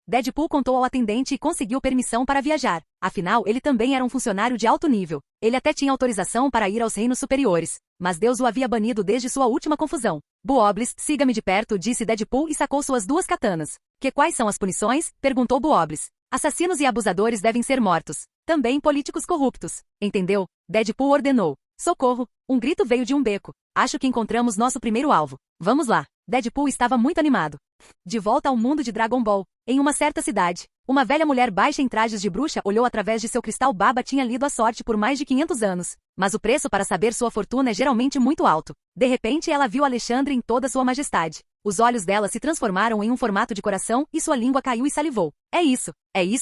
Deadpool contou ao atendente e conseguiu permissão para viajar. Afinal, ele também era um funcionário de alto nível. Ele até tinha autorização para ir aos reinos superiores. Mas Deus o havia banido desde sua última confusão. Buobles, siga-me de perto, disse Deadpool e sacou suas 2 katanas. Quais são as punições? Perguntou Buobles. Assassinos e abusadores devem ser mortos. Também políticos corruptos. Entendeu? Deadpool ordenou. Socorro! Um grito veio de um beco. Acho que encontramos nosso primeiro alvo. Vamos lá. Deadpool estava muito animado. De volta ao mundo de Dragon Ball. Em uma certa cidade, uma velha mulher baixa em trajes de bruxa olhou através de seu cristal. Baba tinha lido a sorte por mais de 500 anos. Mas o preço para saber sua fortuna é geralmente muito alto. De repente ela viu Alexandre em toda sua majestade. Os olhos dela se transformaram em um formato de coração e sua língua caiu e salivou. É isso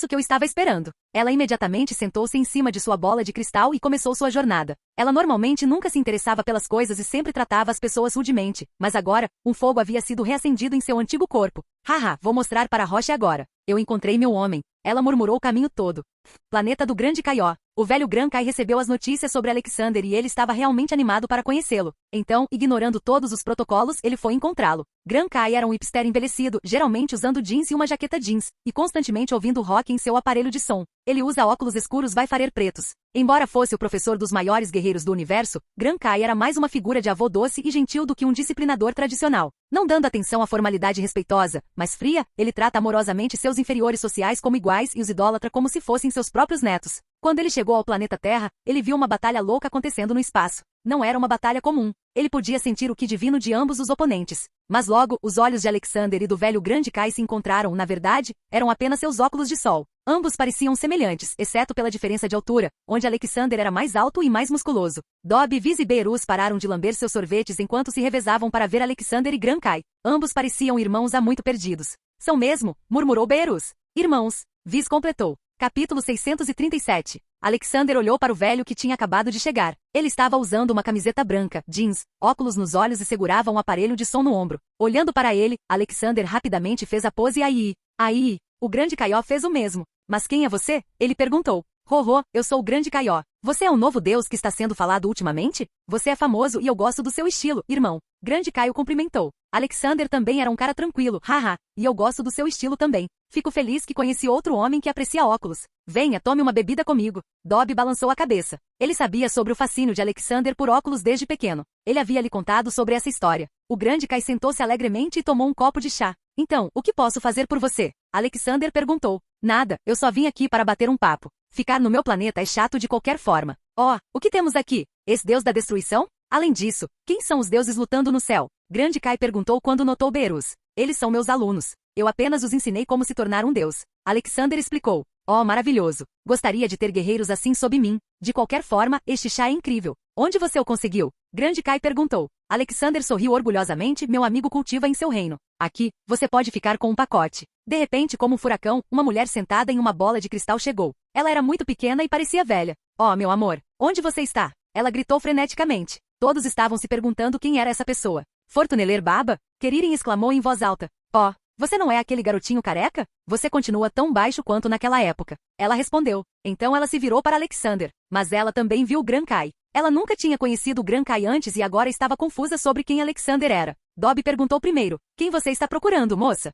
que eu estava esperando. Ela imediatamente sentou-se em cima de sua bola de cristal e começou sua jornada. Ela normalmente nunca se interessava pelas coisas e sempre tratava as pessoas rudemente, mas agora, um fogo havia sido reacendido em seu antigo corpo. Haha, vou mostrar para a Rocha agora. Eu encontrei meu homem. Ela murmurou o caminho todo. Planeta do Grande Kaió. O velho Gran Kai recebeu as notícias sobre Alexander e ele estava realmente animado para conhecê-lo. Então, ignorando todos os protocolos, ele foi encontrá-lo. Gran Kai era um hipster envelhecido, geralmente usando jeans e uma jaqueta jeans, e constantemente ouvindo rock em seu aparelho de som. Ele usa óculos escuros vai-farer pretos. Embora fosse o professor dos maiores guerreiros do universo, Gran Kai era mais uma figura de avô doce e gentil do que um disciplinador tradicional. Não dando atenção à formalidade respeitosa, mas fria, ele trata amorosamente seus inferiores sociais como iguais e os idolatra como se fossem seus próprios netos. Quando ele chegou ao planeta Terra, ele viu uma batalha louca acontecendo no espaço. Não era uma batalha comum. Ele podia sentir o ki divino de ambos os oponentes. Mas logo, os olhos de Alexander e do velho Grande Kai se encontraram. Na verdade, eram apenas seus óculos de sol. Ambos pareciam semelhantes, exceto pela diferença de altura, onde Alexander era mais alto e mais musculoso. Dobby, Viz e Beerus pararam de lamber seus sorvetes enquanto se revezavam para ver Alexander e Gran Kai. Ambos pareciam irmãos há muito perdidos. São mesmo? Murmurou Beerus. Irmãos. Viz completou. Capítulo 637. Alexander olhou para o velho que tinha acabado de chegar. Ele estava usando uma camiseta branca, jeans, óculos nos olhos e segurava um aparelho de som no ombro. Olhando para ele, Alexander rapidamente fez a pose aí. O Grande Kaió fez o mesmo. Mas quem é você? Ele perguntou. Rorô, eu sou o grande Kaiô. Você é o novo deus que está sendo falado ultimamente? Você é famoso e eu gosto do seu estilo, irmão. Grande Caio cumprimentou. Alexander também era um cara tranquilo, haha, e eu gosto do seu estilo também. Fico feliz que conheci outro homem que aprecia óculos. Venha, tome uma bebida comigo. Dobby balançou a cabeça. Ele sabia sobre o fascínio de Alexander por óculos desde pequeno. Ele havia lhe contado sobre essa história. O grande Kai sentou-se alegremente e tomou um copo de chá. Então, o que posso fazer por você? Alexander perguntou. Nada, eu só vim aqui para bater um papo. Ficar no meu planeta é chato de qualquer forma. Oh, o que temos aqui? Esse deus da destruição? Além disso, quem são os deuses lutando no céu? Grande Kai perguntou quando notou Beerus. Eles são meus alunos. Eu apenas os ensinei como se tornar um deus. Alexander explicou. Oh, maravilhoso. Gostaria de ter guerreiros assim sob mim. De qualquer forma, este chá é incrível. Onde você o conseguiu? Grande Kai perguntou. Alexander sorriu orgulhosamente. Meu amigo cultiva em seu reino. Aqui, você pode ficar com um pacote. De repente, como um furacão, uma mulher sentada em uma bola de cristal chegou. Ela era muito pequena e parecia velha. Oh, meu amor, onde você está? Ela gritou freneticamente. Todos estavam se perguntando quem era essa pessoa. Fortuneler Baba? Keririn exclamou em voz alta. Oh, você não é aquele garotinho careca? Você continua tão baixo quanto naquela época. Ela respondeu. Então ela se virou para Alexander. Mas ela também viu o Gran Kai. Ela nunca tinha conhecido o Gran Kai antes e agora estava confusa sobre quem Alexander era. Dobby perguntou primeiro. Quem você está procurando, moça?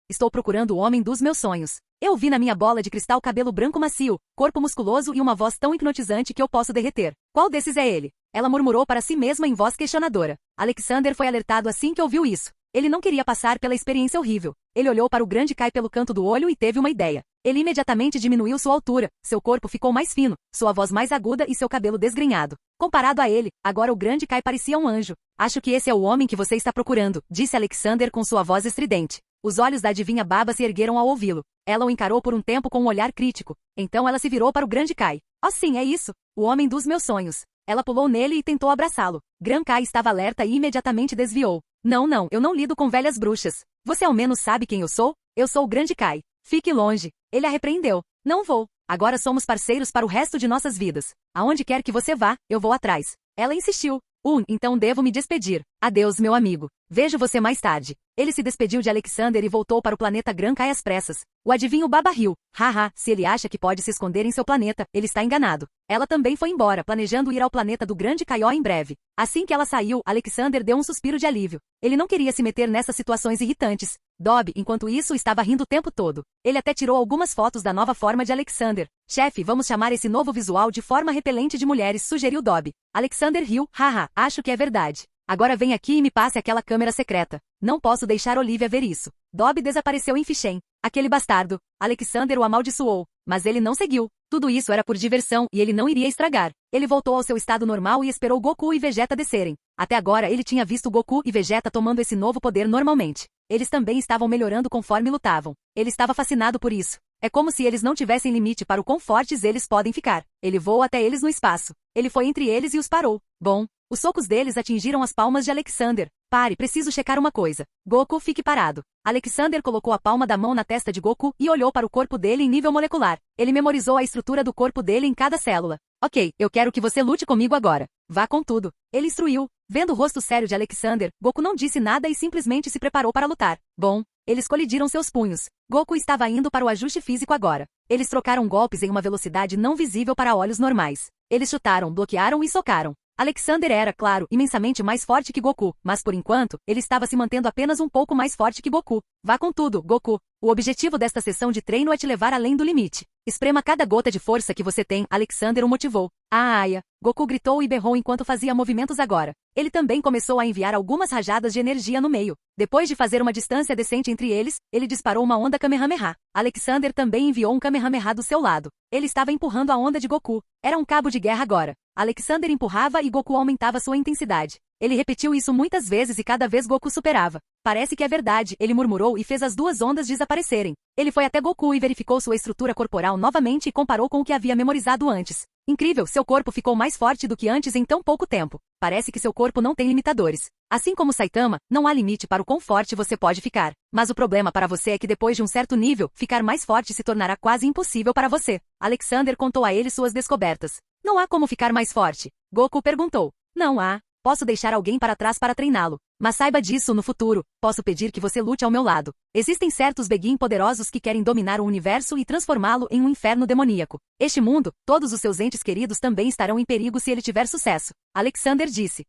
Estou procurando o homem dos meus sonhos. Eu vi na minha bola de cristal cabelo branco macio, corpo musculoso e uma voz tão hipnotizante que eu posso derreter. Qual desses é ele? Ela murmurou para si mesma em voz questionadora. Alexander foi alertado assim que ouviu isso. Ele não queria passar pela experiência horrível. Ele olhou para o grande Kai pelo canto do olho e teve uma ideia. Ele imediatamente diminuiu sua altura, seu corpo ficou mais fino, sua voz mais aguda e seu cabelo desgrenhado. Comparado a ele, agora o grande Kai parecia um anjo. Acho que esse é o homem que você está procurando, disse Alexander com sua voz estridente. Os olhos da adivinha Baba se ergueram ao ouvi-lo. Ela o encarou por um tempo com um olhar crítico. Então ela se virou para o grande Kai. Oh sim, é isso. O homem dos meus sonhos. Ela pulou nele e tentou abraçá-lo. Gran Kai estava alerta e imediatamente desviou. Não, eu não lido com velhas bruxas. Você ao menos sabe quem eu sou? Eu sou o grande Kai. Fique longe. Ele a repreendeu. Não vou. Agora somos parceiros para o resto de nossas vidas. Aonde quer que você vá, eu vou atrás. Ela insistiu. Então devo me despedir. Adeus, meu amigo. Vejo você mais tarde. Ele se despediu de Alexander e voltou para o planeta Gran Kai às pressas. O adivinho Baba riu. Haha, se ele acha que pode se esconder em seu planeta, ele está enganado. Ela também foi embora, planejando ir ao planeta do grande Kaiô em breve. Assim que ela saiu, Alexander deu um suspiro de alívio. Ele não queria se meter nessas situações irritantes. Dobby, enquanto isso, estava rindo o tempo todo. Ele até tirou algumas fotos da nova forma de Alexander. Chefe, vamos chamar esse novo visual de forma repelente de mulheres, sugeriu Dobby. Alexander riu. Haha, acho que é verdade. Agora vem aqui e me passe aquela câmera secreta. Não posso deixar Olivia ver isso. Dobby desapareceu em Fichem. Aquele bastardo. Alexander o amaldiçoou. Mas ele não seguiu. Tudo isso era por diversão e ele não iria estragar. Ele voltou ao seu estado normal e esperou Goku e Vegeta descerem. Até agora ele tinha visto Goku e Vegeta tomando esse novo poder normalmente. Eles também estavam melhorando conforme lutavam. Ele estava fascinado por isso. É como se eles não tivessem limite para o quão fortes eles podem ficar. Ele voou até eles no espaço. Ele foi entre eles e os parou. Bom, os socos deles atingiram as palmas de Alexander. Pare, preciso checar uma coisa. Goku, fique parado. Alexander colocou a palma da mão na testa de Goku e olhou para o corpo dele em nível molecular. Ele memorizou a estrutura do corpo dele em cada célula. Ok, eu quero que você lute comigo agora. Vá com tudo. Ele instruiu. Vendo o rosto sério de Alexander, Goku não disse nada e simplesmente se preparou para lutar. Bom, eles colidiram seus punhos. Goku estava indo para o ajuste físico agora. Eles trocaram golpes em uma velocidade não visível para olhos normais. Eles chutaram, bloquearam e socaram. Alexander era, claro, imensamente mais forte que Goku, mas por enquanto, ele estava se mantendo apenas um pouco mais forte que Goku. Vá com tudo, Goku. O objetivo desta sessão de treino é te levar além do limite. Esprema cada gota de força que você tem, Alexander o motivou. Aia! Goku gritou e berrou enquanto fazia movimentos agora. Ele também começou a enviar algumas rajadas de energia no meio. Depois de fazer uma distância decente entre eles, ele disparou uma onda Kamehameha. Alexander também enviou um Kamehameha do seu lado. Ele estava empurrando a onda de Goku. Era um cabo de guerra agora. Alexander empurrava e Goku aumentava sua intensidade. Ele repetiu isso muitas vezes e cada vez Goku superava. Parece que é verdade, ele murmurou e fez as duas ondas desaparecerem. Ele foi até Goku e verificou sua estrutura corporal novamente e comparou com o que havia memorizado antes. Incrível, seu corpo ficou mais forte do que antes em tão pouco tempo. Parece que seu corpo não tem limitadores. Assim como Saitama, não há limite para o quão forte você pode ficar. Mas o problema para você é que depois de um certo nível, ficar mais forte se tornará quase impossível para você. Alexander contou a ele suas descobertas. Não há como ficar mais forte? Goku perguntou. Não há. Posso deixar alguém para trás para treiná-lo. Mas saiba disso no futuro, posso pedir que você lute ao meu lado. Existem certos Begin poderosos que querem dominar o universo e transformá-lo em um inferno demoníaco. Este mundo, todos os seus entes queridos também estarão em perigo se ele tiver sucesso. Alexander disse.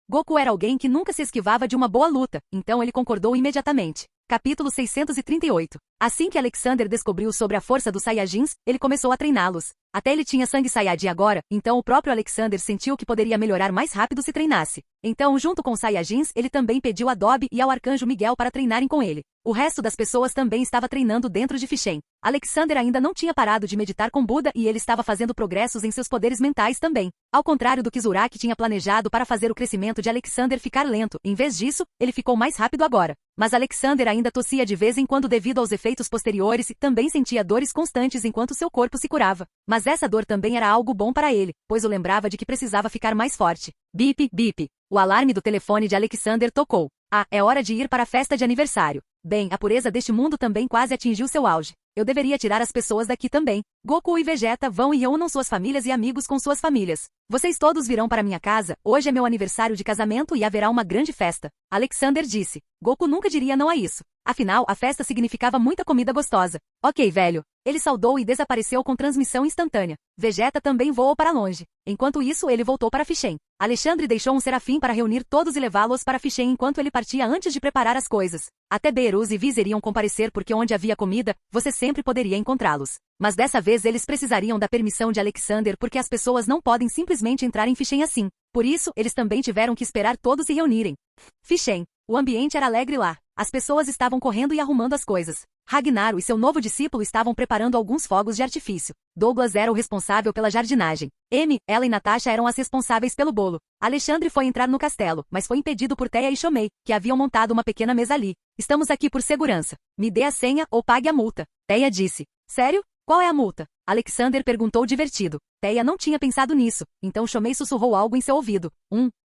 Goku era alguém que nunca se esquivava de uma boa luta, então ele concordou imediatamente. Capítulo 638. Assim que Alexander descobriu sobre a força dos Saiyajins, ele começou a treiná-los. Até ele tinha sangue Saiyajin agora, então o próprio Alexander sentiu que poderia melhorar mais rápido se treinasse. Então, junto com os Saiyajins, ele também pediu a Dobby e ao Arcanjo Miguel para treinarem com ele. O resto das pessoas também estava treinando dentro de Fishen. Alexander ainda não tinha parado de meditar com Buda e ele estava fazendo progressos em seus poderes mentais também. Ao contrário do que Zurak tinha planejado para fazer o crescimento de Alexander ficar lento, em vez disso, ele ficou mais rápido agora. Mas Alexander ainda tossia de vez em quando devido aos efeitos posteriores e também sentia dores constantes enquanto seu corpo se curava. Mas essa dor também era algo bom para ele, pois o lembrava de que precisava ficar mais forte. Bip, bip. O alarme do telefone de Alexander tocou. Ah, é hora de ir para a festa de aniversário. Bem, a pureza deste mundo também quase atingiu seu auge. Eu deveria tirar as pessoas daqui também. Goku e Vegeta vão e reúnam suas famílias e amigos com suas famílias. Vocês todos virão para minha casa, hoje é meu aniversário de casamento e haverá uma grande festa. Alexander disse. Goku nunca diria não a isso. Afinal, a festa significava muita comida gostosa. Ok, velho. Ele saudou e desapareceu com transmissão instantânea. Vegeta também voou para longe. Enquanto isso, ele voltou para Fishen. Alexandre deixou um serafim para reunir todos e levá-los para Fishen enquanto ele partia antes de preparar as coisas. Até Beerus e Whis iriam comparecer porque onde havia comida, você sempre poderia encontrá-los. Mas dessa vez eles precisariam da permissão de Alexander porque as pessoas não podem simplesmente entrar em Fishen assim. Por isso, eles também tiveram que esperar todos se reunirem. Fishen. O ambiente era alegre lá. As pessoas estavam correndo e arrumando as coisas. Ragnaro e seu novo discípulo estavam preparando alguns fogos de artifício. Douglas era o responsável pela jardinagem. Amy, ela e Natasha eram as responsáveis pelo bolo. Alexandre foi entrar no castelo, mas foi impedido por Teia e Shomei, que haviam montado uma pequena mesa ali. Estamos aqui por segurança. Me dê a senha ou pague a multa. Teia disse. Sério? Qual é a multa? Alexander perguntou divertido. Teia não tinha pensado nisso, então Shomei sussurrou algo em seu ouvido.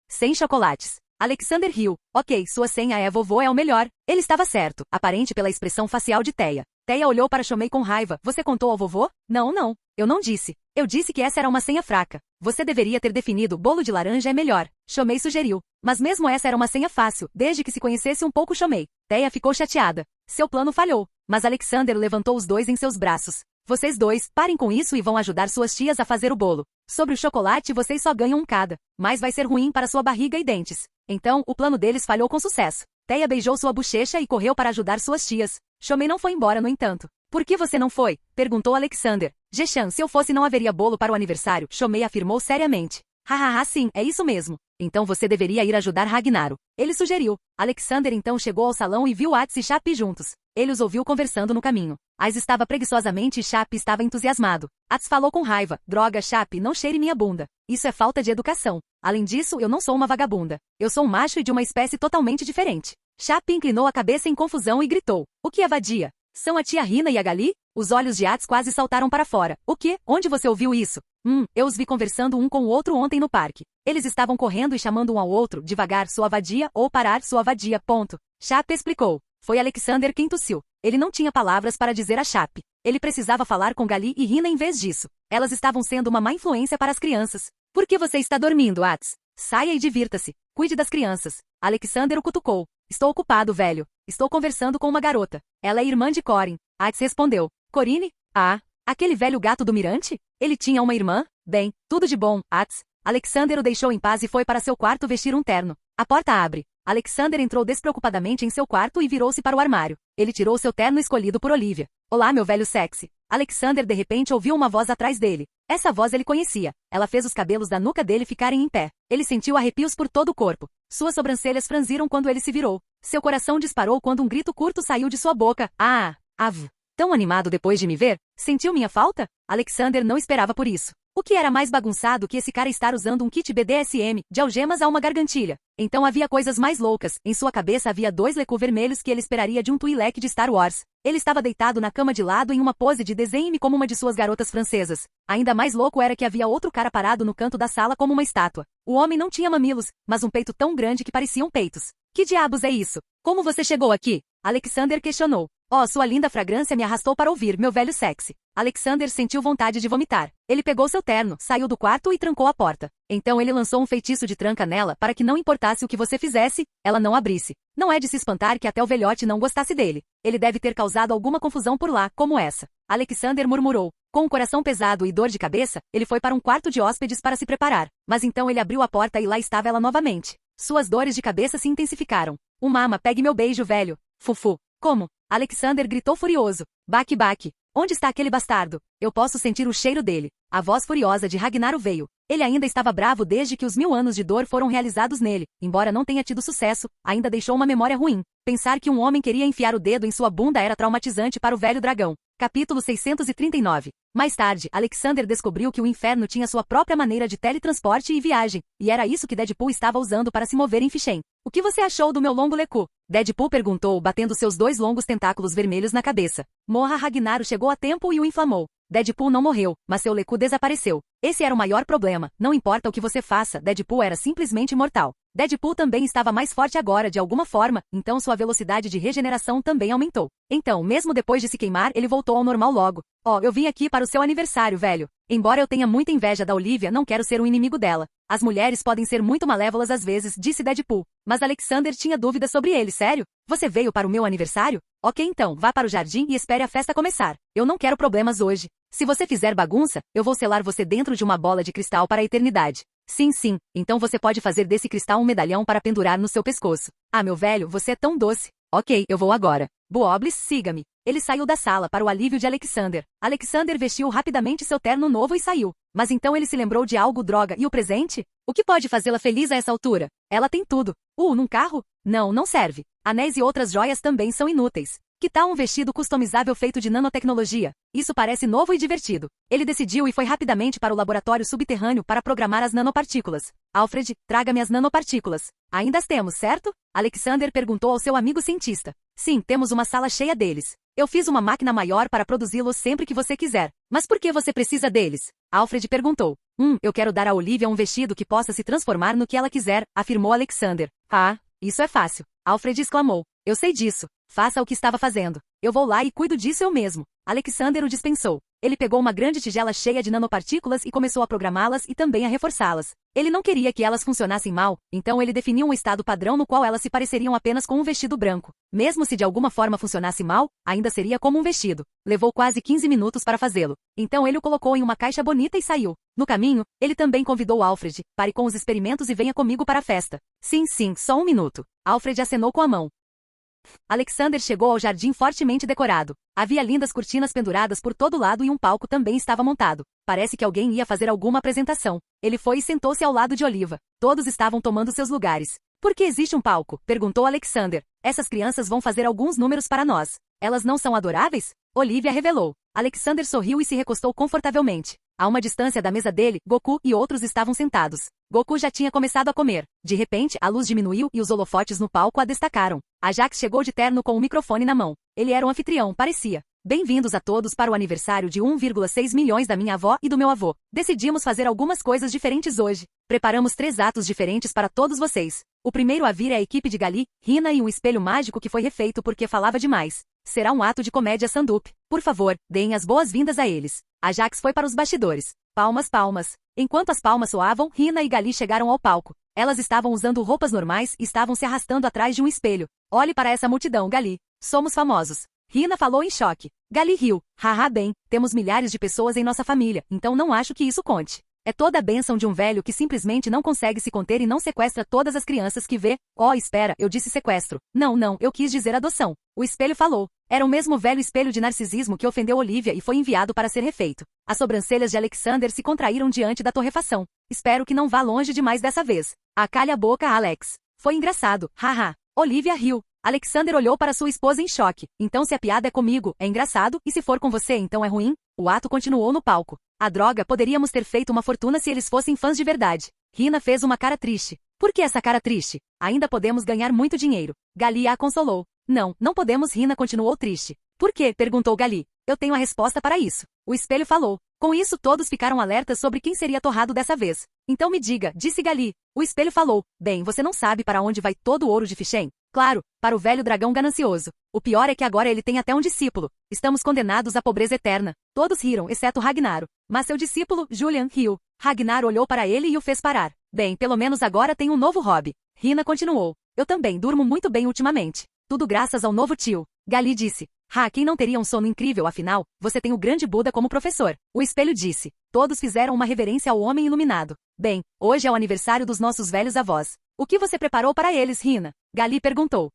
100 chocolates. Alexander riu. Ok, sua senha é vovô é o melhor. Ele estava certo, aparente pela expressão facial de Teia. Teia olhou para Shomei com raiva. Você contou ao vovô? Não. Eu não disse. Eu disse que essa era uma senha fraca. Você deveria ter definido bolo de laranja é melhor. Shomei sugeriu. Mas mesmo essa era uma senha fácil, desde que se conhecesse um pouco Shomei. Teia ficou chateada. Seu plano falhou. Mas Alexander levantou os dois em seus braços. Vocês dois, parem com isso e vão ajudar suas tias a fazer o bolo. Sobre o chocolate vocês só ganham um cada. Mas vai ser ruim para sua barriga e dentes. Então, o plano deles falhou com sucesso. Teia beijou sua bochecha e correu para ajudar suas tias. Shomei não foi embora, no entanto. Por que você não foi? Perguntou Alexander. Jechan, se eu fosse não haveria bolo para o aniversário, Shomei afirmou seriamente. Hahaha, sim, é isso mesmo. Então você deveria ir ajudar Ragnaro. Ele sugeriu. Alexander então chegou ao salão e viu Ats e Chapi juntos. Ele os ouviu conversando no caminho. Ais estava preguiçosamente e Chapi estava entusiasmado. Ats falou com raiva. Droga, Chapi, não cheire minha bunda. Isso é falta de educação. Além disso, eu não sou uma vagabunda. Eu sou um macho e de uma espécie totalmente diferente. Chapi inclinou a cabeça em confusão e gritou. O que é vadia? São a tia Rina e a Gali? Os olhos de Ats quase saltaram para fora. O quê? Onde você ouviu isso? Eu os vi conversando um com o outro ontem no parque. Eles estavam correndo e chamando um ao outro, devagar, sua vadia, ou parar, sua vadia, ponto. Chapi explicou. Foi Alexander quem tossiu. Ele não tinha palavras para dizer a Chapi. Ele precisava falar com Gali e Rina em vez disso. Elas estavam sendo uma má influência para as crianças. Por que você está dormindo, Ats? Saia e divirta-se. Cuide das crianças. Alexander o cutucou. Estou ocupado, velho. Estou conversando com uma garota. Ela é irmã de Corin. Ats respondeu. Corine? Ah, aquele velho gato do mirante? Ele tinha uma irmã? Bem, tudo de bom, Ats. Alexander o deixou em paz e foi para seu quarto vestir um terno. A porta abre. Alexander entrou despreocupadamente em seu quarto e virou-se para o armário. Ele tirou seu terno escolhido por Olivia. Olá, meu velho sexy. Alexander de repente ouviu uma voz atrás dele. Essa voz ele conhecia. Ela fez os cabelos da nuca dele ficarem em pé. Ele sentiu arrepios por todo o corpo. Suas sobrancelhas franziram quando ele se virou. Seu coração disparou quando um grito curto saiu de sua boca. Ah! Av! Tão animado depois de me ver? Sentiu minha falta? Alexander não esperava por isso. O que era mais bagunçado que esse cara estar usando um kit BDSM, de algemas a uma gargantilha? Então havia coisas mais loucas. Em sua cabeça havia 2 leku vermelhos que ele esperaria de um Twi'lek de Star Wars. Ele estava deitado na cama de lado em uma pose de desenhe como uma de suas garotas francesas. Ainda mais louco era que havia outro cara parado no canto da sala como uma estátua. O homem não tinha mamilos, mas um peito tão grande que pareciam peitos. Que diabos é isso? Como você chegou aqui? Alexander questionou. Oh, sua linda fragrância me arrastou para ouvir, meu velho sexy. Alexander sentiu vontade de vomitar. Ele pegou seu terno, saiu do quarto e trancou a porta. Então ele lançou um feitiço de tranca nela para que não importasse o que você fizesse, ela não abrisse. Não é de se espantar que até o velhote não gostasse dele. Ele deve ter causado alguma confusão por lá, como essa. Alexander murmurou. Com o coração pesado e dor de cabeça, ele foi para um quarto de hóspedes para se preparar. Mas então ele abriu a porta e lá estava ela novamente. Suas dores de cabeça se intensificaram. Mama, pegue meu beijo, velho. Fufu. Como? Alexander gritou furioso. Baque, baque. Onde está aquele bastardo? Eu posso sentir o cheiro dele. A voz furiosa de Ragnar veio. Ele ainda estava bravo desde que os 1000 anos de dor foram realizados nele. Embora não tenha tido sucesso, ainda deixou uma memória ruim. Pensar que um homem queria enfiar o dedo em sua bunda era traumatizante para o velho dragão. Capítulo 639. Mais tarde, Alexander descobriu que o inferno tinha sua própria maneira de teletransporte e viagem, e era isso que Deadpool estava usando para se mover em Fichem. O que você achou do meu longo lecu? Deadpool perguntou, batendo seus 2 longos tentáculos vermelhos na cabeça. Morra Ragnar chegou a tempo e o inflamou. Deadpool não morreu, mas seu lecu desapareceu. Esse era o maior problema. Não importa o que você faça, Deadpool era simplesmente mortal. Deadpool também estava mais forte agora de alguma forma, então sua velocidade de regeneração também aumentou. Então, mesmo depois de se queimar, ele voltou ao normal logo. Oh, eu vim aqui para o seu aniversário, velho. Embora eu tenha muita inveja da Olivia, não quero ser um inimigo dela. As mulheres podem ser muito malévolas às vezes, disse Deadpool. Mas Alexander tinha dúvidas sobre ele, sério? Você veio para o meu aniversário? Ok então, vá para o jardim e espere a festa começar. Eu não quero problemas hoje. Se você fizer bagunça, eu vou selar você dentro de uma bola de cristal para a eternidade. Sim, sim, então você pode fazer desse cristal um medalhão para pendurar no seu pescoço. Ah, meu velho, você é tão doce. Ok, eu vou agora. Booblis, siga-me. Ele saiu da sala para o alívio de Alexander. Alexander vestiu rapidamente seu terno novo e saiu. Mas então ele se lembrou de algo droga e o presente? O que pode fazê-la feliz a essa altura? Ela tem tudo. Num carro? Não, não serve. Anéis e outras joias também são inúteis. Que tal um vestido customizável feito de nanotecnologia? Isso parece novo e divertido. Ele decidiu e foi rapidamente para o laboratório subterrâneo para programar as nanopartículas. Alfred, traga-me as nanopartículas. Ainda as temos, certo? Alexander perguntou ao seu amigo cientista. Sim, temos uma sala cheia deles. Eu fiz uma máquina maior para produzi-los sempre que você quiser. Mas por que você precisa deles? Alfred perguntou. Eu quero dar a Olivia um vestido que possa se transformar no que ela quiser, afirmou Alexander. Ah, isso é fácil. Alfred exclamou. Eu sei disso. Faça o que estava fazendo. Eu vou lá e cuido disso eu mesmo. Alexander o dispensou. Ele pegou uma grande tigela cheia de nanopartículas e começou a programá-las e também a reforçá-las. Ele não queria que elas funcionassem mal, então ele definiu um estado padrão no qual elas se pareceriam apenas com um vestido branco. Mesmo se de alguma forma funcionasse mal, ainda seria como um vestido. Levou quase 15 minutos para fazê-lo. Então ele o colocou em uma caixa bonita e saiu. No caminho, ele também convidou Alfred. Pare com os experimentos e venha comigo para a festa. Sim, sim, só um minuto. Alfred acenou com a mão. Alexander chegou ao jardim fortemente decorado. Havia lindas cortinas penduradas por todo lado e um palco também estava montado. Parece que alguém ia fazer alguma apresentação. Ele foi e sentou-se ao lado de Oliva. Todos estavam tomando seus lugares. Por que existe um palco? Perguntou Alexander. Essas crianças vão fazer alguns números para nós. Elas não são adoráveis? Olivia revelou. Alexander sorriu e se recostou confortavelmente. A uma distância da mesa dele, Goku e outros estavam sentados. Goku já tinha começado a comer. De repente, a luz diminuiu e os holofotes no palco a destacaram. Ajax chegou de terno com o microfone na mão. Ele era um anfitrião, parecia. Bem-vindos a todos para o aniversário de 1,6 milhões da minha avó e do meu avô. Decidimos fazer algumas coisas diferentes hoje. Preparamos 3 atos diferentes para todos vocês. O primeiro a vir é a equipe de Gali, Rina e um espelho mágico que foi refeito porque falava demais. Será um ato de comédia stand-up. Por favor, deem as boas-vindas a eles. Ajax foi para os bastidores. Palmas, palmas. Enquanto as palmas soavam, Rina e Gali chegaram ao palco. Elas estavam usando roupas normais e estavam se arrastando atrás de um espelho. Olhe para essa multidão, Gali. Somos famosos. Rina falou em choque. Gali riu. Haha, bem, temos milhares de pessoas em nossa família, então não acho que isso conte. É toda a bênção de um velho que simplesmente não consegue se conter e não sequestra todas as crianças que vê. Oh, espera, eu disse sequestro. Não, eu quis dizer adoção. O espelho falou. Era o mesmo velho espelho de narcisismo que ofendeu Olivia e foi enviado para ser refeito. As sobrancelhas de Alexander se contraíram diante da torrefação. Espero que não vá longe demais dessa vez. Calha a boca, Alex. Foi engraçado. Haha. Olivia riu. Alexander olhou para sua esposa em choque. Então se a piada é comigo, é engraçado, e se for com você, então é ruim? O ato continuou no palco. A droga, poderíamos ter feito uma fortuna se eles fossem fãs de verdade. Rina fez uma cara triste. Por que essa cara triste? Ainda podemos ganhar muito dinheiro. Gali a consolou. Não podemos, Rina continuou triste. Por quê? Perguntou Gali. Eu tenho a resposta para isso. O espelho falou. Com isso todos ficaram alertas sobre quem seria torrado dessa vez. Então me diga, disse Gali. O espelho falou. Bem, você não sabe para onde vai todo o ouro de Fichem? Claro, para o velho dragão ganancioso. O pior é que agora ele tem até um discípulo. Estamos condenados à pobreza eterna. Todos riram, exceto Ragnar. Mas seu discípulo, Julian, riu. Ragnar olhou para ele e o fez parar. Bem, pelo menos agora tem um novo hobby. Rina continuou. Eu também durmo muito bem ultimamente. Tudo graças ao novo tio. Gali disse. Quem não teria um sono incrível, afinal, você tem o grande Buda como professor. O espelho disse. Todos fizeram uma reverência ao homem iluminado. Bem, hoje é o aniversário dos nossos velhos avós. O que você preparou para eles, Rina? Gali perguntou.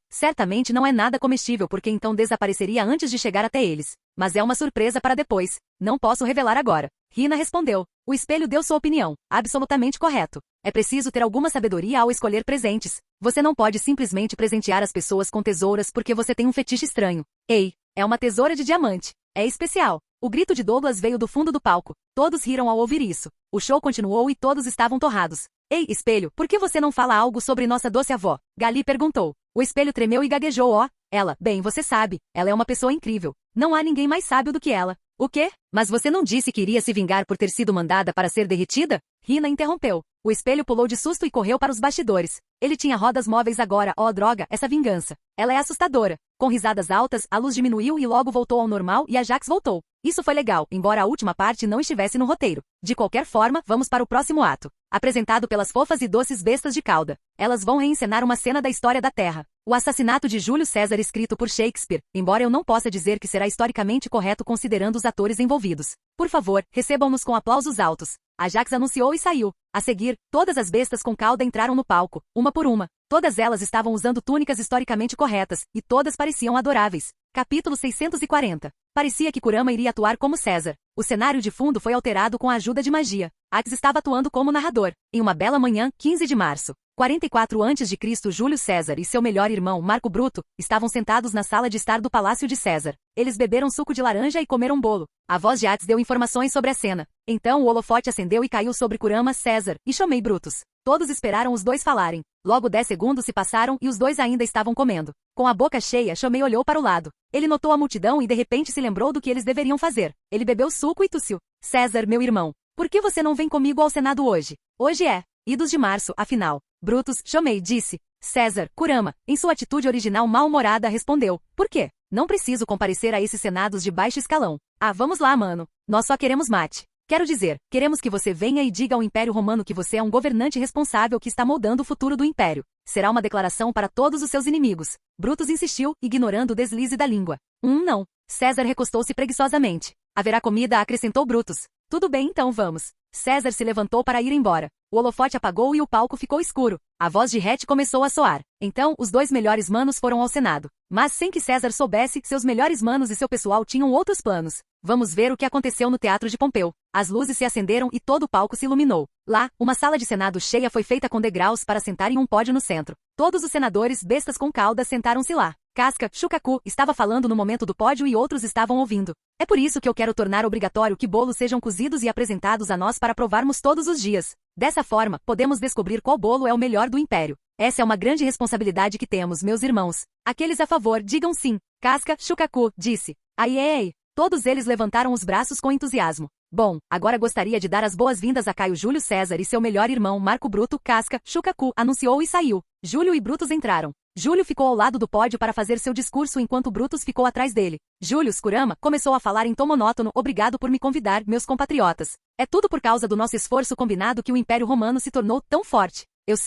Certamente não é nada comestível porque então desapareceria antes de chegar até eles. Mas é uma surpresa para depois. Não posso revelar agora. Rina respondeu. O espelho deu sua opinião. Absolutamente correto. É preciso ter alguma sabedoria ao escolher presentes. Você não pode simplesmente presentear as pessoas com tesouras porque você tem um fetiche estranho. Ei, é uma tesoura de diamante. É especial. O grito de Douglas veio do fundo do palco. Todos riram ao ouvir isso. O show continuou e todos estavam torrados. Ei, espelho, por que você não fala algo sobre nossa doce avó? Gali perguntou. O espelho tremeu e gaguejou. Ela, bem, você sabe, ela é uma pessoa incrível. Não há ninguém mais sábio do que ela. O quê? Mas você não disse que iria se vingar por ter sido mandada para ser derretida? Rina interrompeu. O espelho pulou de susto e correu para os bastidores. Ele tinha rodas móveis agora. Oh, droga, essa vingança. Ela é assustadora. Com risadas altas, a luz diminuiu e logo voltou ao normal e a Jax voltou. Isso foi legal, embora a última parte não estivesse no roteiro. De qualquer forma, vamos para o próximo ato. Apresentado pelas fofas e doces bestas de cauda. Elas vão reencenar uma cena da história da Terra. O assassinato de Júlio César escrito por Shakespeare, embora eu não possa dizer que será historicamente correto considerando os atores envolvidos. Por favor, recebam-nos com aplausos altos. A Jax anunciou e saiu. A seguir, todas as bestas com cauda entraram no palco, uma por uma. Todas elas estavam usando túnicas historicamente corretas, e todas pareciam adoráveis. Capítulo 640. Parecia que Kurama iria atuar como César. O cenário de fundo foi alterado com a ajuda de magia. Ax estava atuando como narrador. Em uma bela manhã, 15 de março. 44 a.C. Júlio César e seu melhor irmão, Marco Bruto, estavam sentados na sala de estar do Palácio de César. Eles beberam suco de laranja e comeram bolo. A voz de Ax deu informações sobre a cena. Então o holofote acendeu e caiu sobre Kurama, César e Shomei Brutus. Todos esperaram os dois falarem. Logo 10 segundos se passaram e os dois ainda estavam comendo. Com a boca cheia, Shomei olhou para o lado. Ele notou a multidão e de repente se lembrou do que eles deveriam fazer. Ele bebeu suco e tossiu. César, meu irmão, por que você não vem comigo ao Senado hoje? Hoje é Idos de Março, afinal. Brutus, Shomei disse. César, Kurama, em sua atitude original mal-humorada, respondeu. Por quê? Não preciso comparecer a esses senados de baixo escalão. Vamos lá, mano. Nós só queremos mate. Quero dizer, queremos que você venha e diga ao Império Romano que você é um governante responsável que está moldando o futuro do Império. Será uma declaração para todos os seus inimigos. Brutus insistiu, ignorando o deslize da língua. Não. César recostou-se preguiçosamente. Haverá comida, acrescentou Brutus. Tudo bem, então vamos. César se levantou para ir embora. O holofote apagou e o palco ficou escuro. A voz de Ret começou a soar. Então, os dois melhores manos foram ao Senado. Mas sem que César soubesse, seus melhores manos e seu pessoal tinham outros planos. Vamos ver o que aconteceu no Teatro de Pompeu. As luzes se acenderam e todo o palco se iluminou. Lá, uma sala de Senado cheia foi feita com degraus para sentar em um pódio no centro. Todos os senadores, bestas com cauda, sentaram-se lá. Casca, Shukaku, estava falando no momento do pódio e outros estavam ouvindo. É por isso que eu quero tornar obrigatório que bolos sejam cozidos e apresentados a nós para provarmos todos os dias. Dessa forma, podemos descobrir qual bolo é o melhor do Império. Essa é uma grande responsabilidade que temos, meus irmãos. Aqueles a favor, digam sim. Casca, Shukaku, disse. Ai. Todos eles levantaram os braços com entusiasmo. Bom, agora gostaria de dar as boas-vindas a Caio Júlio César e seu melhor irmão Marco Bruto, Casca, Shukaku, anunciou e saiu. Júlio e Brutus entraram. Júlio ficou ao lado do pódio para fazer seu discurso enquanto Brutus ficou atrás dele. Júlio Kurama começou a falar em tom monótono. Obrigado por me convidar, meus compatriotas. É tudo por causa do nosso esforço combinado que o Império Romano se tornou tão forte. Eu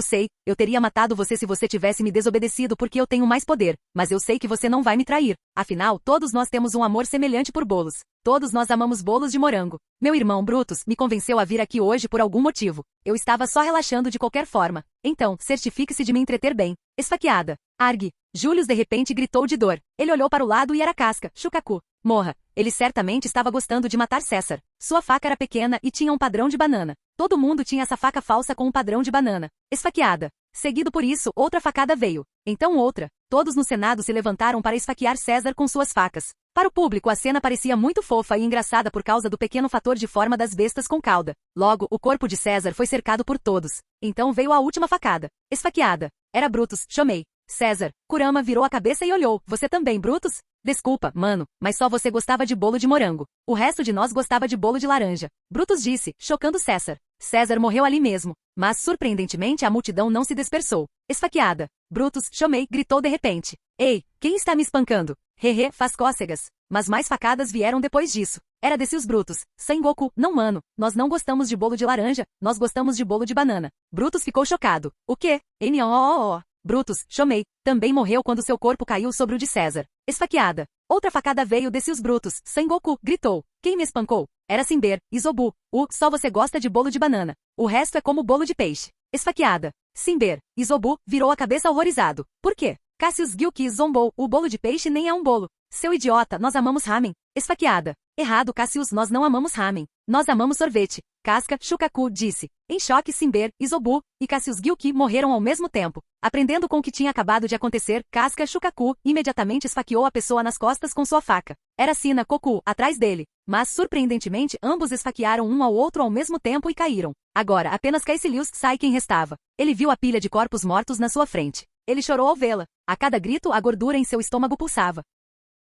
sei, eu teria matado você se você tivesse me desobedecido porque eu tenho mais poder, mas eu sei que você não vai me trair. Afinal, todos nós temos um amor semelhante por bolos. Todos nós amamos bolos de morango. Meu irmão Brutus me convenceu a vir aqui hoje por algum motivo. Eu estava só relaxando de qualquer forma. Então, certifique-se de me entreter bem. Esfaqueada. Argue. Július de repente gritou de dor. Ele olhou para o lado e era Casca, Shukaku. Morra. Ele certamente estava gostando de matar César. Sua faca era pequena e tinha um padrão de banana. Todo mundo tinha essa faca falsa com um padrão de banana. Esfaqueada. Seguido por isso, outra facada veio. Então outra. Todos no Senado se levantaram para esfaquear César com suas facas. Para o público a cena parecia muito fofa e engraçada por causa do pequeno fator de forma das bestas com cauda. Logo, o corpo de César foi cercado por todos. Então veio a última facada. Esfaqueada. Era Brutus, Shomei. César. Kurama virou a cabeça e olhou. Você também, Brutus? Desculpa, mano, mas só você gostava de bolo de morango. O resto de nós gostava de bolo de laranja. Brutus disse, chocando César. César morreu ali mesmo, mas surpreendentemente a multidão não se dispersou. Esfaqueada. Brutus, chamei, gritou de repente. Ei, quem está me espancando? Hehe, faz cócegas. Mas mais facadas vieram depois disso. Era desses Brutus. Sengoku, não mano, nós não gostamos de bolo de laranja, nós gostamos de bolo de banana. Brutus ficou chocado. O quê? N-O-O-O. Brutus, chamei, também morreu quando seu corpo caiu sobre o de César. Esfaqueada. Outra facada veio desses os Brutus. Sengoku, gritou. Quem me espancou? Era Simber, Isobu. Só você gosta de bolo de banana. O resto é como bolo de peixe. Esfaqueada. Simber, Isobu, virou a cabeça horrorizado. Por quê? Cassius Gilki zombou. O bolo de peixe nem é um bolo. Seu idiota, nós amamos ramen. Esfaqueada. Errado, Cassius, nós não amamos ramen. Nós amamos sorvete. Casca, Shukaku, disse. Em choque, Simber, Isobu e Cassius Gilki morreram ao mesmo tempo. Aprendendo com o que tinha acabado de acontecer, Casca, Shukaku imediatamente esfaqueou a pessoa nas costas com sua faca. Era Sina, Koku, atrás dele. Mas, surpreendentemente, ambos esfaquearam um ao outro ao mesmo tempo e caíram. Agora, apenas Caecilius Saiken restava. Ele viu a pilha de corpos mortos na sua frente. Ele chorou ao vê-la. A cada grito, a gordura em seu estômago pulsava.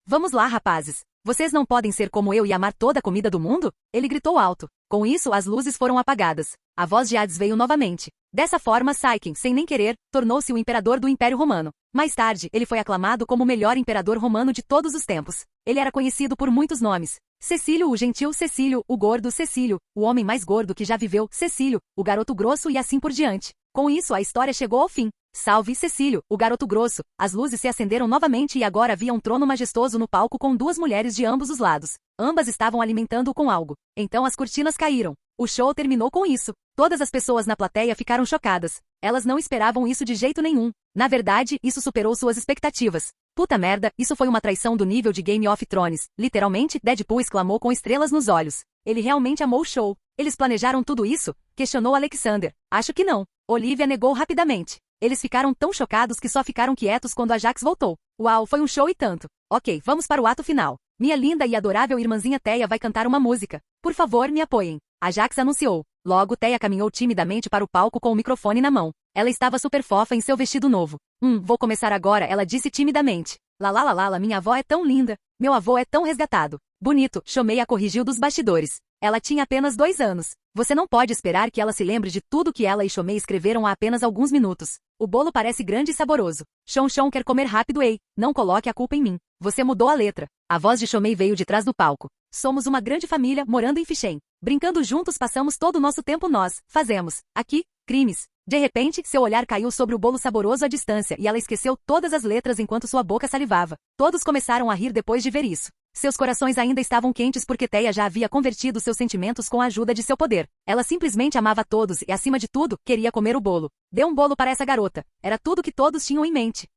Vamos lá, rapazes. Vocês não podem ser como eu e amar toda a comida do mundo? Ele gritou alto. Com isso, as luzes foram apagadas. A voz de Hades veio novamente. Dessa forma, Saiken, sem nem querer, tornou-se o imperador do Império Romano. Mais tarde, ele foi aclamado como o melhor imperador romano de todos os tempos. Ele era conhecido por muitos nomes. Cecílio, o gentil Cecílio, o gordo Cecílio, o homem mais gordo que já viveu, Cecílio, o garoto grosso e assim por diante. Com isso, a história chegou ao fim. Salve, Cecílio, o garoto grosso. As luzes se acenderam novamente e agora havia um trono majestoso no palco com duas mulheres de ambos os lados. Ambas estavam alimentando-o com algo. Então as cortinas caíram. O show terminou com isso. Todas as pessoas na plateia ficaram chocadas. Elas não esperavam isso de jeito nenhum. Na verdade, isso superou suas expectativas. Puta merda, isso foi uma traição do nível de Game of Thrones. Literalmente, Deadpool exclamou com estrelas nos olhos. Ele realmente amou o show. Eles planejaram tudo isso? Questionou Alexander. Acho que não. Olivia negou rapidamente. Eles ficaram tão chocados que só ficaram quietos quando Ajax voltou. Uau, foi um show e tanto. Ok, vamos para o ato final. Minha linda e adorável irmãzinha Teia vai cantar uma música. Por favor, me apoiem. Ajax anunciou. Logo, Teia caminhou timidamente para o palco com o microfone na mão. Ela estava super fofa em seu vestido novo. Vou começar agora, ela disse timidamente. Lalalala, minha avó é tão linda. Meu avô é tão resgatado. Bonito, Shomei a corrigiu dos bastidores. Ela tinha apenas 2 anos. Você não pode esperar que ela se lembre de tudo que ela e Shomei escreveram há apenas alguns minutos. O bolo parece grande e saboroso. Shon quer comer rápido, ei. Não coloque a culpa em mim. Você mudou a letra. A voz de Shomei veio de trás do palco. Somos uma grande família, morando em Fichem. Brincando juntos passamos todo o nosso tempo nós. Fazemos. Aqui, crimes. De repente, seu olhar caiu sobre o bolo saboroso à distância e ela esqueceu todas as letras enquanto sua boca salivava. Todos começaram a rir depois de ver isso. Seus corações ainda estavam quentes porque Teia já havia convertido seus sentimentos com a ajuda de seu poder. Ela simplesmente amava todos e, acima de tudo, queria comer o bolo. Dê um bolo para essa garota. Era tudo que todos tinham em mente.